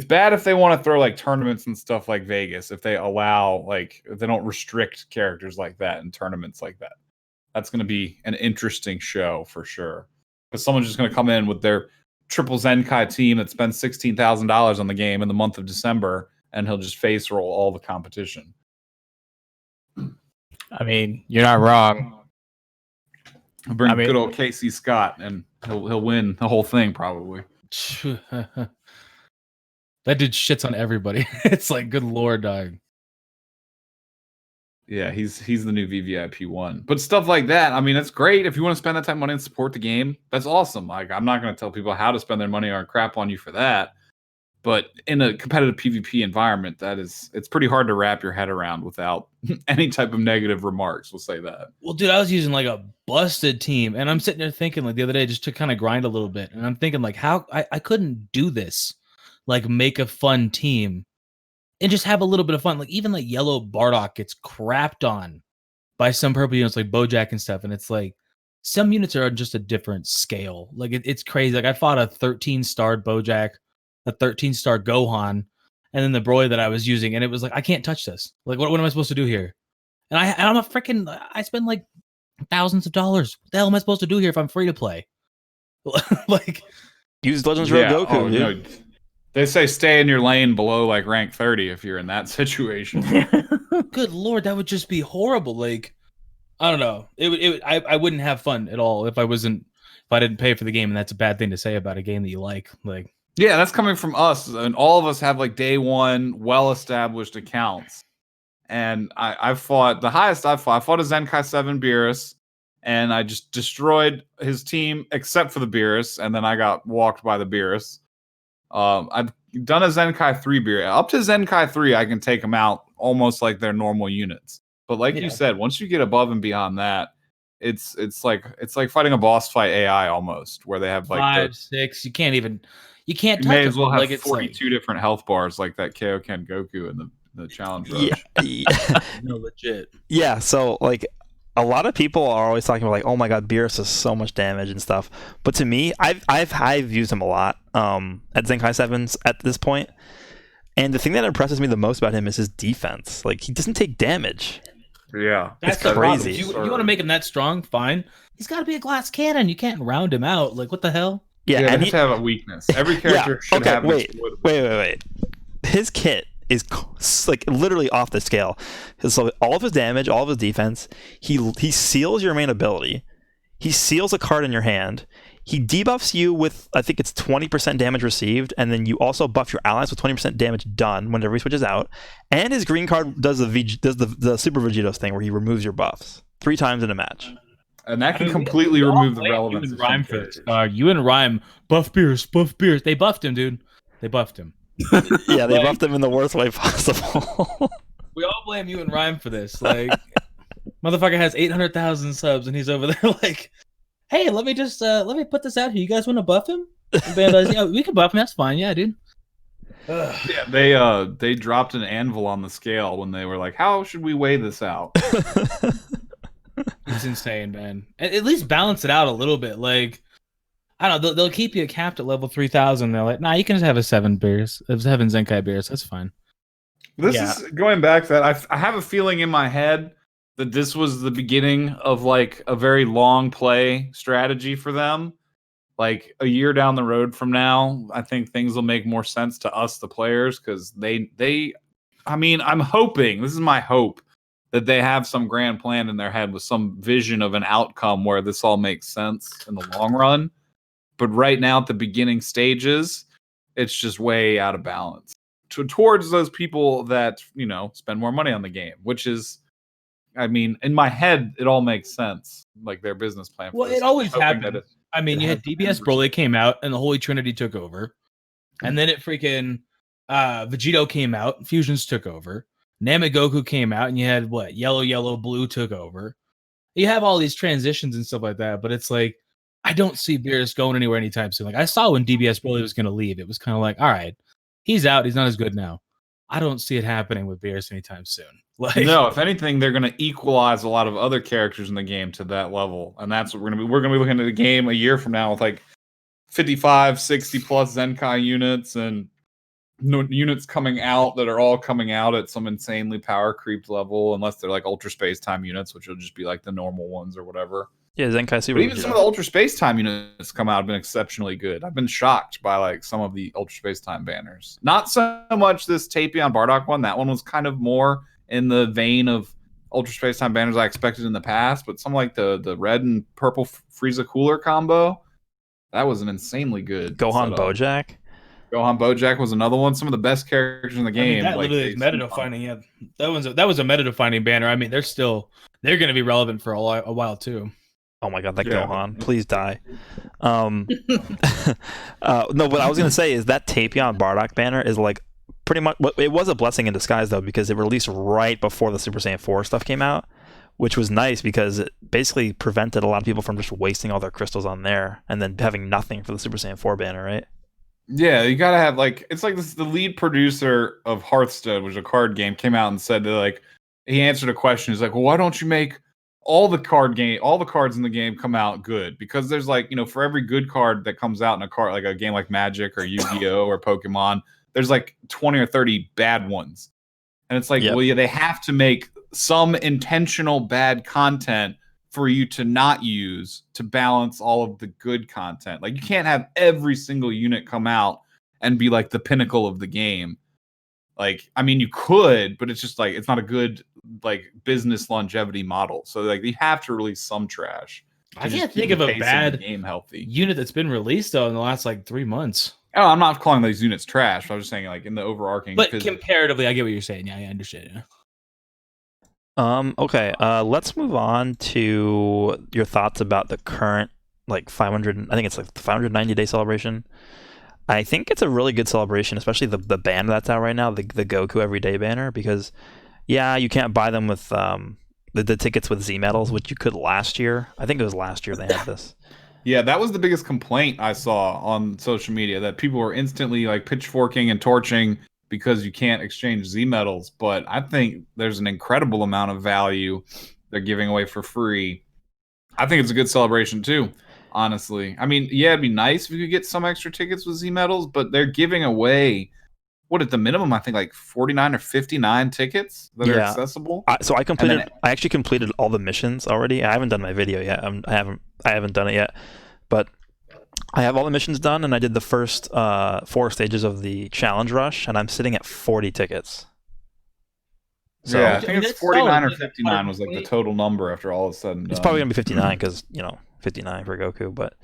bad if they want to throw like tournaments and stuff like Vegas, if they allow if they don't restrict characters like that in tournaments like that. That's going to be an interesting show for sure. Because someone's just going to come in with their triple Zenkai team that spends $16,000 on the game in the month of December, and he'll just face roll all the competition. I mean, you're not wrong. He'll bring good old Casey Scott, and he'll win the whole thing probably. That dude shits on everybody. It's like, good lord, dog. Yeah, he's the new VVIP one. But stuff like that, I mean, that's great. If you want to spend that type of money and support the game, that's awesome. Like, I'm not going to tell people how to spend their money or crap on you for that. But in a competitive PvP environment, it's pretty hard to wrap your head around without any type of negative remarks. We'll say that. Well, dude, I was using like a busted team, and I'm sitting there thinking like the other day just to kind of grind a little bit, and I'm thinking like how I couldn't do this, like make a fun team and just have a little bit of fun. Like even like Yellow Bardock gets crapped on by some purple units like Bojack and stuff, and it's like some units are on just a different scale. Like it's crazy. Like I fought a 13-star Bojack, a 13-star Gohan, and then the Broly that I was using, and it was like I can't touch this. Like what am I supposed to do here? And I'm a freaking I spend like thousands of dollars. What the hell am I supposed to do here if I'm free to play? Like use Legends of Goku, dude. No, they say stay in your lane below like rank 30 if you're in that situation. Good lord, that would just be horrible. Like I don't know. I wouldn't have fun at all if I didn't pay for the game, and that's a bad thing to say about a game that you like. Like yeah, that's coming from us, and all of us have like day one well-established accounts. And I fought the highest I fought a Zenkai 7 Beerus, and I just destroyed his team except for the Beerus, and then I got walked by the Beerus. I've done a Zenkai 3 Beerus. Up to Zenkai 3, I can take them out almost like they're normal units. But like you said, once you get above and beyond that, it's like fighting a boss fight AI almost, where they have like 5, 6. You can't touch you may as well have like 42 different health bars like that Kaioken Goku in the challenge rush. No, legit. Yeah, so like a lot of people are always talking about like, oh my god, Beerus does so much damage and stuff. But to me, I've used him a lot at Zenkai 7s at this point. And the thing that impresses me the most about him is his defense. Like he doesn't take damage. Yeah, That's the crazy. You want to make him that strong? Fine. He's got to be a glass cannon. You can't round him out. Like what the hell? Yeah, and and he have a weakness. Every character should have. Wait. His kit is like literally off the scale. So all of his damage, all of his defense, he seals your main ability. He seals a card in your hand. He debuffs you with, I think it's 20% damage received, and then you also buff your allies with 20% damage done whenever he switches out. And his green card does the Super Vegito's thing where he removes your buffs 3 times in a match. And that can completely remove the relevance. You and Rhyme for this. You and Rhyme buff Beerus. They buffed him, dude. They buffed him. Yeah, they buffed him in the worst way possible. We all blame you and Rhyme for this. Like, motherfucker has 800,000 subs, and he's over there like hey, let me put this out here. You guys want to buff him? And Bandai's, yeah, we can buff him. That's fine. Yeah, dude. Ugh. Yeah, they dropped an anvil on the scale when they were like, "How should we weigh this out?" It's insane, man. At least balance it out a little bit. Like, I don't know. They'll keep you capped at level 3,000. They're like, nah, you can just have a 7 Zenkai beers. That's fine. This Yeah. is going back to that. I have a feeling in my head that this was the beginning of like a very long play strategy for them. Like a year down the road from now, I think things will make more sense to us, the players, because I mean, I'm hoping, this is my hope, that they have some grand plan in their head with some vision of an outcome where this all makes sense in the long run. But right now, at the beginning stages, it's just way out of balance towards those people that, you know, spend more money on the game, which is, I mean, in my head, it all makes sense, like their business plan. Well, this. it always Hoping that happens. it- I mean, it you has had DBS 100%. Broly came out and the Holy Trinity took over. And then it freaking Vegito came out, Fusions took over. Namagoku came out and you had what? Yellow, blue took over. You have all these transitions and stuff like that, but it's like I don't see Beerus going anywhere anytime soon. Like I saw when DBS Broly was going to leave, it was kind of like, all right, he's out, he's not as good now. I don't see it happening with Beerus anytime soon. Like No, if anything, they're going to equalize a lot of other characters in the game to that level, and that's what we're going to be. We're going to be looking at the game a year from now with like 55, 60 plus Zenkai units and units coming out that are all coming out at some insanely power creeped level, unless they're like Ultra Space Time units, which will just be like the normal ones or whatever. Yeah, Zenkai Super. But even some of the Ultra Space Time units come out have been exceptionally good. I've been shocked by like some of the Ultra Space Time banners. Not so much this Tapion Bardock one. That one was kind of more in the vein of Ultra Space Time banners I expected in the past, but some like the red and purple Frieza Cooler combo, that was an insanely good Gohan setup. Bojack. Gohan Bojack was another one. Some of the best characters in the I mean, game. that like, literally is they- meta defining. Yeah, that was a meta defining banner. I mean, they're going to be relevant for a while too. Oh my god, that Yeah. Gohan! Please die. No, what I was gonna say is that Tapion Bardock banner is like pretty much. It was a blessing in disguise though, because it released right before the Super Saiyan 4 stuff came out, which was nice because it basically prevented a lot of people from just wasting all their crystals on there and then having nothing for the Super Saiyan 4 banner, right? Yeah, you gotta have like it's like this. The lead producer of Hearthstone, which is a card game, came out and said that like he answered a question. He's like, "Well, why don't you make all the cards in the game come out good? Because there's like, you know, for every good card that comes out in a card, like a game like Magic or Yu-Gi-Oh or Pokemon, there's like 20 or 30 bad ones." And it's like, Yep. well, yeah, they have to make some intentional bad content for you to not use to balance all of the good content. Like you can't have every single unit come out and be like the pinnacle of the game. Like, I mean, you could, but it's just like it's not a good like business longevity model. So like you have to release some trash. to I just can't keep think the of a pace the bad game healthy. unit that's been released though in the last like 3 months. Oh, I'm not calling these units trash. I was just saying like in the overarching. But because- comparatively, I get what you're saying. Yeah, I understand. Yeah. Okay. Let's move on to your thoughts about the current like 500. I think it's like the 590-day celebration. I think it's a really good celebration, especially the banner that's out right now, the Goku Everyday banner, because yeah, you can't buy them with the tickets with Z medals, which you could last year. I think it was last year they had this. Yeah, that was the biggest complaint I saw on social media, that people were instantly like pitchforking and torching because you can't exchange Z medals. But I think there's an incredible amount of value they're giving away for free. I think it's a good celebration too, honestly. I mean, yeah, it'd be nice if you could get some extra tickets with Z medals, but they're giving away, what at the minimum, I think like 49 or 59 tickets that are Yeah. accessible. So I completed. then- I actually completed all the missions already. I haven't done my video yet. I haven't done it yet, but I have all the missions done, and I did the first 4 stages of the challenge rush, and I'm sitting at 40 tickets. So yeah, I I mean, think it's that's 49 or solid. 59 was like the total number after all is said and done. it's probably gonna be 59 because 59 for Goku, but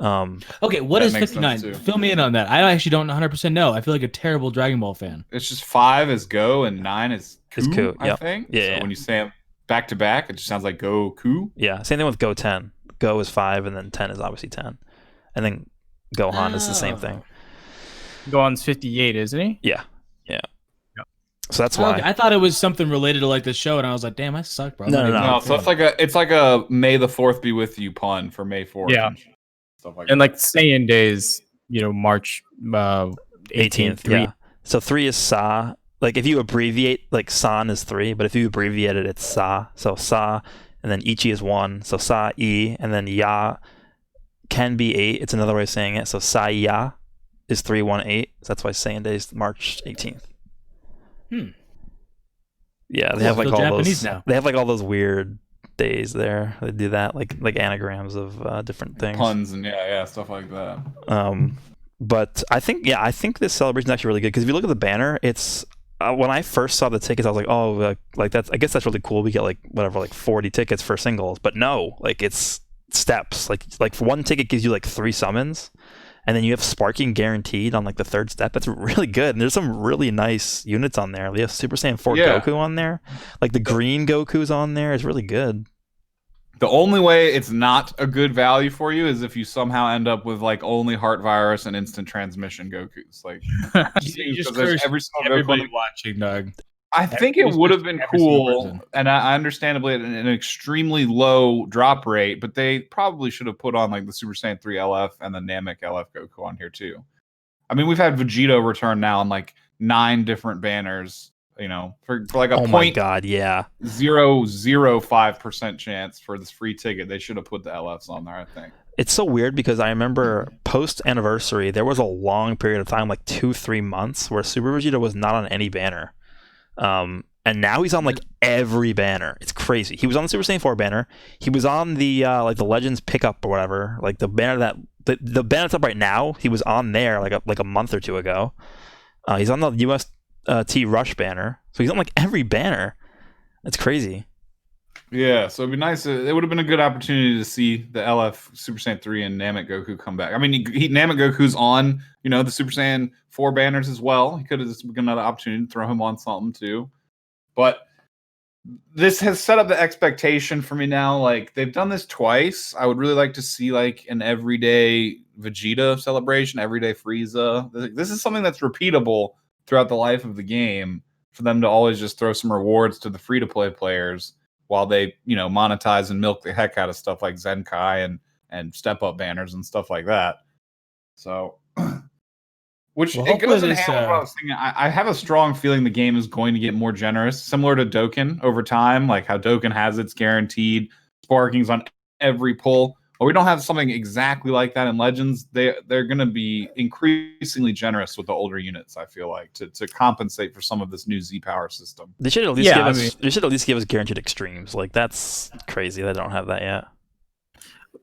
Okay, what That is makes sense, 59? too. Fill me in on that. I actually don't 100% know. I feel like a terrible Dragon Ball fan. It's just 5 is Go and 9 is Is Ku, I yep. think. Yeah, So yeah. when you say them back to back, it just sounds like Go Ku. yeah, same thing with Go 10. Go is 5, and then 10 is obviously 10, and then Gohan is the same thing. Gohan's 58, isn't he? Yeah. So that's why. Okay, I thought it was something related to like the show, and I was like, "Damn, I suck, bro." I'm No, not no, even no. No, so it's like a May the 4th be with you pun for May 4th. Yeah. And stuff like And that. like Saiyan days, March 18th, 3. Yeah. So 3 is Sa. Like if you abbreviate, like San is 3, but if you abbreviate it, it's Sa. So Sa, and then Ichi is 1. So Sa I, and then Ya can be 8. It's another way of saying it. So Sa Ya is 318. So that's why Saiyan Day is March 18th. Yeah, they Cool, have like feel all Japanese those. now. They have like all those weird days there. They do that, like anagrams of different things. Puns and stuff like that. But I think this celebration is actually really good because if you look at the banner, it's when I first saw the tickets, I was like, oh, like that's, I guess that's really cool. We get like 40 tickets for singles, but no, like it's steps. Like for one ticket gives you like 3 summons, and then you have sparking guaranteed on like the 3rd step. That's really good. And there's some really nice units on there. We have Super Saiyan 4 Yeah. Goku on there, like the green Goku's on there. It's really good. The only way it's not a good value for you is if you somehow end up with like only Heart Virus and instant transmission Gokus. Like You just because there's cursed every single Goku everybody on the- watching, Doug. I think it Everybody's would have cursing been every single cool, person. and I understandably at an extremely low drop rate, but they probably should have put on like the Super Saiyan 3 LF and the Namek LF Goku on here too. I mean, we've had Vegito return now on like 9 different banners, for like a Oh my god, yeah. 0.005% chance for this free ticket. They should have put the LFs on there, I think. It's so weird because I remember post anniversary, there was a long period of time, like 2-3 months, where Super Vegeta was not on any banner. And now he's on like every banner. It's crazy. He was on the Super Saiyan 4 banner. He was on the like the Legends pickup or whatever, like the banner that the banner that's up right now. He was on there like a month or 2 ago. He's on the UST Rush banner, so he's on like every banner. It's crazy. Yeah, so it'd be nice. It would have been a good opportunity to see the LF Super Saiyan 3 and Namek Goku come back. I mean, Namek Goku's on, the Super Saiyan 4 banners as well. He could have just been another opportunity to throw him on something too. But this has set up the expectation for me now. Like, they've done this twice. I would really like to see like an everyday Vegeta celebration, everyday Frieza. This is something that's repeatable throughout the life of the game for them to always just throw some rewards to the free-to-play players while they, monetize and milk the heck out of stuff like Zenkai and step-up banners and stuff like that. So, which Well, it goes in hopefully hand with what I was thinking. I have a strong feeling the game is going to get more generous, similar to Dokkan over time, like how Dokkan has its guaranteed sparkings on every pull. But we don't have something exactly like that in Legends. They're going to be increasingly generous with the older units, I feel like, to compensate for some of this new Z Power system. They should at least they should at least give us guaranteed extremes. Like that's crazy. They don't have that yet.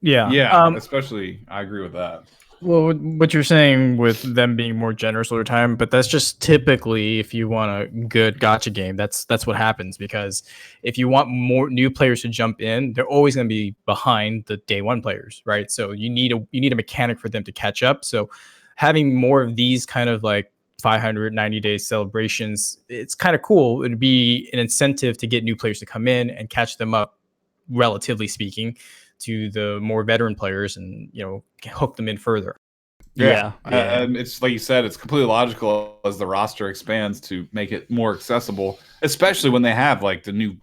Yeah. Yeah, especially I agree with that. Well, what you're saying with them being more generous over time, but that's just typically if you want a good gacha game, that's what happens. Because if you want more new players to jump in, they're always going to be behind the day one players, right? So you need a mechanic for them to catch up. So having more of these kind of like 590-day celebrations, it's kind of cool. It'd be an incentive to get new players to come in and catch them up, relatively speaking, to the more veteran players and hook them in further. Yeah. And it's like you said, it's completely logical as the roster expands to make it more accessible, especially when they have like the new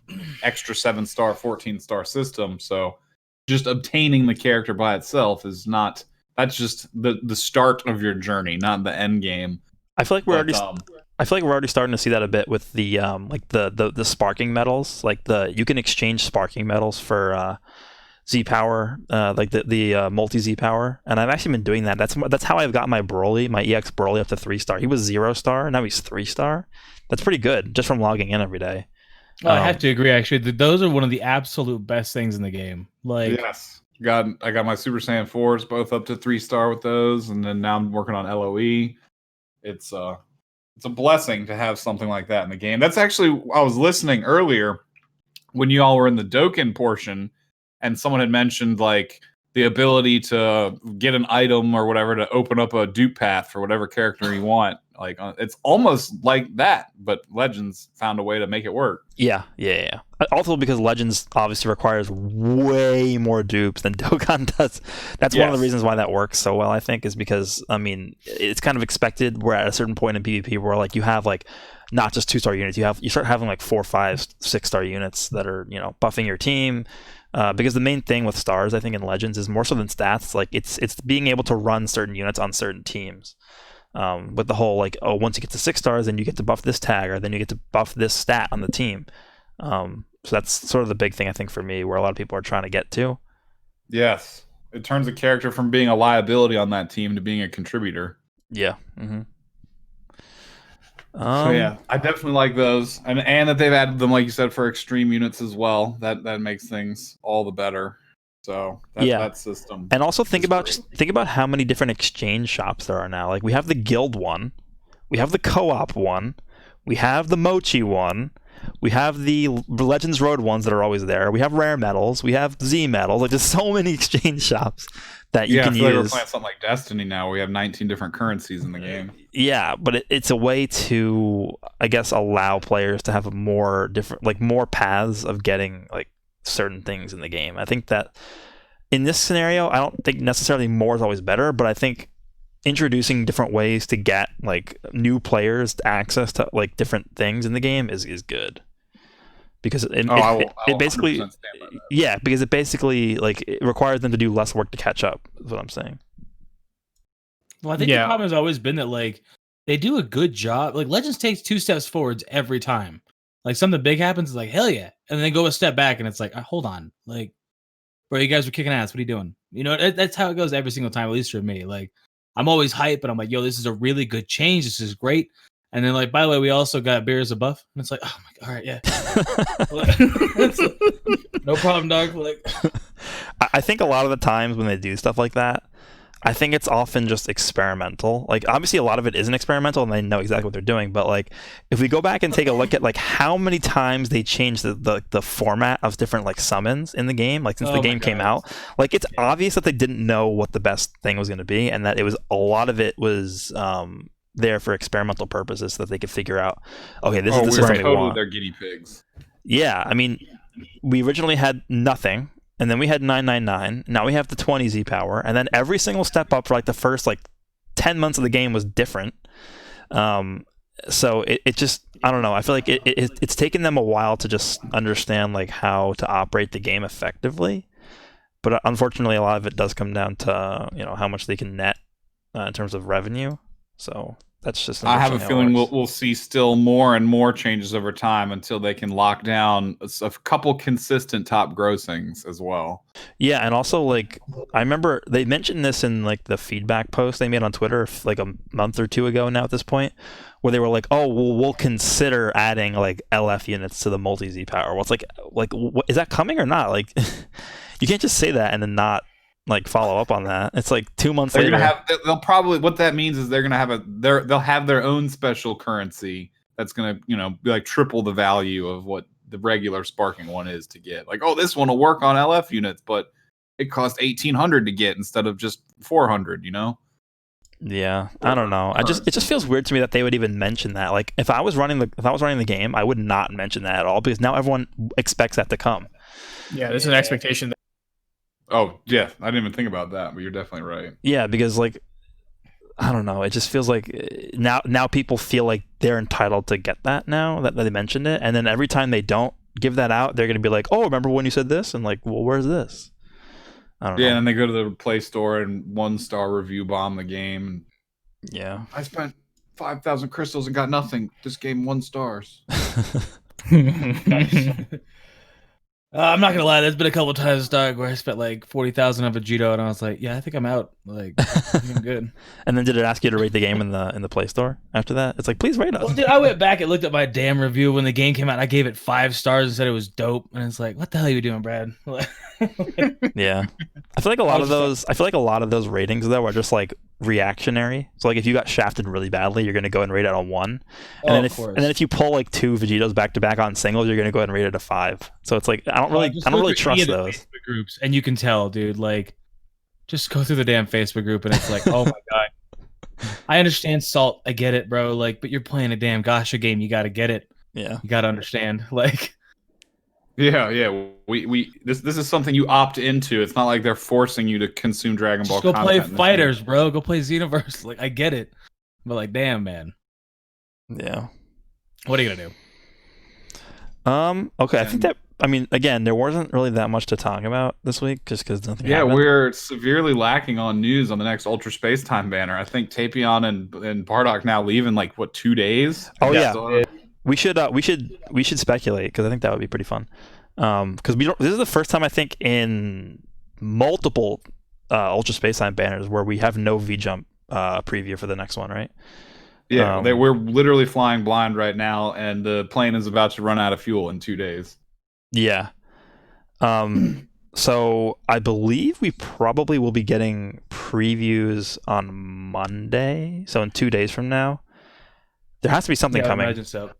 extra 7-star 14-star system. So just obtaining the character by itself that's just the start of your journey, not the end game. I feel like we're already starting to see that a bit with the like the sparking medals. Like you can exchange sparking medals for Z Power, like the multi Z Power, and I've actually been doing that. That's how I've got my Broly, my EX Broly up to 3-star. He was 0-star, now he's 3-star. That's pretty good just from logging in every day. I have to agree. Actually, those are one of the absolute best things in the game. Like, yes, I got my Super Saiyan 4s both up to 3-star with those, and then now I'm working on LOE. It's a blessing to have something like that in the game. That's actually, I was listening earlier when you all were in the Dokkan portion. And someone had mentioned like the ability to get an item or whatever to open up a dupe path for whatever character you want Like it's almost like that, but Legends found a way to make it work. Yeah. Also, because Legends obviously requires way more dupes than Dokkan does. That's one of the reasons why that works so well, I think, is because, I mean, it's kind of expected. We're at a certain point in PvP where like you have like not just 2-star units, you start having like 4, 5, 6-star units that are, you know, buffing your team. Because the main thing with stars, I think, in Legends is more so than stats. Like it's being able to run certain units on certain teams. With the whole like, oh, once you get to 6 stars, then you get to buff this tag, or then you get to buff this stat on the team. So that's sort of the big thing, I think, for me, where a lot of people are trying to get to. Yes, it turns a character from being a liability on that team to being a contributor. Yeah. Mm-hmm. So yeah, I definitely like those, and that they've added them, like you said, for extreme units as well. That makes things all the better. So that system. And also think about how many different exchange shops there are now. Like we have the guild one, we have the co-op one, we have the mochi one, we have the Legends Road ones that are always there. We have rare metals, we have Z metals. Like there's so many exchange shops that you can use. Like we're playing something like Destiny now. We have 19 different currencies in the game. Yeah, but it's a way to, I guess, allow players to have more paths of getting like certain things in the game. I think that in this scenario, I don't think necessarily more is always better, but I think introducing different ways to get like new players access to like different things in the game is good. Because it basically, because it basically like it requires them to do less work to catch up. Is what I'm saying. Well, I think the problem has always been that like they do a good job. Like Legends takes 2 steps forwards every time. Like something big happens, it's like hell yeah, and then they go a step back, and it's like hold on, like bro, you guys were kicking ass. What are you doing? You know, that's how it goes every single time, at least for me. Like I'm always hyped, but I'm like, yo, this is a really good change. This is great. And then like, by the way, we also got Beer as a buff, and it's like, oh my god, all right, yeah, no problem, dog. Like, I think a lot of the times when they do stuff like that, I think it's often just experimental. Like obviously a lot of it isn't experimental and they know exactly what they're doing, but like if we go back and take a look at like how many times they changed the format of different like summons in the game, like since the game came out, like it's obvious that they didn't know what the best thing was going to be, and that it was a lot of it was there for experimental purposes so that they could figure out, okay, this is the system we want. They're guinea pigs. Yeah, I mean, we originally had nothing. And then we had 999. Now we have the 20 Z power, and then every single step up for like the first like 10 months of the game was different. So it just, I don't know. I feel like it's taken them a while to just understand like how to operate the game effectively. But unfortunately, a lot of it does come down to how much they can net in terms of revenue. So that's just. I have a feeling we'll see still more and more changes over time until they can lock down a couple consistent top grossings as well. Yeah, and also like I remember they mentioned this in like the feedback post they made on Twitter like a month or 2 ago now at this point, where they were like, "Oh, well, we'll consider adding like LF units to the multi Z power." Well, it's like what, is that coming or not? Like, you can't just say that and then not like follow up on that. It's like 2 months later. They'll probably, what that means is they're gonna have they'll have their own special currency that's gonna be like triple the value of what the regular sparking one is to get. Like, oh, this one will work on LF units, but it costs 1,800 to get instead of just 400. Yeah, I don't know. It just feels weird to me that they would even mention that. Like, if I was running the game, I would not mention that at all, because now everyone expects that to come. Yeah, there's an expectation. Oh, yeah. I didn't even think about that, but you're definitely right. Yeah, because, like, I don't know. It just feels like now people feel like they're entitled to get that now that they mentioned it. And then every time they don't give that out, they're going to be like, oh, remember when you said this? And like, well, where's this? I don't know. Yeah, and they go to the Play Store and 1-star review bomb the game. Yeah. I spent 5,000 crystals and got nothing. This game 1 stars. I'm not gonna lie. There's been a couple times, dog, where I spent like 40,000 on Vegito, and I was like, "Yeah, I think I'm out. Like, I'm good." And then did it ask you to rate the game in the Play Store after that? It's like, please rate us. Well, dude, I went back and looked at my damn review when the game came out. And I gave it 5 stars and said it was dope. And it's like, what the hell are you doing, Brad? Yeah, I feel like a lot of those ratings though are just like reactionary. So like if you got shafted really badly, you're gonna go and rate it on 1, and then if you pull like 2 Vegetos back to back on singles, you're gonna go ahead and rate it a 5. So it's like I don't really trust those Facebook groups, and you can tell, dude. Like, just go through the damn Facebook group, and it's like, oh my god. I understand Salt. I get it, bro. Like, but you're playing a damn Gacha game. You got to get it. Yeah. You got to understand. Like, Yeah. This is something you opt into. It's not like they're forcing you to consume Dragon Ball. just go play content in the fighters, bro. Go play Xenoverse. Like, I get it, but like, damn, man. Yeah. What are you gonna do? Okay, I think that. I mean, again, there wasn't really that much to talk about this week, just because nothing. Yeah, happened. we're severely lacking on news on the next Ultra Space Time banner. I think Tapion and Bardock now leave in like what 2 days. Oh yeah, So, we should speculate because I think that would be pretty fun. Because we don't. This is the first time I think in multiple Ultra Space Time banners where we have no V Jump preview for the next one, right? yeah, we're literally flying blind right now, and the plane is about to run out of fuel in 2 days. Yeah. So I believe we probably will be getting previews on Monday. So in 2 days from now, there has to be something Yeah, I coming. imagine so.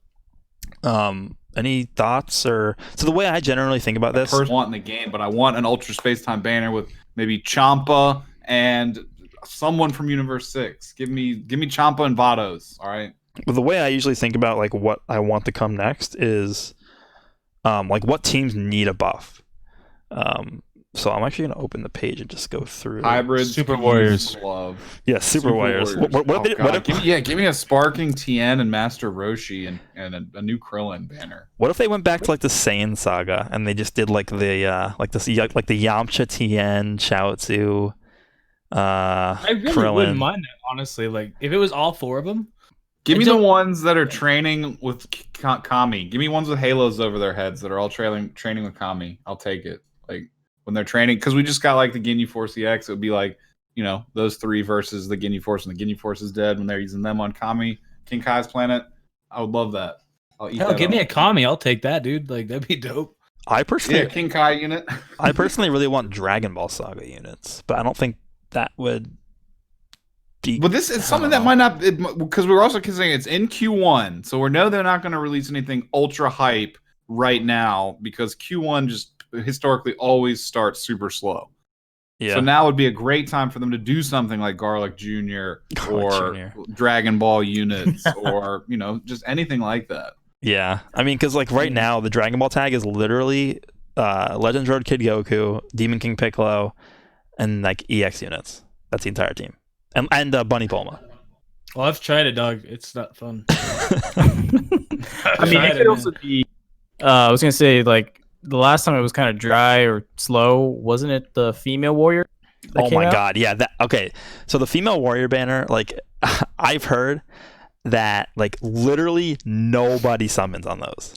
Any thoughts or so the way I generally think about this? First want in the game, but I want an Ultra Space Time banner with maybe Champa and someone from Universe 6. Give me Champa and Vados, all right? Well, the way I usually think about like what I want to come next is like what teams need a buff. So I'm actually gonna open the page and just go through. Hybrid Super Warriors. Love. Yeah, Super Warriors. What if God. Give me a Sparking Tien and Master Roshi and a new Krillin banner. what if they went back to like the Saiyan saga and they just did like the Yamcha Tien, Chaozu, I really Krillin. wouldn't mind that, honestly. Like, if it was all 4 of them, Give me I the don't- ones that are training with Kami. Give me ones with halos over their heads that are all training with Kami. I'll take it. Like when they're training, because we just got like the Ginyu Force EX. It would be like, you know, those 3 versus the Ginyu Force, and the Ginyu Force is dead when they're using them on Kami, King Kai's planet. I would love that. I'll eat hell, that give me up. a Kami. I'll take that, dude. Like, that'd be dope. I personally, Yeah, King Kai unit. I personally really want Dragon Ball Saga units, but I don't think that would be. But this is something that might not, because we're also considering it's in Q1, so we know they're not going to release anything ultra hype right now because Q1 just historically always starts super slow. Yeah. So now would be a great time for them to do something like Garlic Jr. or Jr.. Dragon Ball units or, you know, just anything like that. Yeah, I mean, because like right now the Dragon Ball tag is literally Legends Road Kid Goku, Demon King Piccolo, and like EX units. That's the entire team, and Bunny Bulma. Well, I've tried it, dog. It's not fun. I mean, it could also be. I was gonna say, like, the last time it was kind of dry or slow, wasn't it the female warrior? that Oh came my out? god, yeah. That okay. So the female warrior banner, like I've heard that like literally nobody summons on those.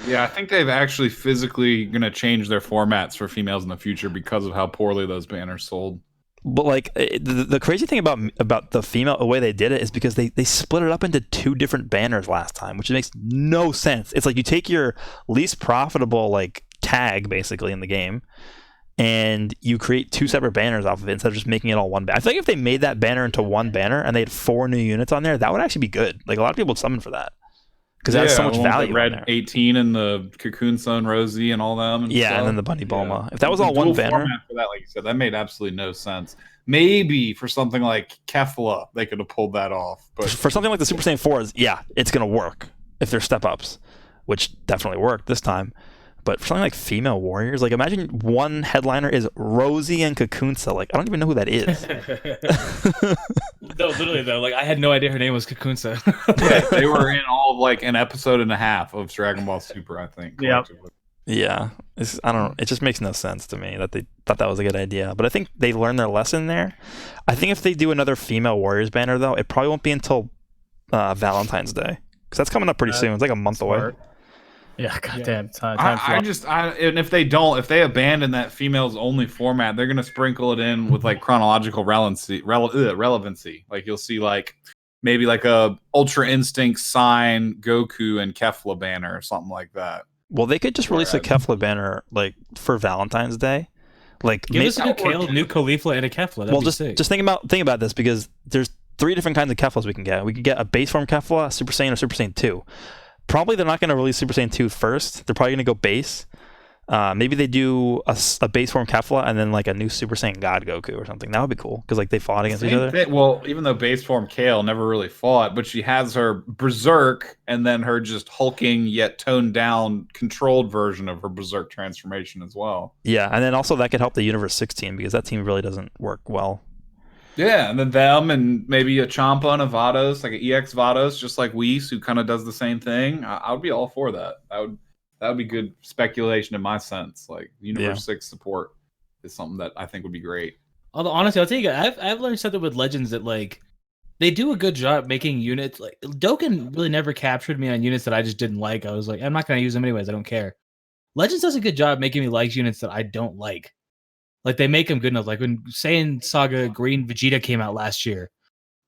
Yeah, I think they've actually physically going to change their formats for females in the future because of how poorly those banners sold. But like the crazy thing about the female, the way they did it is because they split it up into 2 different banners last time, which makes no sense. It's like you take your least profitable like tag basically in the game, and you create 2 separate banners off of it instead of just making it all one banner. I think if they made that banner into one banner and they had 4 new units on there, that would actually be good. Like a lot of people would summon for that because that has so much the ones that value. Red on there. 18 and the Cocoon Sun Rosie and all them. And Yeah, stuff. and then the Bunny Bulma. Yeah. If that was The all one dual banner, format for that, like you said, that made absolutely no sense. Maybe for something like Kefla, they could have pulled that off. But for something like the Super Saiyan 4s, yeah, it's gonna work if they're step ups, which definitely worked this time. But for something like female warriors, like imagine one headliner is Rosie and Kakunsa. Like I don't even know who that is. No, literally though, like I had no idea her name was Kakunsa. yeah, they were in all of like an episode and a half of Dragon Ball Super, I think. Yep. collectively. Yeah, I don't. It just makes no sense to me that they thought that was a good idea. But I think they learned their lesson there. I think if they do another female warriors banner though, it probably won't be until Valentine's Day because that's coming up pretty soon. It's like a month away. Smart. Yeah, goddamn. Time And if if they abandon that females only format, they're gonna sprinkle it in with like chronological relevancy. Like you'll see like maybe like a Ultra Instinct Sign Goku and Kefla banner or something like that. Well, they could just release a Kefla banner like for Valentine's Day. Like Give us a new Caulifla and a Kefla. That'd be sick. just think about this because there's 3 different kinds of Keflas we can get. We could get a base form Kefla, Super Saiyan, or Super Saiyan 2. Probably they're not going to release Super Saiyan 2 first. They're probably going to go base. Maybe they do a base form Kefla and then like a new Super Saiyan God Goku or something. That would be cool because like they fought against each Same other. thing. Well, even though base form Kale never really fought, but she has her Berserk and then her just hulking yet toned down, controlled version of her Berserk transformation as well. Yeah, and then also that could help the Universe 6 team because that team really doesn't work well. Yeah, and then them and maybe a Champa and a Vados, like an EX Vados, just like Whis, who kind of does the same thing. I would be all for that. That would be good speculation in my sense. Like Universe 6 support is something that I think would be great. Although honestly, I'll tell you, I've learned something with Legends that like they do a good job making units. Like Dokkan really never captured me on units that I just didn't like. I was like, I'm not going to use them anyways. I don't care. Legends does a good job making me like units that I don't like. Like they make them good enough. Like when Saiyan Saga Green Vegeta came out last year,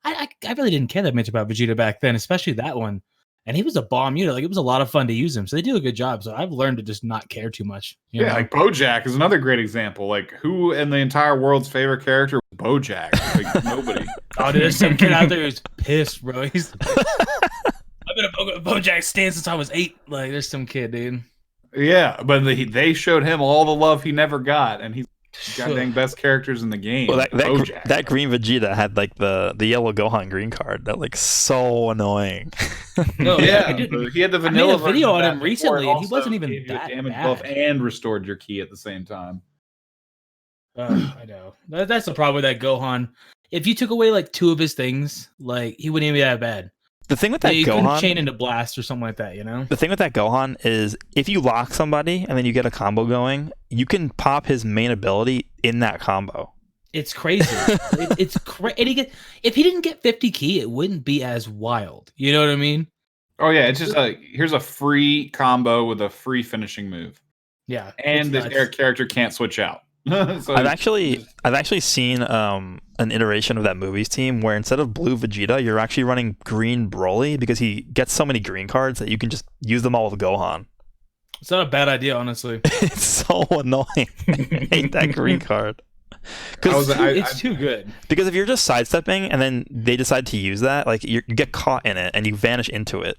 I really didn't care that much about Vegeta back then, especially that one. And he was a bomb unit. Like it was a lot of fun to use him. So they do a good job. So I've learned to just not care too much. You know? Like Bojack is another great example. Like who in the entire world's favorite character was Bojack? Like nobody. Oh, dude, there's some kid out there who's pissed, bro. I've been a Bojack stan since I was 8. Like there's some kid, dude. Yeah, but they showed him all the love he never got, and he's goddamn best characters in the game. Well, Bojack. that green Vegeta had like the yellow Gohan green card. That like so annoying. No, yeah, dude, he had the I made vanilla a video version on of him that recently, before it and he wasn't also even gave you a that damage bad. buff and restored your key at the same time. I know. That's the problem with that Gohan. If you took away like 2 of his things, like he wouldn't even be that bad. The thing with that You couldn't Gohan, chain into blast or something like that, you know? the thing with that Gohan is if you lock somebody and then you get a combo going, you can pop his main ability in that combo. It's crazy. It's crazy. If he didn't get 50 key, it wouldn't be as wild. You know what I mean? Oh yeah, it's just here's a free combo with a free finishing move, Yeah. and it's the nuts. character can't switch out. So I've actually seen an iteration of that movies team where instead of blue Vegeta, you're actually running green Broly because he gets so many green cards that you can just use them all with Gohan. It's not a bad idea, honestly. It's so annoying. I hate that green card. It's too good. Because if you're just sidestepping and then they decide to use that, like you get caught in it and you vanish into it.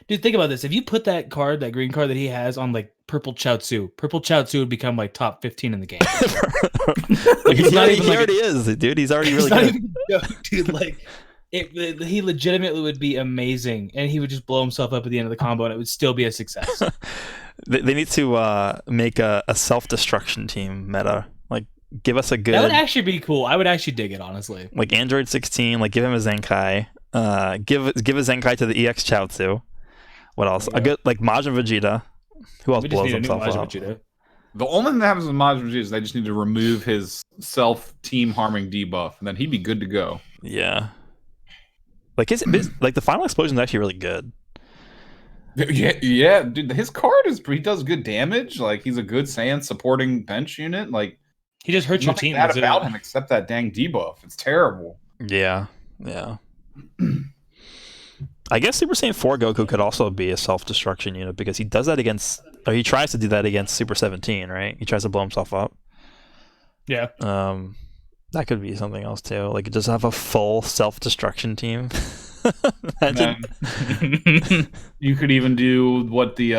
Dude, think about this. If you put that green card that he has on like purple Chaozu would become like top 15 in the game. Like, It's not even he like already is, dude. He's already really It's not good. even a joke, dude. Like, he legitimately would be amazing, and he would just blow himself up at the end of the combo, and it would still be a success. They need to make a self-destruction team meta. Like, give us a good. That would actually be cool. I would actually dig it, honestly. Like Android 16. Like, give him a Zenkai. Give a Zenkai to the EX Chaozu. What else? Yeah. A good like Majin Vegeta. Who else We just blows need a new himself Majin up? Vegeta. the only thing that happens with Majin Vegeta is they just need to remove his self-team harming debuff, and then he'd be good to go. Yeah. Like like the final explosion is actually really good. Yeah, dude. His card he does good damage. Like he's a good Saiyan supporting bench unit. Like He just hurts your nothing team. bad that's it. about him except that dang debuff. It's terrible. Yeah. I guess Super Saiyan 4 Goku could also be a self-destruction unit because he does that against, or he tries to do that against Super 17, right? He tries to blow himself up. Yeah. That could be something else too. Like just have a full self-destruction team. And then you could even do what the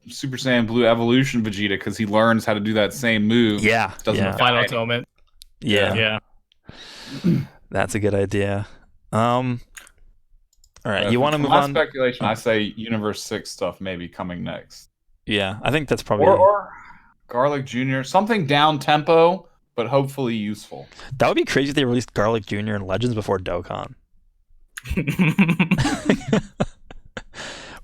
Super Saiyan Blue Evolution Vegeta, because he learns how to do that same move. Yeah. Doesn't Yeah. die. Final Atonement. Yeah. Yeah. That's a good idea. All right, you want to From move my on? speculation, I say Universe 6 stuff maybe coming next. Yeah, I think that's probably Or Garlic Jr. Something down tempo, but hopefully useful. that would be crazy if they released Garlic Jr. and Legends before Dokkan.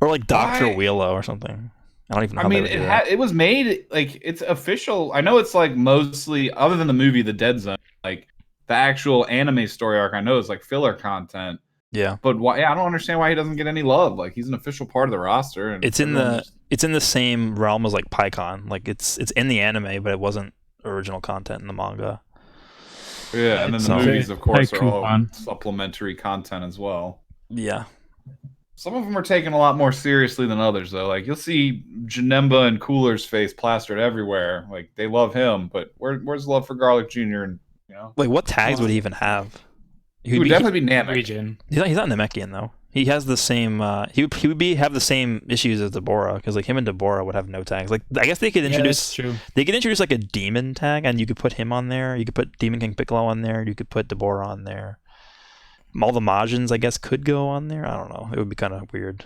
Or like Dr. Why? Wheelo or something. I don't even know I how mean, they would do that. it was made like it's official. I know it's like mostly, other than the movie The Dead Zone, like the actual anime story arc. I know is like filler content, Yeah. but why? Yeah, I don't understand why he doesn't get any love. Like he's an official part of the roster. And It's in everyone the just- it's in the same realm as like PyCon. Like it's in the anime, but it wasn't original content in the manga. yeah, and then the So- movies, of course, are all Coupon. supplementary content as well. Yeah. Some of them are taken a lot more seriously than others, though. Like you'll see Janemba and Cooler's face plastered everywhere. Like they love him, but where's love for Garlic Jr. And Like what tags would he even have? he would definitely be Namek. Region. He's not Namekian though. He has the same. He would have the same issues as Deborah because like him and Deborah would have no tags. Like I guess they could Yeah, that's introduce. true. They could introduce like a demon tag, and you could put him on there. You could put Demon King Piccolo on there. You could put Deborah on there. All the Majins, I guess, could go on there. I don't know. It would be kind of weird.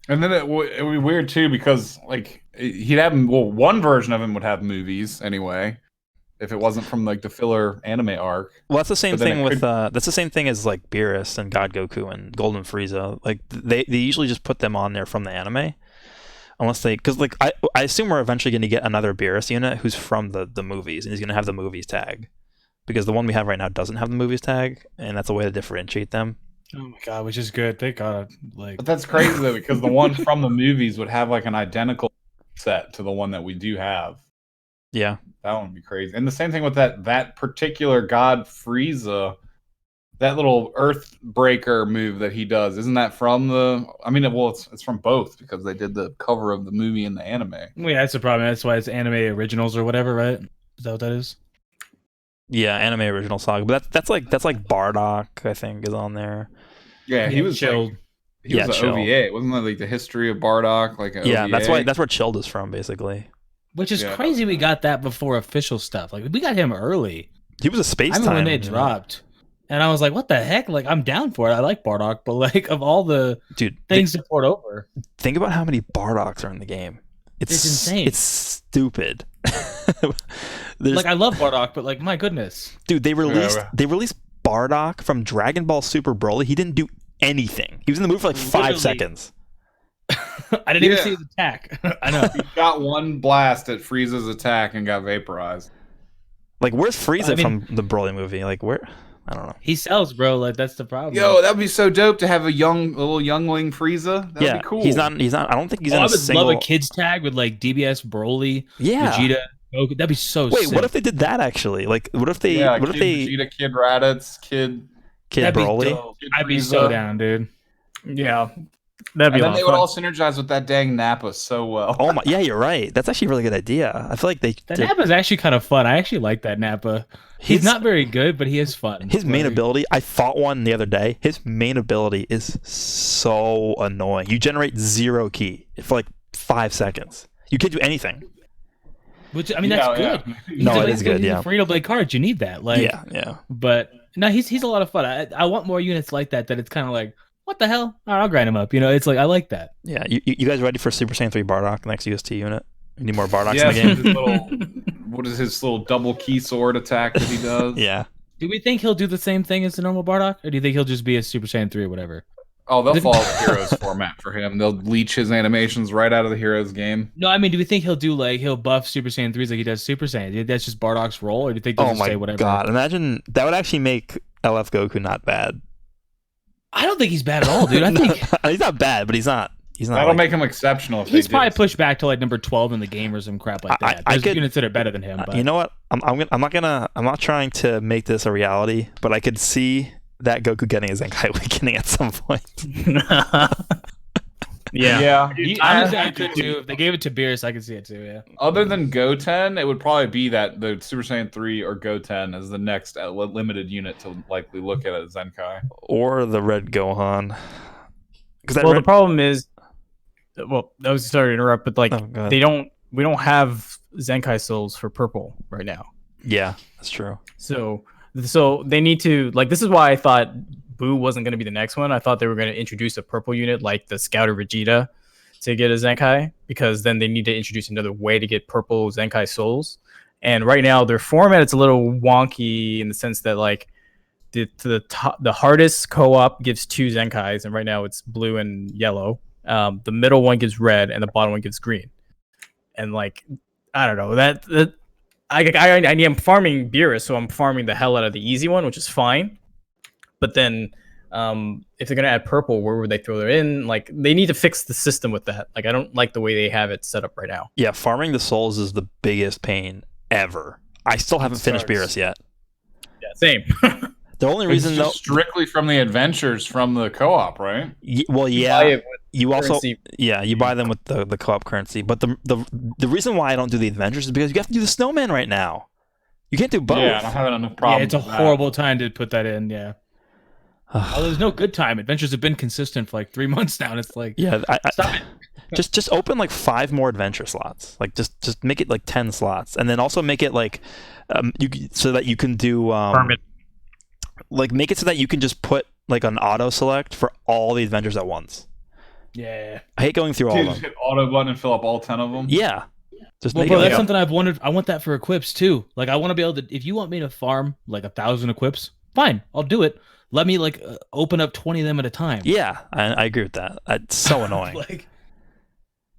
And then it would be weird too because like he'd have one version of him would have movies anyway, if it wasn't from like the filler anime arc. Well, that's the same But then thing it with could- that's the same thing as like Beerus and God Goku and Golden Frieza. Like they usually just put them on there from the anime, unless they because like I assume we're eventually going to get another Beerus unit who's from the movies and he's going to have the movies tag, because the one we have right now doesn't have the movies tag, and that's a way to differentiate them. Oh my god, which is good. They gotta like. But that's crazy though because the one from the movies would have like an identical set to the one that we do have. Yeah, That one would be crazy. And the same thing with that particular God Frieza, that little Earthbreaker move that he does. Isn't that from the? I mean, it's from both because they did the cover of the movie and the anime. Well, yeah, that's the problem. That's why it's anime originals or whatever, right? Is that what that is? yeah, anime original saga. But that's like Bardock, I think, is on there. Yeah, he was chilled. like, he was Chill. an OVA. Wasn't that like the history of Bardock? Like an Yeah, OVA? that's where Chilled is from, basically. Which is Yeah. crazy. We got that before official stuff. Like we got him early. He was a space I remember when time. they dropped, and I was like, "What the heck?" Like I'm down for it. I like Bardock, but like of all the Dude, things to port over, think about how many Bardocks are in the game. It's insane. It's stupid. There's, like I love Bardock, but like my goodness, dude, they released Yeah. Bardock from Dragon Ball Super Broly. He didn't do anything. He was in the movie for like 5 Literally. seconds. I didn't even Yeah. see his attack. I know. He got one blast at Frieza's attack and got vaporized. Like, where's Frieza I mean- from the Broly movie? Like, where? I don't know. He sells, bro. Like that's the problem. Yo, that'd be so dope to have a little youngling Frieza. That'd Yeah, be cool. he's not. I don't think he's in I a would single. love a kids tag with like DBS, Broly, Yeah. Vegeta, Goku. That'd be so Wait, sick. what if they did that actually? Like, what if they? Yeah, what if Kid they? Vegeta, Kid Raditz, Kid Kid That'd Broly. be dope. Kid I'd be Frieza. so down, dude. Yeah, that'd And be a then lot they of would fun. all synergize with that dang Nappa so well. Oh my! Yeah, you're right. That's actually a really good idea. I feel like they. That did- Nappa's actually kind of fun. I actually like that Nappa. He's his- not very good, but he is fun. His main Like, ability. I fought one the other day. His main ability is so annoying. You generate 0 ki for like 5 seconds. You can't do anything. which I mean, that's Yeah, good. yeah. No, He's it a- is good, he's a yeah. free-to-play cards. You need that. Like, Yeah. But no, he's a lot of fun. I want more units like that. That it's kind of like, what the hell? All right, I'll grind him up. You know, it's like I like that. Yeah. You guys ready for Super Saiyan 3 Bardock, next UST unit? You need more Bardocks Yes, in the with game. his little, what is his little double key sword attack that he does? Yeah. Do we think he'll do the same thing as the normal Bardock, or do you think he'll just be a Super Saiyan 3 or whatever? Oh, they'll follow the Heroes format for him. They'll leech his animations right out of the Heroes game. No, I mean, do we think he'll buff Super Saiyan 3s like he does Super Saiyan? Do you think that's just Bardock's role, or do you think they'll Oh just my say whatever? god! Imagine that would actually make LF Goku not bad. I don't think he's bad at all, dude. I think he's not bad, but he's not. He's not. That'll like- make him exceptional if he's they probably do. pushed back to like number 12 in the game or some crap like that. I There's could- units that are better than him. But You know what? I'm not trying to make this a reality, but I could see that Goku getting a Zenkai Awakening at some point. Yeah. Honestly, I could too. If they gave it to Beerus, I could see it too. Yeah. Other than Goten, it would probably be that the Super Saiyan 3 or Goten is the next limited unit to likely look at as Zenkai. Or the Red Gohan. Because that Well, the Red... problem is, well, I was sorry to interrupt, but like Oh, go ahead. we don't have Zenkai souls for purple right now. Yeah, that's true. So they need to like. This is why I thought Boo wasn't going to be the next one. I thought they were going to introduce a purple unit like the Scouter Vegeta to get a Zenkai, because then they need to introduce another way to get purple Zenkai souls. And right now their format is a little wonky in the sense that like the hardest co-op gives 2 Zenkais, and right now it's blue and yellow. The middle one gives red, and the bottom one gives green. And like, I don't know that I am farming Beerus, so I'm farming the hell out of the easy one, which is fine. But then, if they're gonna add purple, where would they throw it in? Like, they need to fix the system with that. Like, I don't like the way they have it set up right now. Yeah, farming the souls is the biggest pain ever. I still haven't finished sucks. Beerus yet. Yeah, same. The only It's reason, though, just strictly from the adventures from the co-op, right? well, Buy yeah, it with you also, currency. yeah, you buy them with the co-op currency. But the reason why I don't do the adventures is because you have to do the snowman right now. You can't do both. Yeah, I don't have enough Yeah, problem. it's a with that. horrible time to put that in. Yeah. Oh, there's no good time. Adventures have been consistent for like 3 months now, and it's like, Yeah, stop it. just open like 5 more adventure slots. Like just make it like 10 slots, and then also make it like so that you can do like make it so that you can just put like an auto select for all the adventures at once. Yeah. I hate going through all You of just them. hit auto button and fill up all 10 of them. Yeah, just Well, make bro, it that's like, something I've wanted. I want that for equips too. Like, I want to be able to. If you want me to farm like 1,000 equips, fine, I'll do it. Let me like open up 20 of them at a time. yeah. I agree with that. It's so annoying. Like,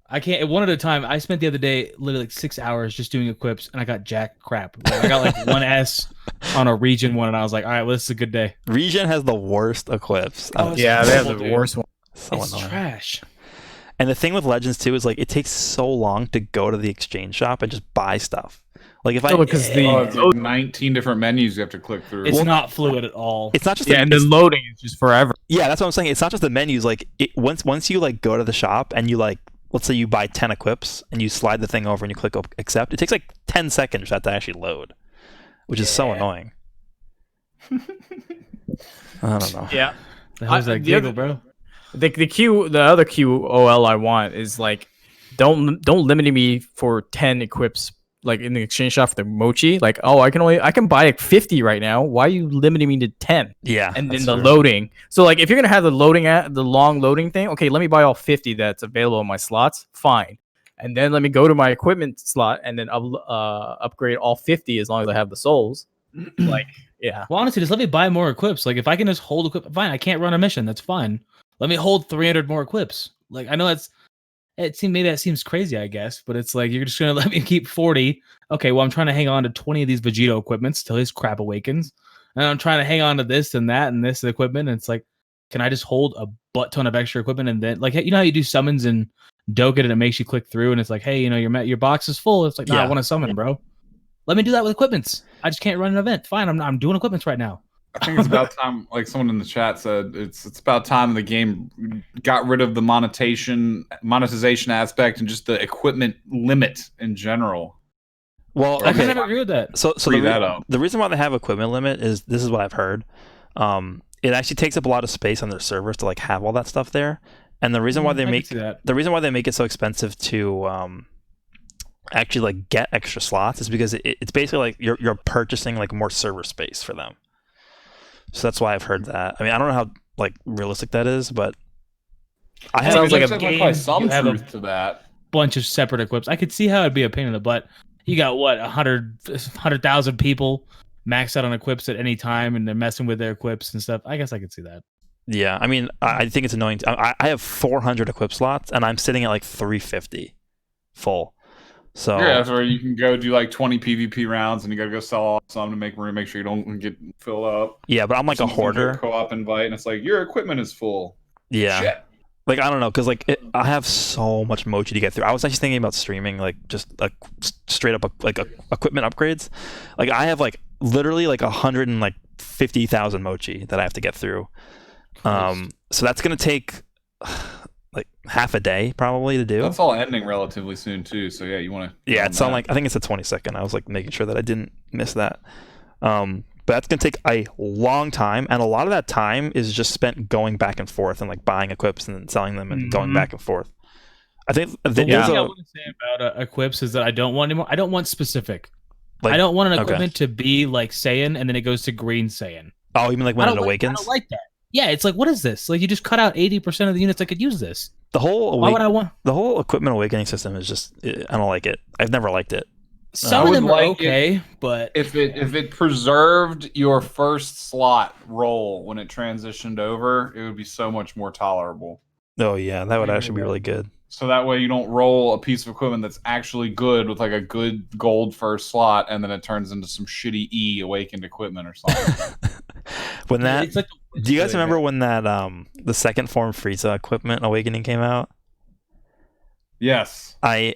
I can't one at a time. I spent the other day literally like 6 hours just doing equips, and I got jack crap. Like, I got like 1 S on a region one, and I was like, all right, well, this is a good day. Regen has the worst equips. Oh, Yeah, they have the Dude. worst one. So It's annoying. trash. And the thing with Legends too is like it takes so long to go to the exchange shop and just buy stuff. Like if I because the Oh, it's like 19 different menus you have to click through. It's not fluid at all. it's not just yeah, the, and the loading is just forever. yeah, that's what I'm saying. It's not just the menus. Like once you like go to the shop and you like, let's say you buy 10 equips and you slide the thing over and you click accept, it takes like 10 seconds for that to actually load, which is so annoying. I don't know. Yeah. The hell's I- that the giggle, other- bro? The other QOL I want is like don't limit me for 10 equips like in the exchange shop for the mochi. Like, oh, I can buy like 50 right now. Why are you limiting me to 10? Yeah, And that's then the true. loading. So like if you're gonna have the long loading thing, okay, let me buy all 50 that's available in my slots. Fine. And then let me go to my equipment slot and then upgrade all 50 as long as I have the souls. Like, yeah. Well, honestly, just let me buy more equips. Like, if I can just hold equip, fine. I can't run a mission. That's fine. Let me hold 300 more equips. Like, I know maybe that seems crazy, I guess, but it's like you're just gonna let me keep 40. Okay, well, I'm trying to hang on to 20 of these Vegito equipments till his crap awakens, and I'm trying to hang on to this and that and this equipment. And it's like, can I just hold a butt ton of extra equipment and then, like, you know how you do summons in Dokkan and it makes you click through and it's like, hey, you know, your box is full. It's like, no, I Yeah. want to summon, bro. Let me do that with equipments. I just can't run an event. Fine, I'm doing equipments right now. I think it's about time, like someone in the chat said, it's about time the game got rid of the monetization aspect and just the equipment limit in general. Well, I okay. can never agree with that. So Free that up. the reason why they have equipment limit is this is what I've heard. It actually takes up a lot of space on their servers to like have all that stuff there. And the reason why they I can make see that. the reason why they make it so expensive to actually like get extra slots is because it's basically like you're purchasing like more server space for them. So that's why I've heard that. I mean, I don't know how like realistic that is, but I Sounds have like a There's game. probably some You have a truth to that. bunch of separate equips. I could see how it'd be a pain in the butt. You got what 100,000 people maxed out on equips at any time, and they're messing with their equips and stuff. I guess I could see that. yeah. I mean, I think it's annoying. I have 400 equip slots, and I'm sitting at like 350 full. So Yeah, that's where you can go do like 20 PvP rounds, and you got to go sell off some to make room, make sure you don't get filled up. yeah, but I'm like a Someone sends you hoarder. Co-op invite, and it's like your equipment is full. Yeah. Shit. Like I don't know, because like I have so much mochi to get through. I was actually thinking about streaming like just like straight up equipment upgrades. Like I have like literally like 150,000 mochi that I have to get through. So that's gonna take like half a day probably to do. That's all ending relatively soon too. So yeah, you want to. Yeah, it's on like I think it's the 22nd. I was like making sure that I didn't miss that. But that's gonna take a long time, and a lot of that time is just spent going back and forth and like buying equips and then selling them and going Mhm. back and forth. I think The there's one thing I a, want to say about equips is that I don't want anymore. I don't want specific. like I don't want an okay. equipment to be like Saiyan and then it goes to green Saiyan. oh, you mean like when I it don't awakens? I don't like that. Yeah, it's like, what is this? Like, you just cut out 80% of the units that could use this. The whole Why would I want? the whole equipment awakening system is just I don't like it. I've never liked it. Some I of would them are like okay, but If it preserved your first slot roll when it transitioned over, it would be so much more tolerable. Oh yeah, that would agree actually be with really good. So that way you don't roll a piece of equipment that's actually good with like a good gold first slot, and then it turns into some shitty E awakened equipment or something. When that it's like do you guys remember when that the second form Frieza equipment awakening came out? Yes. I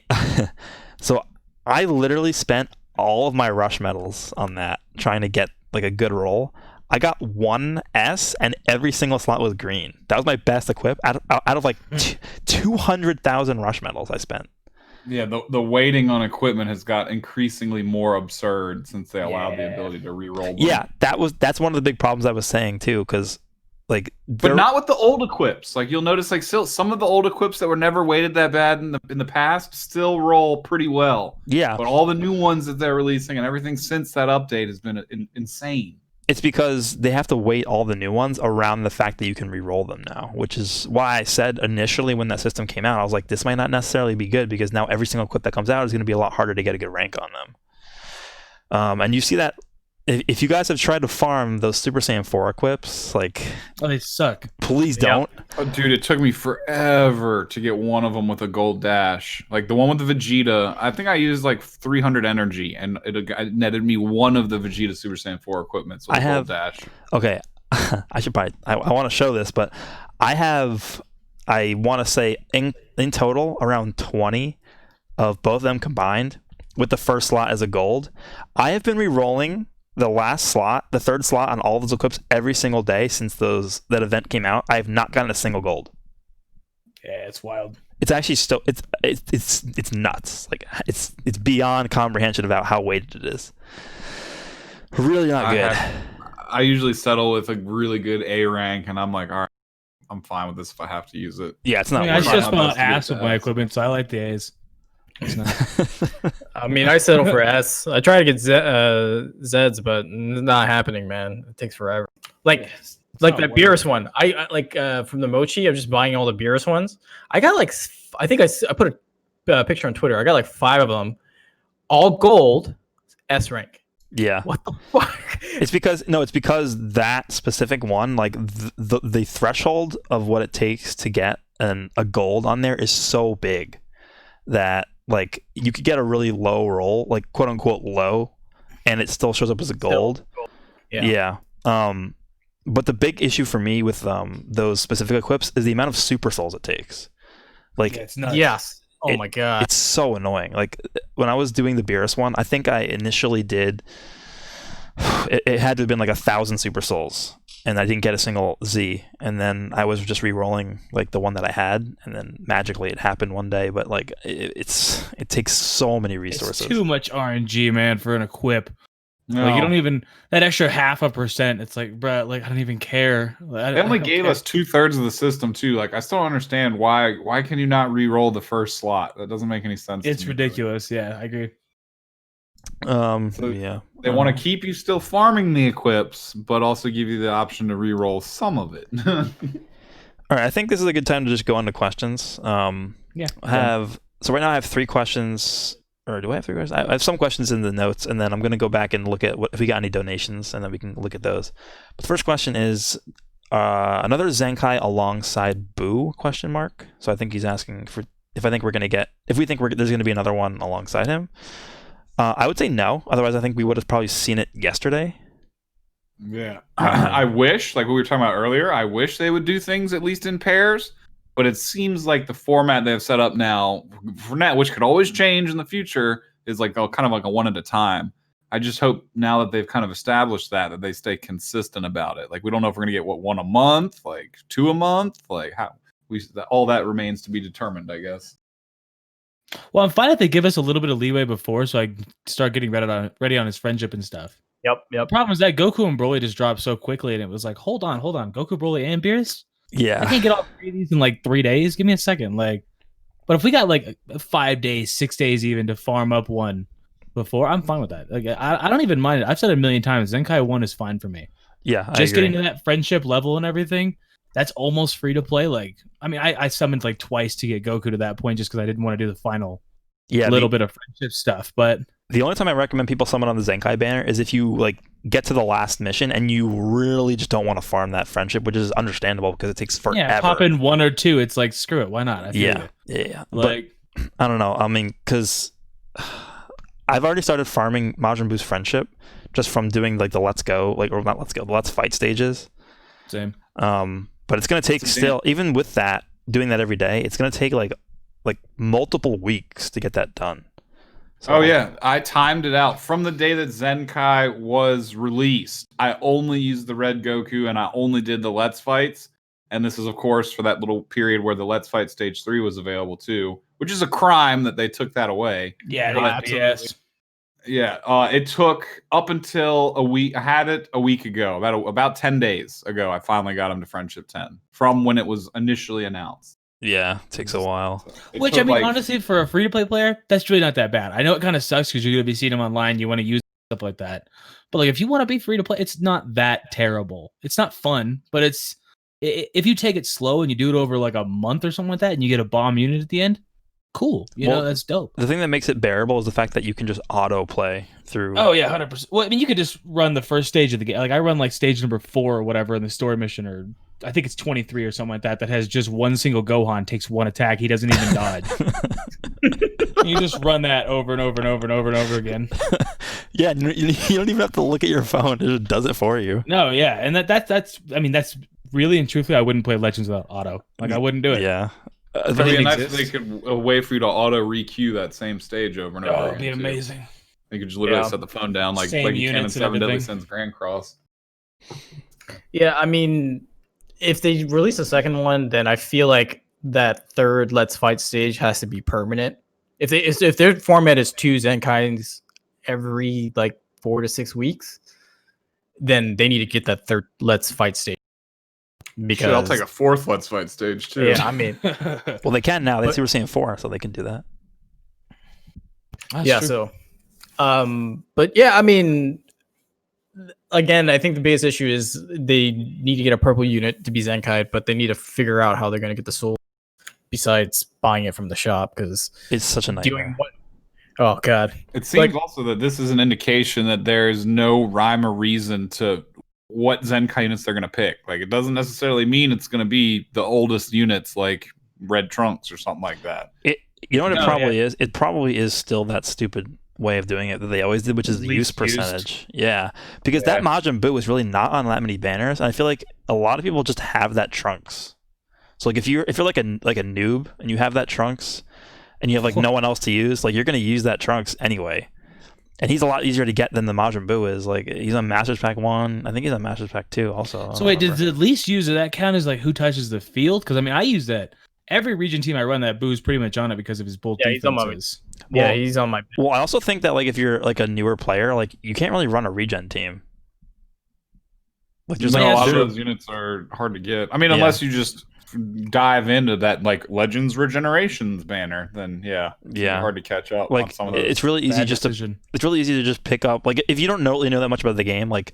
so I literally spent all of my rush medals on that trying to get like a good roll. I got 1 S and every single slot was green. That was my best equip out of like 200,000 rush medals I spent. Yeah, the waiting on equipment has got increasingly more absurd since they allowed the Yeah. ability to re-roll them. Yeah, that's one of the big problems I was saying too, because Like, But not with the old equips. Like you'll notice, like still some of the old equips that were never weighted that bad in the past still roll pretty well. yeah, But all the new ones that they're releasing and everything since that update has been insane. it's because they have to weight all the new ones around the fact that you can re-roll them now, which is why I said initially when that system came out, I was like, this might not necessarily be good because now every single equip that comes out is going to be a lot harder to get a good rank on them. And you see that if you guys have tried to farm those Super Saiyan 4 equips, like, Oh, they suck. please don't. Oh, dude, it took me forever to get one of them with a gold dash. Like the one with the Vegeta, I think I used like 300 energy, and it netted me one of the Vegeta Super Saiyan 4 equipments with I a have- gold dash. Okay, I should probably. I want to show this, but I want to say in total around 20 of both of them combined, with the first slot as a gold. I have been re-rolling the last slot, the third slot on all of those equips every single day since that event came out. I have not gotten a single gold. Yeah, it's wild. It's actually still it's nuts. Like it's beyond comprehension about how weighted it is. Really not good. I usually settle with a really good A rank, and I'm like, all right, I'm fine with this if I have to use it. Yeah, it's I not. mean, I worth try just my want best to get ass with the my S. equipment, so I like the A's. It's not. it. I mean, I settle for S. I try to get Zeds, but not happening, man. It takes forever. Like not that worth Beerus one. I like from the Mochi. I'm just buying all the Beerus ones. I got like I think I put a picture on Twitter. I got like 5 of them, all gold, S rank. Yeah. What the fuck? It's because that specific one, like the threshold of what it takes to get a gold on there is so big that like you could get a really low roll, like quote unquote low, and it still shows up as a gold. Yeah. But the big issue for me with those specific equips is the amount of super souls it takes. Like Yeah, it's nuts. Yes. Oh my god. it's so annoying. Like when I was doing the Beerus one, I think I initially did. It had to have been like 1,000 super souls, and I didn't get a single Z. And then I was just re-rolling like the one that I had, and then magically it happened one day. But like it takes so many resources. It's too much RNG, man, for an equip. No. Like you don't even that extra 0.5%. It's like, bruh, like I don't even care. They only gave us 2/3 of the system too. Like I still don't understand why can you not re-roll the first slot? That doesn't make any sense. to It's me. ridiculous. Yeah, I agree. So Yeah. They want to keep you still farming the equips, but also give you the option to re-roll some of it. All right, I think this is a good time to just go on to questions. Yeah. So right now I have 3 questions, or do I have 3 questions? I have some questions in the notes, and then I'm going to go back and look at if we got any donations, and then we can look at those. But the first question is another Zenkai alongside Boo ? So I think he's asking for if we think there's going to be another one alongside him. I would say no. Otherwise, I think we would have probably seen it yesterday. Yeah. I wish, like what we were talking about earlier, I wish they would do things at least in pairs, but it seems like the format they have set up now, for now, which could always change in the future, is like kind of like a one at a time. I just hope now that they've kind of established that they stay consistent about it. Like we don't know if we're going to get one a month, like 2 a month, like how all that remains to be determined, I guess. Well, I'm fine if they give us a little bit of leeway before, so I can start getting ready on his friendship and stuff. Yep. The problem is that Goku and Broly just dropped so quickly, and it was like, hold on, Goku, Broly, and Beerus. I Yeah. can't get all 3 of these in like 3 days. Give me a second, like. But if we got like 5 days, 6 days even to farm up one before, I'm fine with that. Like I don't even mind it. I've said it a million times. Zenkai 1 is fine for me. Yeah. Just I agree. getting to that friendship level and everything, that's almost free to play. Like, I mean, I summoned like twice to get Goku to that point just because I didn't want to do the final little bit of friendship stuff. But The only time I recommend people summon on the Zenkai banner is if you like get to the last mission and you really just don't want to farm that friendship, which is understandable because it takes forever. yeah, pop in 1 or 2. It's like, screw it. Why not? I feel Yeah. you. Yeah. Like, But I don't know. I mean, because I've already started farming Majin Buu's friendship just from doing like the Let's Fight stages. same. But it's gonna take still, even with that, doing that every day, it's gonna take like multiple weeks to get that done. So, Oh yeah, I timed it out from the day that Zenkai was released. I only used the Red Goku and I only did the Let's Fights. And this is of course for that little period where the Let's Fight Stage 3 was available too, which is a crime that they took that away. Yeah, But, absolutely. Yeah, it took up until a week. I had it a week ago, about 10 days ago. I finally got him to Friendship 10 from when it was initially announced. Yeah, takes a while. So it Which took, I mean, like- honestly, for a free to play player, that's really not that bad. I know it kind of sucks because you're gonna be seeing them online. You want to use stuff like that, but like if you want to be free to play, it's not that terrible. It's not fun, but if you take it slow and you do it over like a month or something like that, and you get a bomb unit at the end, cool. You know, Well, that's dope. The thing that makes it bearable is the fact that you can just auto play through. Oh yeah, 100%. Well, I mean, you could just run the first stage of the game. Like I run like stage number 4 or whatever in the story mission, or I think it's 23 or something like that. That has just one single Gohan takes one attack. He doesn't even dodge. You just run that over and over and over and over and over again. Yeah, you don't even have to look at your phone; it just does it for you. No, yeah, and that's. I mean, that's really and truthfully, I wouldn't play Legends without auto. Like I wouldn't do it. Yeah. It'd be nice if they could a way for you to auto requeue that same stage over and over. Oh, again, it'd be too. amazing. You could just literally Yeah. set the phone down like Same you can in units and 7 Deadly everything. Sins Grand Cross. Yeah, I mean, if they release a second one, then I feel like that third Let's Fight stage has to be permanent. If their format is 2 Zenkais every like 4 to 6 weeks, then they need to get that third Let's Fight stage. Because Shit, I'll take a 4th Let's Fight stage too. yeah, I mean, Well, they can now. They But- Super Saiyan 4, so they can do that. That's yeah. true. So, but yeah, I mean, again, I think the biggest issue is they need to get a purple unit to be Zenkai, but they need to figure out how they're going to get the soul besides buying it from the shop because It's such a nightmare. doing what? Oh god, It seems Like- also that this is an indication that there is no rhyme or reason to what Zenkai units they're going to pick. Like, it doesn't necessarily mean it's going to be the oldest units like Red Trunks or something like that. You know what it No, probably is? It probably is still that stupid way of doing it that they always did, which is the use Least used. percentage. Yeah, because that Majin Buu was really not on that many banners, and I feel like a lot of people just have that Trunks. So like if you're like a noob and you have that Trunks, and you have like no one else to use, like you're gonna use that Trunks anyway. And he's a lot easier to get than the Majin Buu is. Like he's on Masters Pack 1. I think he's on Masters Pack 2 also. I So don't wait, remember. does the least use of that count as like who touches the field? Because I mean, I use that every region team I run. That Boo's pretty much on it because of his bolt Yeah, he's on my- defenses. yeah, Well- he's on my. Well, I also think that like if you're like a newer player, like you can't really run a regen team. Like there's There's like a lot of true. those units are hard to get. I mean, Yeah. unless you just dive into that like Legends Regenerations banner, then yeah, it's gonna be Yeah. hard to catch up on like some of those. it's really easy Bad just decision. it's really easy to just pick up, like if you don't really know that much about the game, like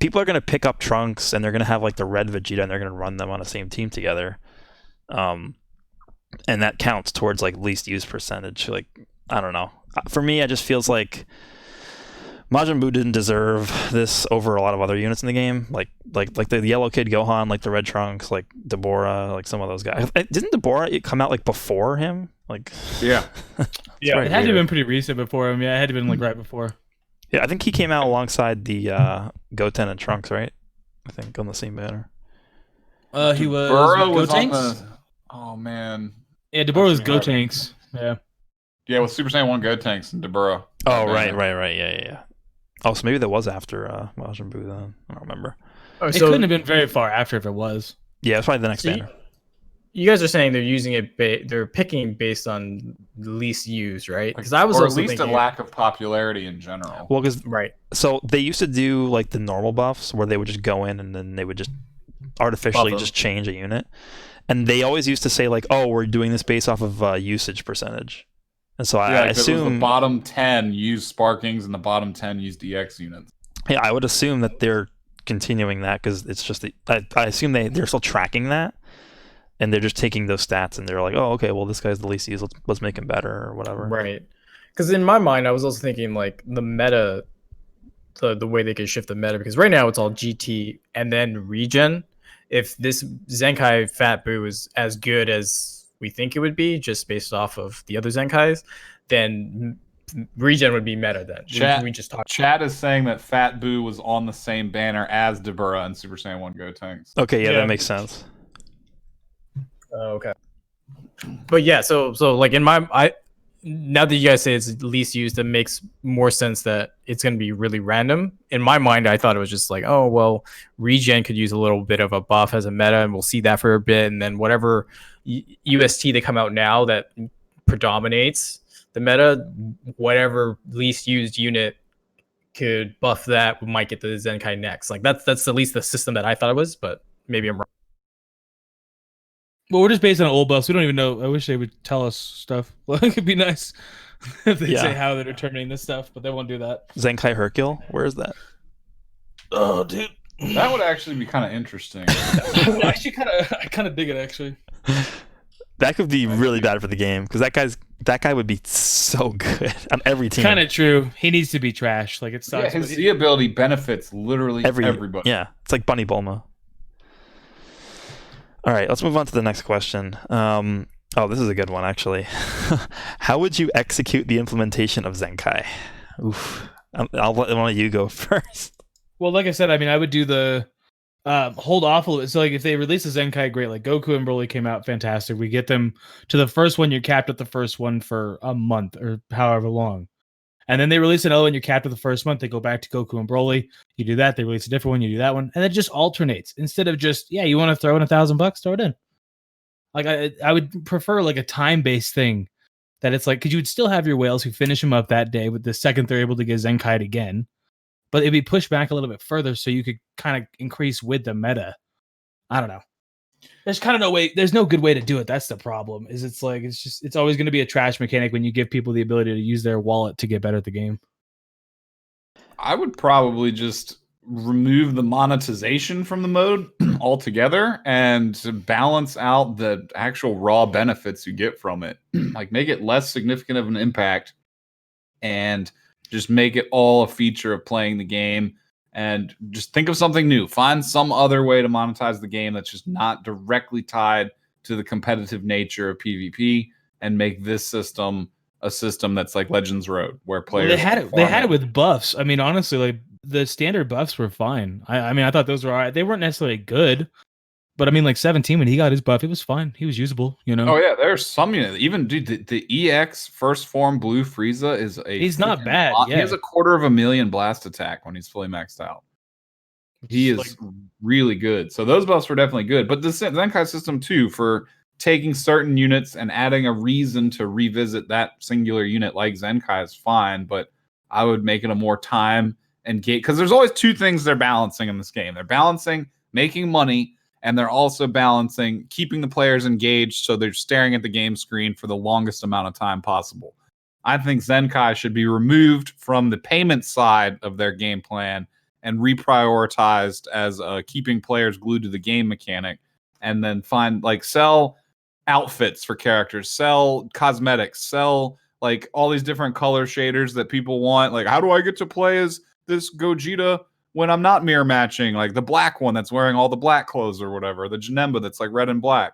people are going to pick up Trunks and they're going to have like the red Vegeta and they're going to run them on the same team together, and that counts towards like least use percentage. Like I don't know, for me it just feels like Majin Buu didn't deserve this over a lot of other units in the game, like the yellow kid Gohan, like the red Trunks, like Deborah, like some of those guys. Didn't Deborah come out like before him? Like yeah. Yeah, right It had to have here. been pretty recent before him. Yeah, it had to have been like right before. Yeah, I think he came out alongside the Goten and Trunks, right? I think on the same banner. He was Burrow with was on Gotenks? the. Oh man. Yeah, Deborah was That's me hard. Gotenks. Yeah. Yeah, with Super Saiyan 1 Gotenks and Deborah. Oh, Banner. right. Yeah. Oh, so maybe that was after Majin Buu then. I don't remember. Oh, It so couldn't have been very far after if it was. Yeah, it's probably the next So banner. you guys are saying they're using it. They're picking based on least used, right? Because I was or at also least thinking, a lack of popularity in general. Well, because right. so they used to do like the normal buffs where they would just go in and then they would just artificially Buff 'em. just change a unit, and they always used to say like, "Oh, we're doing this based off of usage percentage," and so yeah, I like, it was the assume, bottom 10 used Sparkings and the bottom 10 used DX units. yeah, I would assume that they're continuing that because it's just I assume they're still tracking that. And they're just taking those stats and they're like, oh, okay, well, this guy's the least used. Let's make him better or whatever. Right. Because in my mind, I was also thinking like the meta, the way they could shift the meta. Because right now it's all GT and then regen. If this Zenkai Fat Buu is as good as we think it would be, just based off of the other Zenkais, then regen would be meta. Then Chat- we just talked. Chad is saying that Fat Boo was on the same banner as Deborah and Super Saiyan 1 Gotenks. Okay, yeah, Yeah. that makes sense. Okay. But yeah, so like in now that you guys say it's least used, it makes more sense that it's going to be really random. In my mind, I thought it was just like, oh, well, regen could use a little bit of a buff as a meta, and we'll see that for a bit. And then whatever UST they come out now that predominates, the meta, whatever least used unit could buff that might get the Zenkai next. Like that's at least the system that I thought it was, but maybe I'm wrong. Well, we're just based on old buffs. We don't even know. I wish they would tell us stuff. Well, it could be nice if they say how they're determining this stuff, but they won't do that. Zenkai Hercule, where is that? Oh, dude. That would actually be kind of interesting. Actually, I kind of dig it. Actually, That could be really bad for the game because that guy would be so good on every team. kind of true. He needs to be trash. Like it Yeah, sucks. his but Z ability benefits literally everybody. Yeah, it's like Bunny Bulma. All right, let's move on to the next question. This is a good one actually. How would you execute the implementation of Zenkai? Oof. I'll let one of you go first. Well, like I said, I mean, I would do the hold off a little bit. So, like, if they release a Zenkai, great. Like, Goku and Broly came out fantastic. We get them to the first one. You're capped at the first one for a month or however long. And then they release another one. You're capped at the first month. They go back to Goku and Broly. You do that. They release a different one. You do that one. And it just alternates instead of just, you want to throw in $1,000, throw it in. Like, I would prefer like a time-based thing that it's like, because you would still have your whales who finish them up that day with the second they're able to get Zenkai again. But it'd be pushed back a little bit further so you could kind of increase with the meta. I don't know. There's kind of no way. There's no good way to do it. That's the problem. It's always going to be a trash mechanic when you give people the ability to use their wallet to get better at the game. I would probably just remove the monetization from the mode altogether and to balance out the actual raw benefits you get from it. Like make it less significant of an impact and just make it all a feature of playing the game and just think of something new. Find some other way to monetize the game that's just not directly tied to the competitive nature of PvP and make this system a system that's like Legends Road where players they had it with buffs. I mean, honestly, like the standard buffs were fine. I mean, I thought those were all right. They weren't necessarily good, but I mean, like 17 when he got his buff, it was fine. He was usable, you know. Oh yeah, there's some unit. Even dude, the EX first form Blue Frieza is he's not bad. He has 250,000 blast attack when he's fully maxed out. He is really good. So those buffs were definitely good. But the Zenkai system too, for taking certain units and adding a reason to revisit that singular unit like Zenkai is fine. But I would make it a more time and gate because there's always two things they're balancing in this game. They're balancing making money. And they're also balancing keeping the players engaged so they're staring at the game screen for the longest amount of time possible. I think Zenkai should be removed from the payment side of their game plan and reprioritized as keeping players glued to the game mechanic and then sell outfits for characters, sell cosmetics, sell like all these different color shaders that people want. Like, how do I get to play as this Gogeta when I'm not mirror matching, like the black one that's wearing all the black clothes or whatever, the Janemba that's like red and black.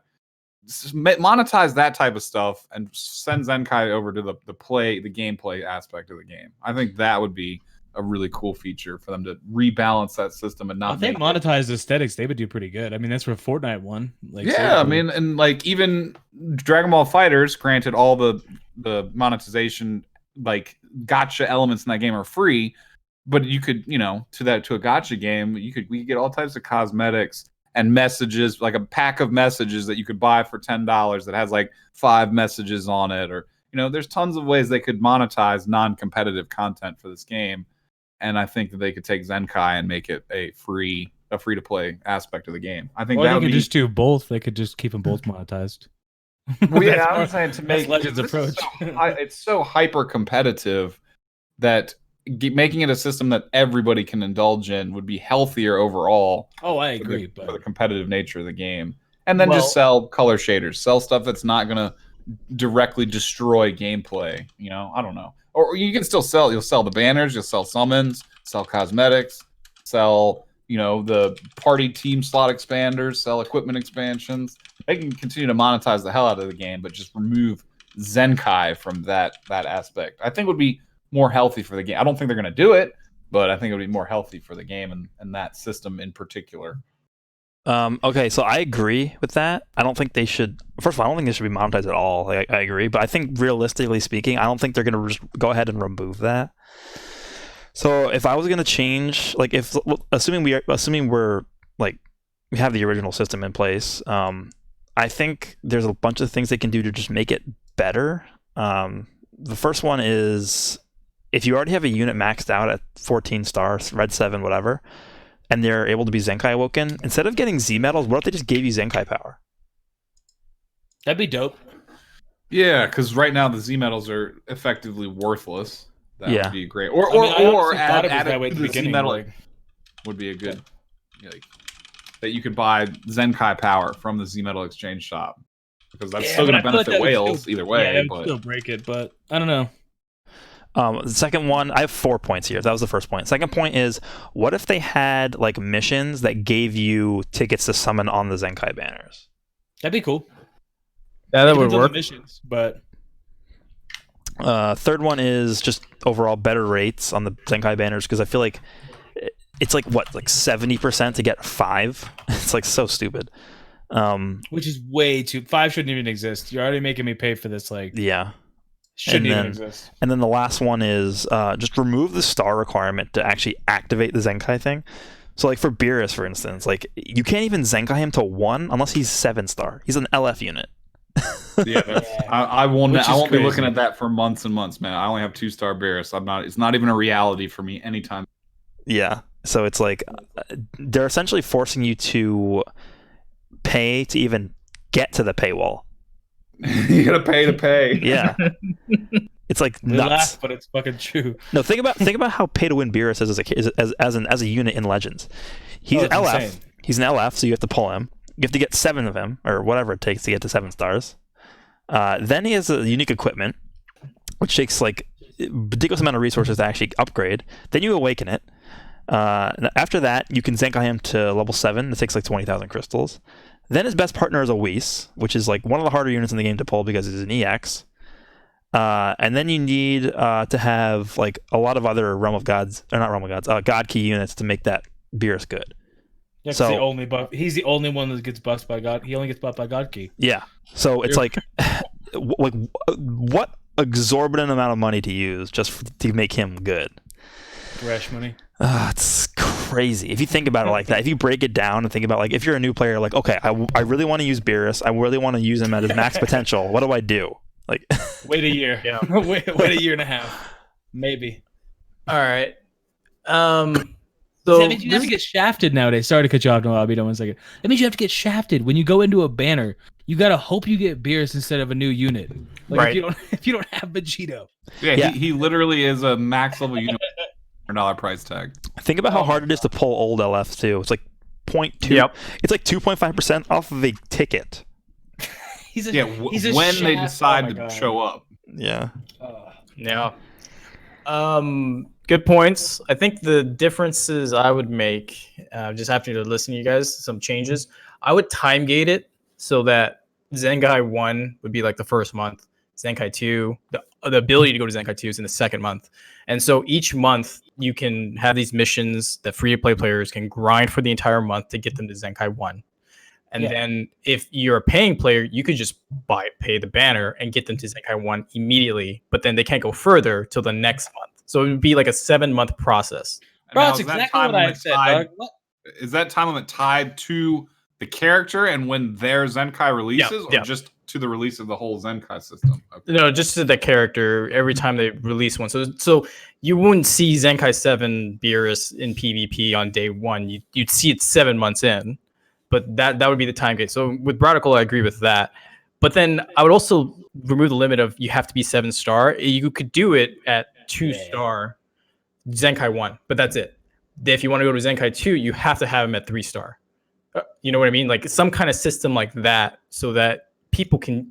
Monetize that type of stuff and send Zenkai over to the gameplay aspect of the game. I think that would be a really cool feature for them to rebalance that system and not. If they monetized aesthetics, they would do pretty good. I mean, that's where Fortnite won. Like, I mean, and like even Dragon Ball FighterZ, granted, all the monetization like gotcha elements in that game are free. But you could, to a gacha game, we could get all types of cosmetics and messages, like a pack of messages that you could buy for $10 that has like 5 messages on it, or there's tons of ways they could monetize non-competitive content for this game. And I think that they could take Zenkai and make it a free to play aspect of the game. I think they could just do both. They could just keep them both monetized. Well, yeah, I'm saying to make Legends approach. It's so hyper competitive that making it a system that everybody can indulge in would be healthier overall. Oh, I agree. For the competitive nature of the game. And then just sell color shaders, sell stuff that's not going to directly destroy gameplay. I don't know. Or you can still sell, you'll sell the banners, you'll sell summons, sell cosmetics, sell, the party team slot expanders, sell equipment expansions. They can continue to monetize the hell out of the game, but just remove Zenkai from that aspect. I think would be more healthy for the game. I don't think they're going to do it, but I think it would be more healthy for the game and that system in particular. Okay, so I agree with that. I don't think they should. First of all, I don't think they should be monetized at all. Like, I agree, but I think realistically speaking, I don't think they're going to just go ahead and remove that. So if I was going to change, like, assuming we're like we have the original system in place, I think there's a bunch of things they can do to just make it better. the first one is if you already have a unit maxed out at 14 stars, red 7, whatever, and they're able to be Zenkai awoken, instead of getting Z medals, what if they just gave you Zenkai power? That'd be dope. Yeah, because right now the Z medals are effectively worthless. That Yeah. would be great. Or I mean, I honestly add, thought it was add that it way at to the the Z beginning, medal like- would be a good like that you could buy Zenkai power from the Z medal exchange shop because that's still but going to I feel like benefit that would whales still- either way. Yeah, that would but still break it, but I don't know. The second one, I have 4 points here. That was the first point. Second point is, what if they had like missions that gave you tickets to summon on the Zenkai banners? That'd be cool. Yeah, that would Depends on the work. missions, but Third one is just overall better rates on the Zenkai banners because I feel like it's like 70% to get 5. It's like so stupid. which is way too. 5 shouldn't even exist. You're already making me pay for this. Like, Yeah. shouldn't and even then- exist. And then the last one is just remove the star requirement to actually activate the Zenkai thing. So like for Beerus, for instance, like you can't even Zenkai him to 1 unless he's 7-star. He's an LF unit. yeah, that's, I won't. Which I is won't be crazy. looking at that for months and months, man. I only have 2-star Beerus. I'm not. It's not even a reality for me anytime. Yeah. So it's like they're essentially forcing you to pay to even get to the paywall. You gotta pay to pay. Yeah. It's like We nuts. laugh, but it's fucking true. No, think about how pay to win Beerus is as a unit in Legends. He's Oh, an it's LF. insane. He's an LF, so you have to pull him. You have to get 7 of him, or whatever it takes to get to 7 stars. Then he has a unique equipment, which takes like a ridiculous amount of resources to actually upgrade. Then you awaken it. After that, you can Zenkai him to level 7. It takes like 20,000 crystals. Then his best partner is a Whis, which is like one of the harder units in the game to pull because it's an EX. And then you need to have like a lot of other Realm of Gods, or not Realm of Gods, God Key units to make that Beerus good. Yeah, 'cause So- the only buff. He's the only one that gets buffed by God. He only gets buffed by God Key. Yeah. So it's like, what exorbitant amount of money to use just to make him good? Rash money. It's crazy. If you think about it like that, if you break it down and think about like, if you're a new player, like, okay, I really want to use Beerus. I really want to use him at his max potential. What do I do? Like, Wait a year. Yeah. wait a year and a half. Maybe. All right. So that means you have to this- get shafted nowadays. Sorry to cut you off, no, I'll be done 1 second. That means you have to get shafted when you go into a banner. You gotta hope you get Beerus instead of a new unit. Like Right. if you don't have Vegito. Yeah, Yeah. He literally is a max level unit. $100 price tag. think about how hard it is to pull old LFs too. It's like 0.2. Yep. It's like 2.5% off of a ticket. He's a, Yeah, he's a when they shaft. decide Oh my to God. show up. Yeah. Yeah. Good points. I think the differences I would make, just after to listen to you guys, some changes. I would time gate it so that Zenkai 1 would be like the first month. Zenkai 2, the ability to go to Zenkai 2 is in the second month. And so each month you can have these missions that free to play players can grind for the entire month to get them to Zenkai 1. And Yeah. then if you're a paying player, you could just pay the banner and get them to Zenkai 1 immediately, but then they can't go further till the next month. So it would be like a 7-month process. Bro, Now, that's is that exactly time what I limit said, tied- dog. What? Is that time limit tied to the character and when their Zenkai releases, yeah. or just to the release of the whole Zenkai system? Okay. No, just to the character every time they release one. So you wouldn't see Zenkai 7 Beerus in PvP on day 1. You'd see it 7 months in, but that would be the time gate. So with Radical, I agree with that. But then I would also remove the limit of you have to be 7-star. You could do it at 2-star Zenkai 1, but that's it. If you want to go to Zenkai 2, you have to have him at 3-star. You know what I mean? Like some kind of system like that so that people can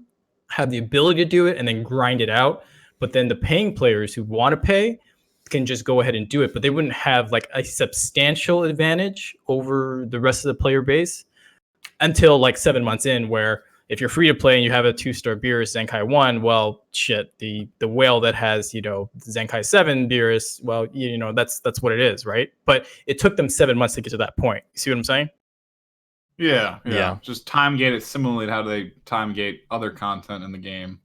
have the ability to do it and then grind it out. But then the paying players who want to pay can just go ahead and do it, but they wouldn't have like a substantial advantage over the rest of the player base until like 7 months in, where if you're free to play and you have a 2-star Beerus Zenkai 1, well, shit, the whale that has, Zenkai 7 Beerus, well, that's what it is, right? But it took them 7 months to get to that point. You see what I'm saying? Yeah. Yeah. Just time gate it similarly to how they time gate other content in the game.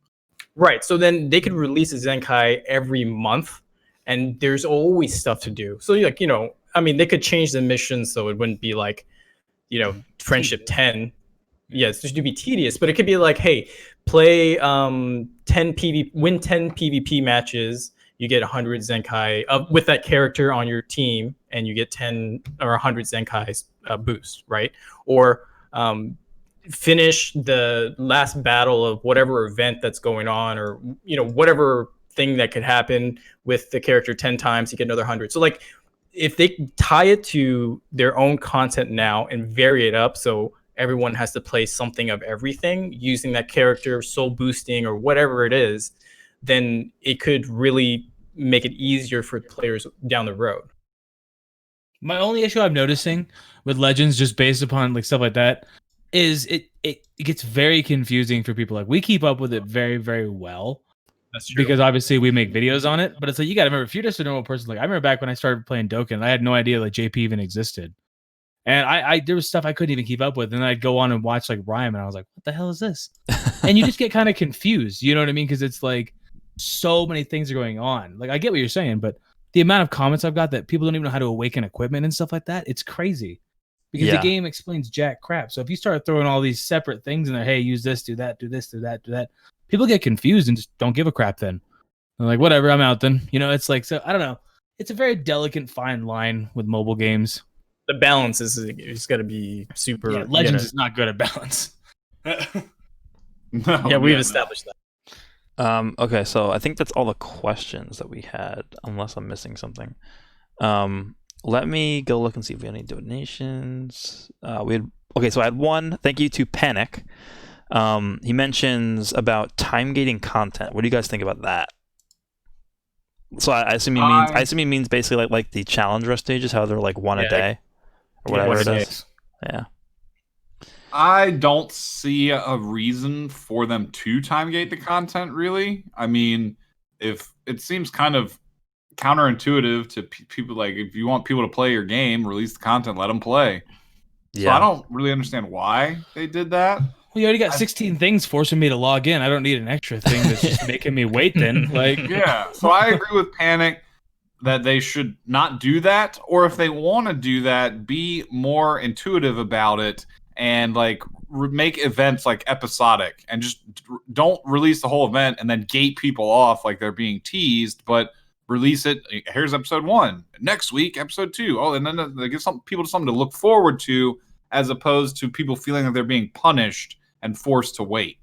Right. So then they could release a Zenkai every month, and there's always stuff to do. So they could change the mission so it wouldn't be like, Friendship 10, Yeah, it's just to be tedious, but it could be like, hey, play 10 win 10 PvP matches, you get 100 Zenkai with that character on your team, and you get 10 or 100 Zenkai boost, right? Or finish the last battle of whatever event that's going on, or whatever thing that could happen with the character 10 times, you get another 100. So like, if they tie it to their own content now and vary it up, so everyone has to play something of everything using that character, soul boosting or whatever it is, then it could really make it easier for players down the road. My only issue I'm noticing with Legends, just based upon like stuff like that, is it gets very confusing for people. Like, we keep up with it very, very well. That's true. Because obviously we make videos on it, but it's like, you got to remember, if you're just a normal person, like I remember back when I started playing Dokkan, I had no idea like JP even existed. And I there was stuff I couldn't even keep up with. And then I'd go on and watch like Rhyme, and I was like, what the hell is this? And you just get kind of confused. You know what I mean? Because it's like so many things are going on. Like, I get what you're saying, but the amount of comments I've got that people don't even know how to awaken equipment and stuff like that, it's crazy. Because the game explains jack crap. So if you start throwing all these separate things in there, hey, use this, do that, do this, do that, do that, people get confused and just don't give a crap then. They're like, whatever, I'm out then. It's like, so I don't know. It's a very delicate, fine line with mobile games. The balance is it's got to be super. Yeah, Legends is not good at balance. Yeah, we've established that. Okay, so I think that's all the questions that we had, unless I'm missing something. Let me go look and see if we have any donations. So I had one. Thank you to Panic. He mentions about time gating content. What do you guys think about that? So I assume he means basically like the challenge rush stages, how they're like one a day or whatever it is. Yeah. I don't see a reason for them to time gate the content, really. I mean, if it seems kind of counterintuitive to people, like if you want people to play your game, release the content, let them play. So I don't really understand why they did that. Well, you already got 16 things forcing me to log in. I don't need an extra thing that's just making me wait then. Like, yeah. So I agree with Panic that they should not do that. Or if they want to do that, be more intuitive about it and like make events like episodic, and just don't release the whole event and then gate people off like they're being teased, but release it. Here's episode 1. Next week, episode 2. Oh, and then they give people something to look forward to, as opposed to people feeling that they're being punished and forced to wait.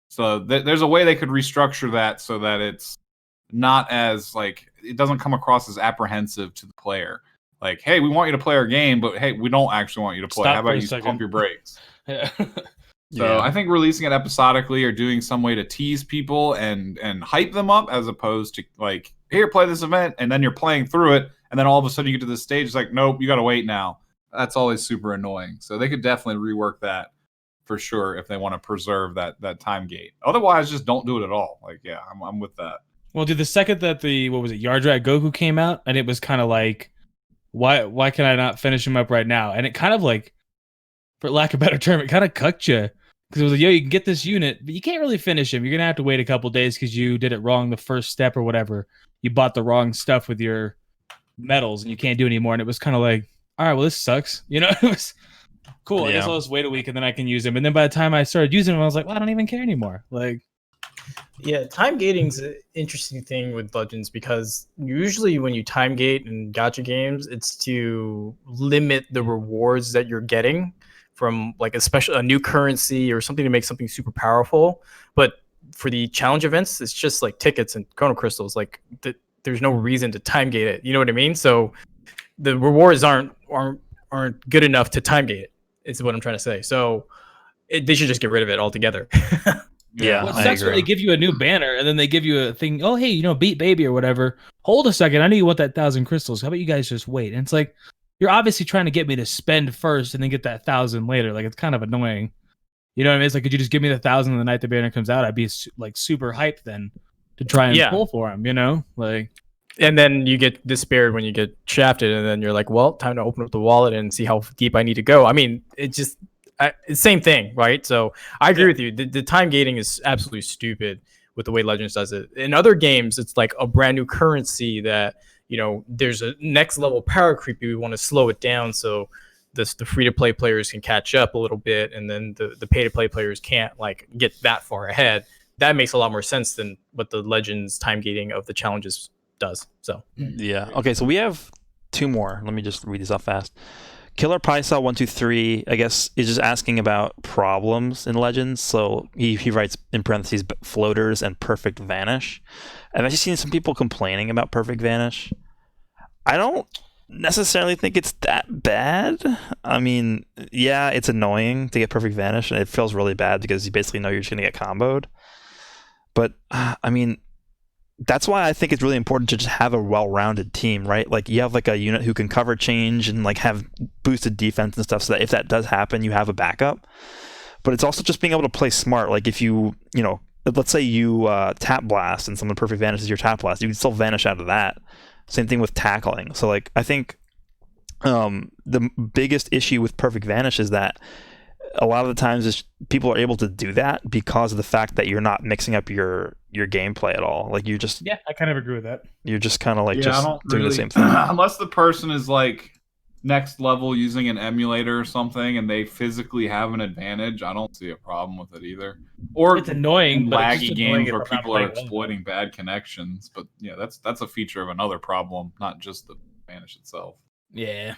So there's a way they could restructure that so that it's not as like, it doesn't come across as apprehensive to the player. Like, hey, we want you to play our game, but hey, we don't actually want you to play. Stop How about you pump your brakes? So I think releasing it episodically or doing some way to tease people and hype them up, as opposed to like, here, play this event, and then you're playing through it, and then all of a sudden you get to this stage, it's like, nope, you got to wait now. That's always super annoying. So they could definitely rework that for sure if they want to preserve that time gate. Otherwise, just don't do it at all. Like, yeah, I'm with that. well, dude, the second that Yardrat Goku came out, and it was kind of like, why can I not finish him up right now? And it kind of like, for lack of a better term, it kind of cucked you. Because it was like, yo, you can get this unit, but you can't really finish him. You're going to have to wait a couple days because you did it wrong the first step or whatever. You bought the wrong stuff with your medals, and you can't do it anymore. And it was kind of like, all right, well, this sucks. It was cool. I guess I'll just wait a week, and then I can use him. And then by the time I started using him, I was like, well, I don't even care anymore. Like, yeah, time gating's an interesting thing with Legends, because usually when you time gate in gacha games, it's to limit the rewards that you're getting from like a new currency or something to make something super powerful. But for the challenge events, it's just like tickets and chrono crystals. Like there's no reason to time gate it. You know what I mean? So the rewards aren't good enough to time gate it. Is what I'm trying to say. So they should just get rid of it altogether. Yeah, well, that's where they give you a new banner, and then they give you a thing. Oh, hey, beat baby or whatever. Hold a second, I know you want that 1,000 crystals. How about you guys just wait? And it's like, you're obviously trying to get me to spend first and then get that 1,000 later. Like, it's kind of annoying. You know what I mean? It's like, could you just give me the 1,000 the night the banner comes out? I'd be like super hyped then to try and pull for him. Like. And then you get despaired when you get shafted, and then you're like, well, time to open up the wallet and see how deep I need to go. I mean, it's just it's same thing, right? So I agree with you. The time gating is absolutely stupid with the way Legends does it. In other games, it's like a brand new currency that, there's a next level power creep. We want to slow it down so the free to play players can catch up a little bit, and then the pay to play players can't like get that far ahead. That makes a lot more sense than what the Legends time gating of the challenges does. So Yeah. Okay, so we have 2 more. Let me just read these off fast. Killer Pysaw 123, I guess, is just asking about problems in Legends. So he writes in parentheses floaters and perfect vanish. I've actually seen some people complaining about perfect vanish. I don't necessarily think it's that bad. I mean, yeah, it's annoying to get perfect vanish, and it feels really bad because you basically know you're just gonna get comboed. But I mean, that's why I think it's really important to just have a well-rounded team, right? Like you have like a unit who can cover change and like have boosted defense and stuff, so that if that does happen, you have a backup. But it's also just being able to play smart. Like if you know, let's say you tap blast and someone perfect vanishes your tap blast, you can still vanish out of that. Same thing with tackling. So like I think the biggest issue with perfect vanish is that a lot of the times is people are able to do that because of the fact that you're not mixing up your gameplay at all. Like you just I kind of agree with that. you're just kind of like I just don't doing the really- same thing. Unless the person is like next level using an emulator or something and they physically have an advantage, I don't see a problem with it either. Or It's annoying, but it's laggy just annoying games if where I'm not people are playing well. exploiting bad connections. But yeah, that's a feature of another problem, not just the vanish itself. Yeah.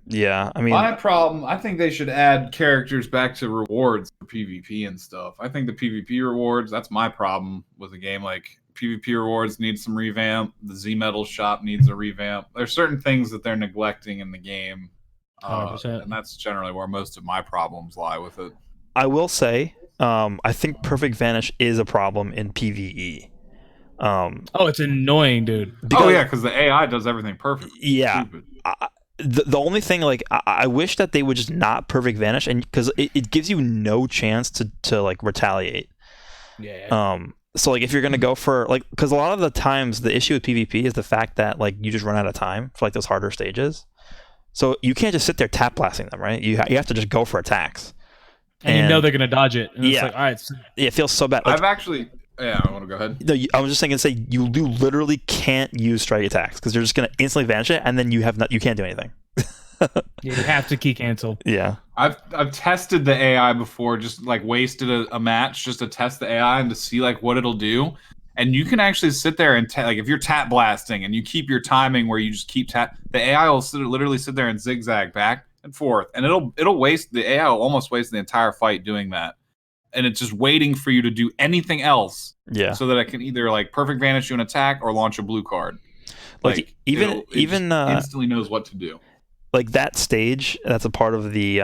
Yeah, I mean, My problem, I think they should add characters back to rewards for PvP and stuff. I think the PvP rewards, that's my problem with a game. Like PvP rewards need some revamp. The Z Metal shop needs a revamp. There's certain things that they're neglecting in the game. 100%. And that's generally where most of my problems lie with it. I will say, I think perfect vanish is a problem in PvE. Oh, it's annoying, dude. Oh yeah, because the AI does everything perfect. Yeah. Stupid. The only thing, like, I wish that they would just not perfect vanish, and because it gives you no chance to like retaliate. Yeah. So like if you're gonna go for like, because a lot of the times the issue with PvP is the fact that like you just run out of time for like those harder stages, so you can't just sit there tap blasting them, right? You have to just go for attacks, and you know they're gonna dodge it. And Yeah. it's like, all right. So it feels so bad. Like, I've actually, yeah, I want to go ahead. no, I was just thinking, say you literally can't use strike attacks because they're just gonna instantly vanish it, and then you can't do anything. you have to key cancel. Yeah. I've tested the AI before, just like wasted a match just to test the AI and to see like what it'll do. And you can actually sit there and like if you're tap blasting and you keep your timing where you just keep tap, the AI will literally sit there and zigzag back and forth, and it'll waste the AI will almost waste the entire fight doing that, and it's just waiting for you to do anything else, Yeah. so that it can either like perfect vanish you an attack or launch a blue card. Like, even it even just instantly knows what to do. like that stage that's a part of the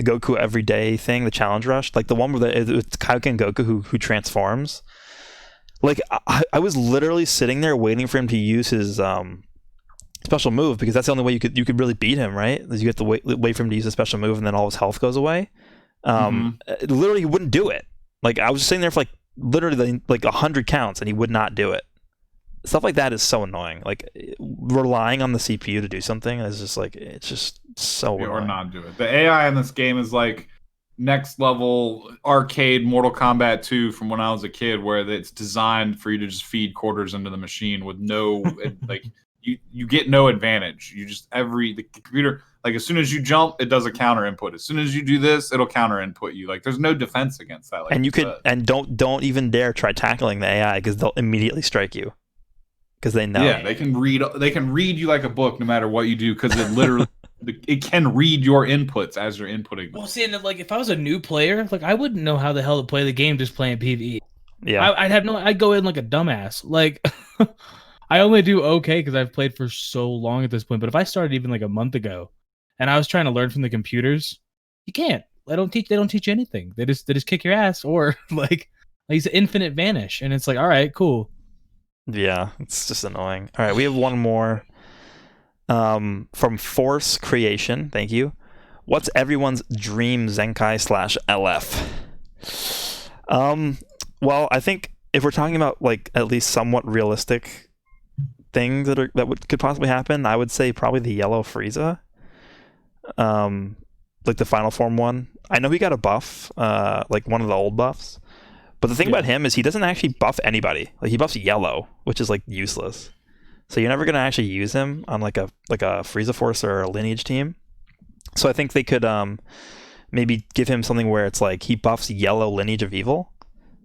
Goku everyday thing, the challenge rush, like the one where it's Kaioken Goku who transforms. Like I was literally sitting there waiting for him to use his special move, because that's the only way you could really beat him, right? Is you have to wait for him to use a special move and then all his health goes away. Literally he wouldn't do it. Like I was sitting there for like literally like 100 counts and he would not do it. Stuff like that is so annoying. Like relying on the CPU to do something is just like, it's just so Or annoying. not do it. The AI in this game is like next level arcade Mortal Kombat 2 from when I was a kid, where it's designed for you to just feed quarters into the machine with no like you get no advantage. You just the computer, like as soon as you jump, it does a counter input. As soon as you do this, it'll counter input you. Like there's no defense against that. Like And you could said. and don't even dare try tackling the AI, because they'll immediately strike you. Because they know. Yeah, they can read you like a book no matter what you do, because it literally it can read your inputs as you're inputting them. Well, see, and like if I was a new player, like I wouldn't know how the hell to play the game just playing PvE. Yeah. I'd go in like a dumbass. Like I only do okay because I've played for so long at this point. But if I started even like a month ago, and I was trying to learn from the computers, you can't. They don't teach you anything. They just kick your ass, or like he's infinite vanish, and it's like, all right, cool. Yeah, it's just annoying. All right, we have one more from Force Creation. Thank you. What's everyone's dream Zenkai /LF? Well, I think if we're talking about like at least somewhat realistic things that could possibly happen, I would say probably the yellow Frieza. Like the final form one. I know he got a buff, like one of the old buffs. But the thing about him is he doesn't actually buff anybody. Like he buffs yellow, which is like useless. So you're never gonna actually use him on like a Frieza Force or a Lineage team. So I think they could maybe give him something where it's like he buffs yellow Lineage of Evil,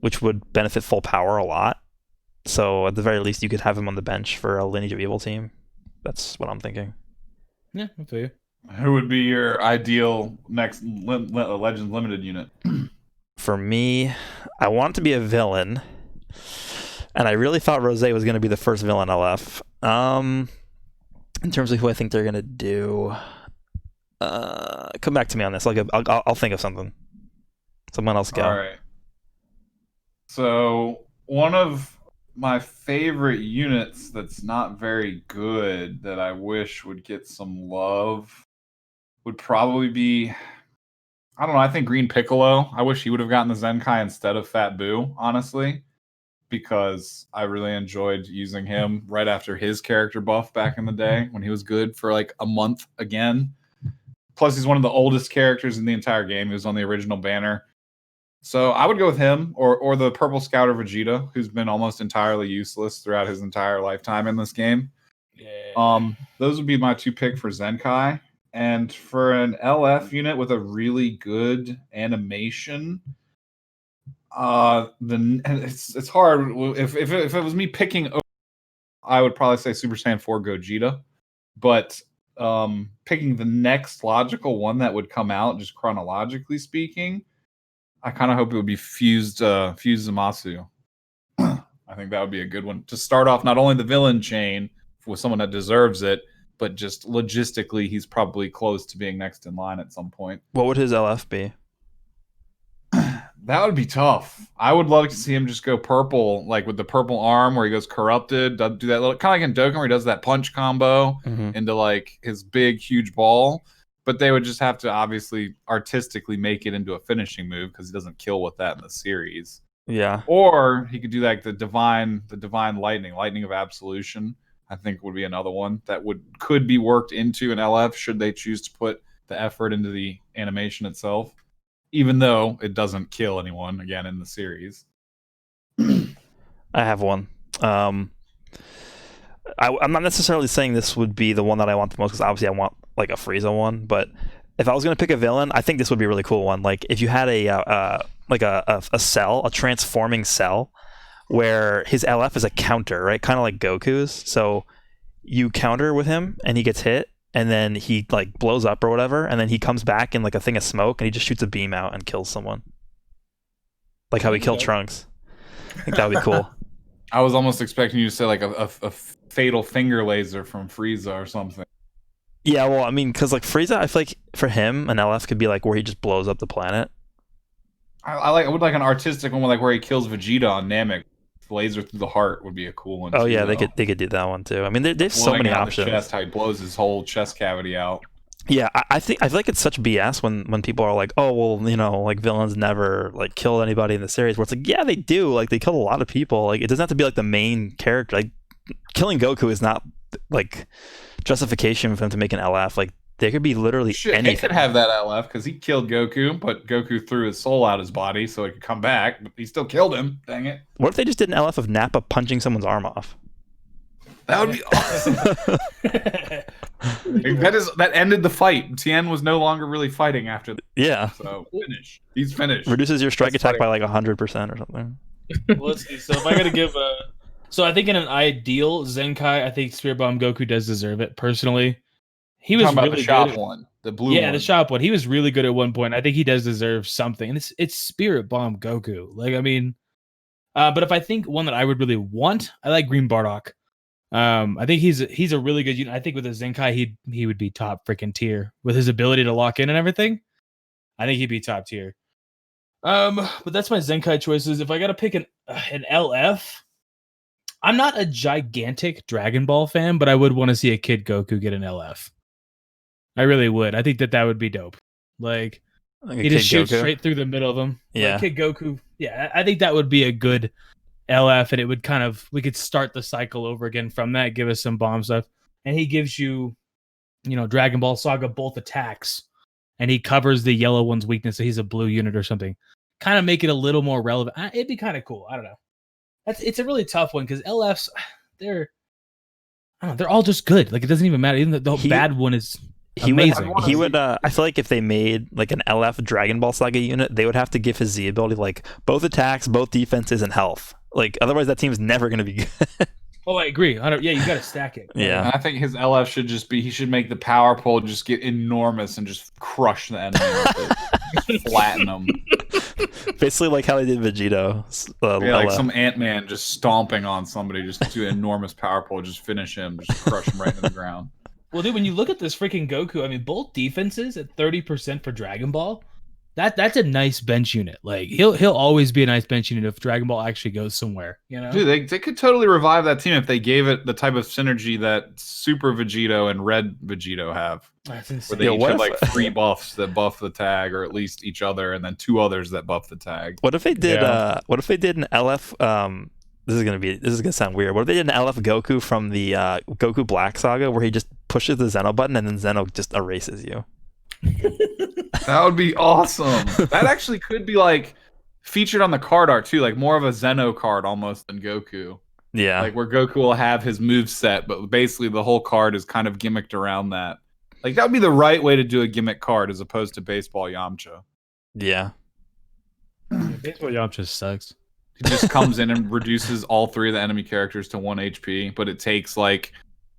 which would benefit full power a lot. So at the very least, you could have him on the bench for a Lineage of Evil team. That's what I'm thinking. Yeah, I feel you. Who would be your ideal next Legends Limited unit? For me, I want it to be a villain, and I really thought Rose was going to be the first villain LF. In terms of who I think they're going to do, come back to me on this. I'll think of something. Someone else go. All right. So one of my favorite units that's not very good that I wish would get some love would probably be, I don't know, I think Green Piccolo. I wish he would have gotten the Zenkai instead of Fat Boo, honestly, because I really enjoyed using him right after his character buff back in the day when he was good for like a month again. Plus, he's one of the oldest characters in the entire game. He was on the original banner. So I would go with him or the Purple Scouter Vegeta, who's been almost entirely useless throughout his entire lifetime in this game. Yeah. Those would be my two pick for Zenkai. And for an LF unit with a really good animation, it's hard. If it was me picking, I would probably say Super Saiyan 4 Gogeta. But picking the next logical one that would come out, just chronologically speaking, I kind of hope it would be Fused Zamasu. I think that would be a good one to start off not only the villain chain with someone that deserves it, but just logistically, he's probably close to being next in line at some point. What would his LF be? That would be tough. I would love to see him just go purple, like with the purple arm where he goes corrupted, do that little kind of like in Dokkan where he does that punch combo into like his big, huge ball. But they would just have to obviously artistically make it into a finishing move because he doesn't kill with that in the series. Yeah. Or he could do like the divine lightning of absolution. I think would be another one that could be worked into an LF should they choose to put the effort into the animation itself, even though it doesn't kill anyone again in the series. I have one. I'm not necessarily saying this would be the one that I want the most because obviously I want like a Frieza one, but if I was going to pick a villain, I think this would be a really cool one. Like if you had a cell, a transforming cell, where his LF is a counter, right? Kind of like Goku's. So you counter with him and he gets hit and then he like blows up or whatever. And then he comes back in like a thing of smoke and he just shoots a beam out and kills someone. Like how he killed Trunks. I think that would be cool. I was almost expecting you to say like a fatal finger laser from Frieza or something. Yeah, well, I mean, because like Frieza, I feel like for him, an LF could be like where he just blows up the planet. I would like an artistic one like where he kills Vegeta on Namek. Laser through the heart would be a cool one. Oh too, yeah, though. they could do that one too. I mean, there's so many options. The chest, how he blows his whole chest cavity out. Yeah, I feel like it's such BS when people are like, oh well, you know, like villains never like kill anybody in the series. Where it's like, yeah, they do. Like they kill a lot of people. Like it doesn't have to be like the main character. Like killing Goku is not like justification for them to make an LF. Like there could be literally anything. They could have that LF because he killed Goku, but Goku threw his soul out his body so he could come back, but he still killed him. Dang it. What if they just did an LF of Nappa punching someone's arm off? That would be awesome. that ended the fight. Tien was no longer really fighting after that. Yeah. So finish. He's finished. Reduces your strike attack by like 100% or something. Let's see. So if I got to give so I think in an ideal Zenkai, I think Spirit Bomb Goku does deserve it personally. He was about really the shop good. one, the blue one. Yeah, the shop one. He was really good at one point. I think he does deserve something. And it's Spirit Bomb Goku. Like, I mean, but if I think one that I would really want, I like Green Bardock. I think he's a really good unit. I think with a Zenkai, he would be top freaking tier with his ability to lock in and everything. I think he'd be top tier. But that's my Zenkai choices. If I got to pick an LF, I'm not a gigantic Dragon Ball fan, but I would want to see a Kid Goku get an LF. I really would. I think that would be dope. Like he just shoots straight through the middle of them. Yeah, like Kid Goku. Yeah, I think that would be a good LF, and it would we could start the cycle over again from that. Give us some bomb stuff, and he gives you, Dragon Ball Saga both attacks, and he covers the yellow one's weakness, so he's a blue unit or something. Kind of make it a little more relevant. It'd be kind of cool. I don't know. It's a really tough one because LFs, they're all just good. Like it doesn't even matter. Even the bad one is. He Amazing. would. He would. I feel like if they made like an LF Dragon Ball Saga unit, they would have to give his Z ability like both attacks, both defenses, and health. Like otherwise, that team's never gonna be good. Oh, I agree. Yeah, you got to stack it. Yeah. And I think his LF should just be, he should make the power pole just get enormous and just crush the enemy with it. Just flatten them. Basically, like how they did Vegito. Yeah, like LF. some Ant-Man just stomping on somebody, just do an enormous power pole, just finish him, just crush him right to the ground. Well, dude, when you look at this freaking Goku, I mean, both defenses at 30% for Dragon Ball. That's a nice bench unit. Like he'll always be a nice bench unit if Dragon Ball actually goes somewhere. You know, Dude, they could totally revive that team if they gave it the type of synergy that Super Vegito and Red Vegito have. that's Where insane. they Yeah, each what have if- like 3 buffs that buff the tag, or at least each other, and then 2 others that buff the tag. What if they did? Yeah. What if they did an LF? This is gonna sound weird. What if they did an LF Goku from the Goku Black Saga, where he just pushes the Zeno button and then Zeno just erases you? That would be awesome. That actually could be like featured on the card art too, like more of a Zeno card almost than Goku. Yeah. Like where Goku will have his move set, but basically the whole card is kind of gimmicked around that. Like that would be the right way to do a gimmick card as opposed to baseball Yamcha. Yeah. Baseball Yamcha sucks. He just comes in and reduces all 3 of the enemy characters to 1 HP, but it takes like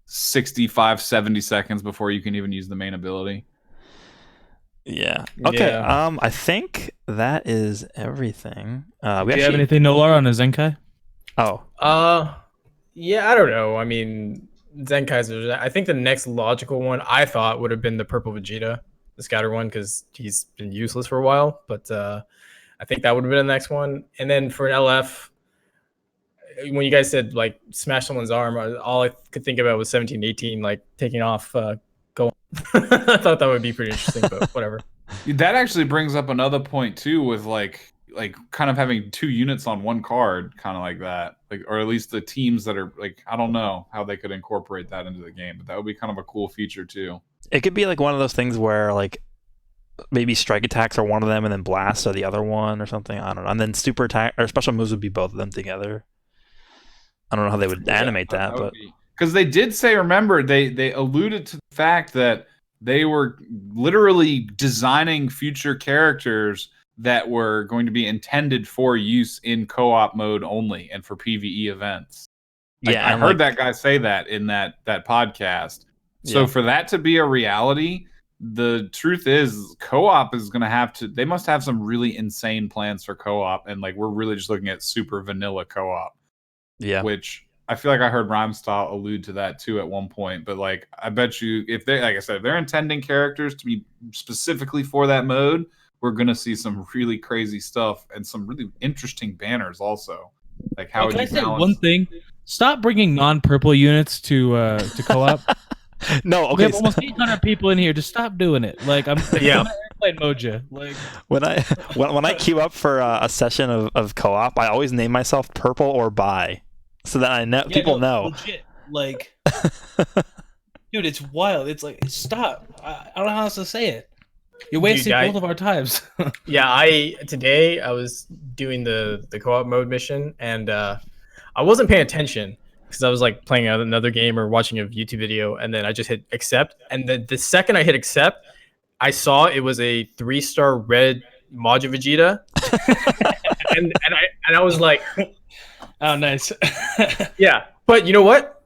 65, 70 seconds before you can even use the main ability. Yeah. Okay. Yeah. I think that is everything. We Do you have actually. anything, Nolar, on a Zenkai? Oh. Yeah, I don't know. I mean, Zenkaiser. I think the next logical one I thought would have been the purple Vegeta, the scatter one, because he's been useless for a while. But I think that would have been the next one. And then for an LF, when you guys said like smash someone's arm, all I could think about was 1718, like taking off. Go. I thought that would be pretty interesting, but whatever. That actually brings up another point too, with like kind of having 2 units on 1 card, kind of like that, like, or at least the teams that are like, I don't know how they could incorporate that into the game, but that would be kind of a cool feature too. It could be like one of those things where like maybe strike attacks are one of them and then blasts are the other one or something. I don't know. And then super attack or special moves would be both of them together. I don't know how they would animate that, but because they did say, remember, they alluded to the fact that they were literally designing future characters that were going to be intended for use in co-op mode only and for PvE events. Like, yeah, I and, heard like, that guy say that in that podcast. So Yeah. for that to be a reality, the truth is co-op is going to have to, they must have some really insane plans for co-op, and like we're really just looking at super vanilla co-op, Yeah. which I feel like I heard Rhymestyle allude to that too at one point. But like, I bet you if they, like I said, if they're intending characters to be specifically for that mode, we're gonna see some really crazy stuff and some really interesting banners also. Like how would Can I you say balance? one thing? Stop bringing non-purple units to co-op. No, We okay. have almost 800 people in here. Just stop doing it. Like I'm Yeah. I'm airplane moja. Like When I queue up for a session of co-op, I always name myself Purple or Bi, so that I know yeah, people no, know. Legit. Like, dude, it's wild. It's like stop. I don't know how else to say it. You're wasting I- both of our times. Yeah, today I was doing the co-op mode mission, and I wasn't paying attention because I was like playing another game or watching a YouTube video, and then I just hit accept, and then the second I hit accept, I saw it was a 3-star red Majin Vegeta, and I was like, Oh, nice. yeah, but you know what?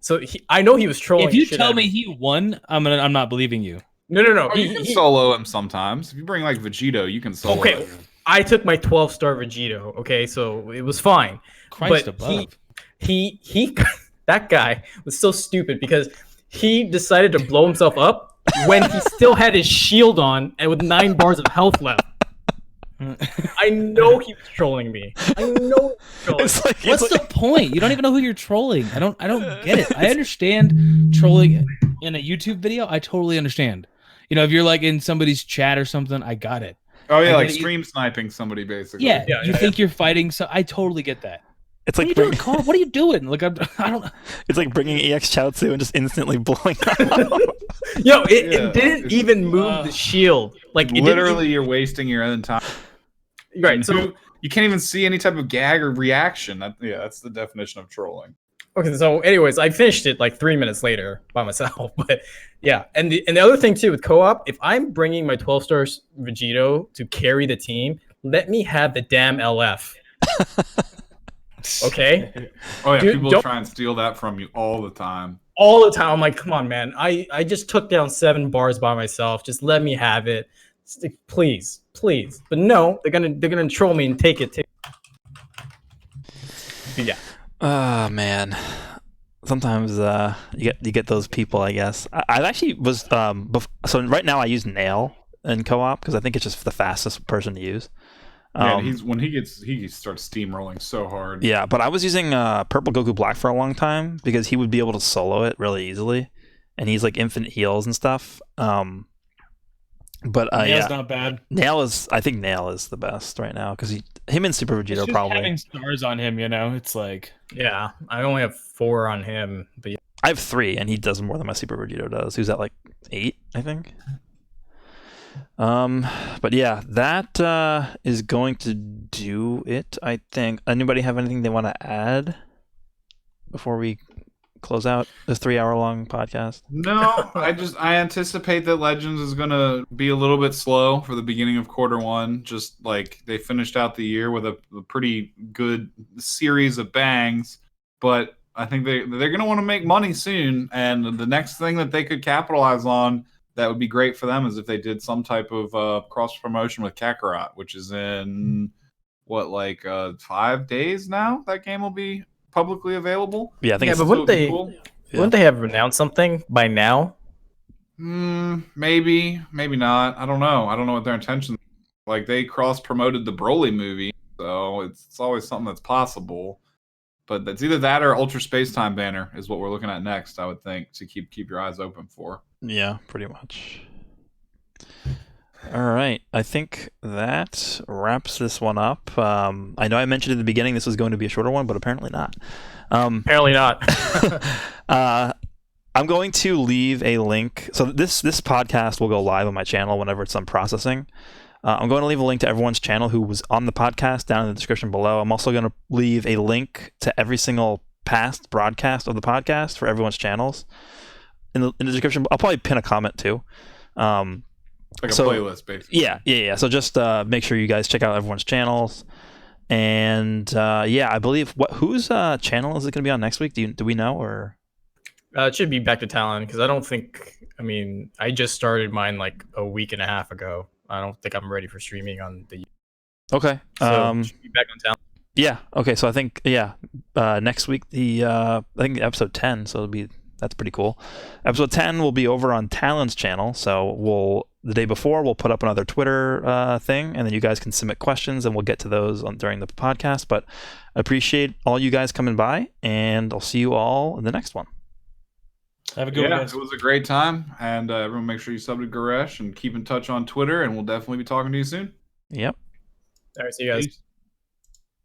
So I know he was trolling. If you the shit out tell of me he won, I'm not believing you. no. Oh, you can solo him sometimes. If you bring like Vegito, you can solo Okay. him. I took my 12-star Vegito. Okay, so it was fine. Christ But above. he that guy was so stupid because he decided to blow himself up when he still had his shield on and with 9 bars of health left. I know he was trolling me. I know he was trolling. It's like, What's the point? You don't even know who you're trolling. I don't get it. I understand trolling in a YouTube video. I totally understand. You know, if you're like in somebody's chat or something, I got it. Oh yeah, I like get it. stream sniping somebody basically. Yeah, Yeah, you yeah, think you're fighting, so I totally get that. It's What are like you doing, Carl? What are you doing? Like, I don't. it's like bringing EX Chaozu and just instantly blowing up. Yo, Yeah, it didn't even move the shield. Like it didn't Literally, you're wasting your own time. even, right. So You can't even see any type of gag or reaction. That's the definition of trolling. Okay, so anyways, I finished it like 3 minutes later by myself. But yeah, and the other thing too with co-op, if I'm bringing my 12-star Vegito to carry the team, let me have the damn LF. Okay, Oh yeah, Dude, people don't- try and steal that from you all the time. all the time. I'm like, come on, man. I just took down 7 bars by myself. Just let me have it, please. But no, they're gonna troll me and take it. But yeah. Oh man, sometimes you get those people. I guess I actually was so right now I use Nail in co-op because I think it's just the fastest person to use. Yeah, he starts steamrolling so hard. Yeah, but I was using Purple Goku Black for a long time because he would be able to solo it really easily, and he's like infinite heals and stuff. But Nail's yeah, not bad. I think Nail is the best right now because him and Super It's Vegito just probably. having stars on him, it's like Yeah, I only have 4 on him, but yeah. I have 3, and he does more than my Super Vegito does. Who's at like 8, I think. But yeah, that is going to do it. I think. Anybody have anything they want to add before we close out this 3-hour-long podcast? No, I anticipate that Legends is gonna be a little bit slow for the beginning of quarter one. Just like they finished out the year with a pretty good series of bangs, but I think they're gonna want to make money soon. And the next thing that they could capitalize on that would be great for them is if they did some type of cross promotion with Kakarot, which is in 5 days now. That game will be publicly available. Yeah, I think Yeah, it's but wouldn't they? Cool. Wouldn't they have announced something by now? Maybe not. I don't know. I don't know what their intentions. Like they cross promoted the Broly movie, so it's always something that's possible. But it's either that or Ultra Space Time banner is what we're looking at next. I would think to keep your eyes open for. Yeah, pretty much. All right, I think that wraps this one up. I know I mentioned at the beginning this was going to be a shorter one, but apparently not. Apparently not. I'm going to leave a link. So this podcast will go live on my channel whenever it's done processing. I'm going to leave a link to everyone's channel who was on the podcast down in the description below. I'm also going to leave a link to every single past broadcast of the podcast for everyone's channels in the description. I'll probably pin a comment too. Like a So- playlist, basically. Yeah. So just make sure you guys check out everyone's channels. And yeah, I believe whose channel is it going to be on next week? Do we know or? It should be Back to Talon because I don't think. I mean, I just started mine like a week and a half ago. I don't think I'm ready for streaming on the. Okay. So it should be Back on Talon. Yeah. Okay. So I think next week I think episode 10. So that's pretty cool. Episode 10 will be over on Talon's channel. So the day before we'll put up another Twitter thing, and then you guys can submit questions, and we'll get to those during the podcast. But I appreciate all you guys coming by, and I'll see you all in the next one. have a good one, Yeah, guys. it was a great time, and everyone make sure you sub to Goresh and keep in touch on Twitter, and we'll definitely be talking to you soon. Yep. All right, see you guys. Peace.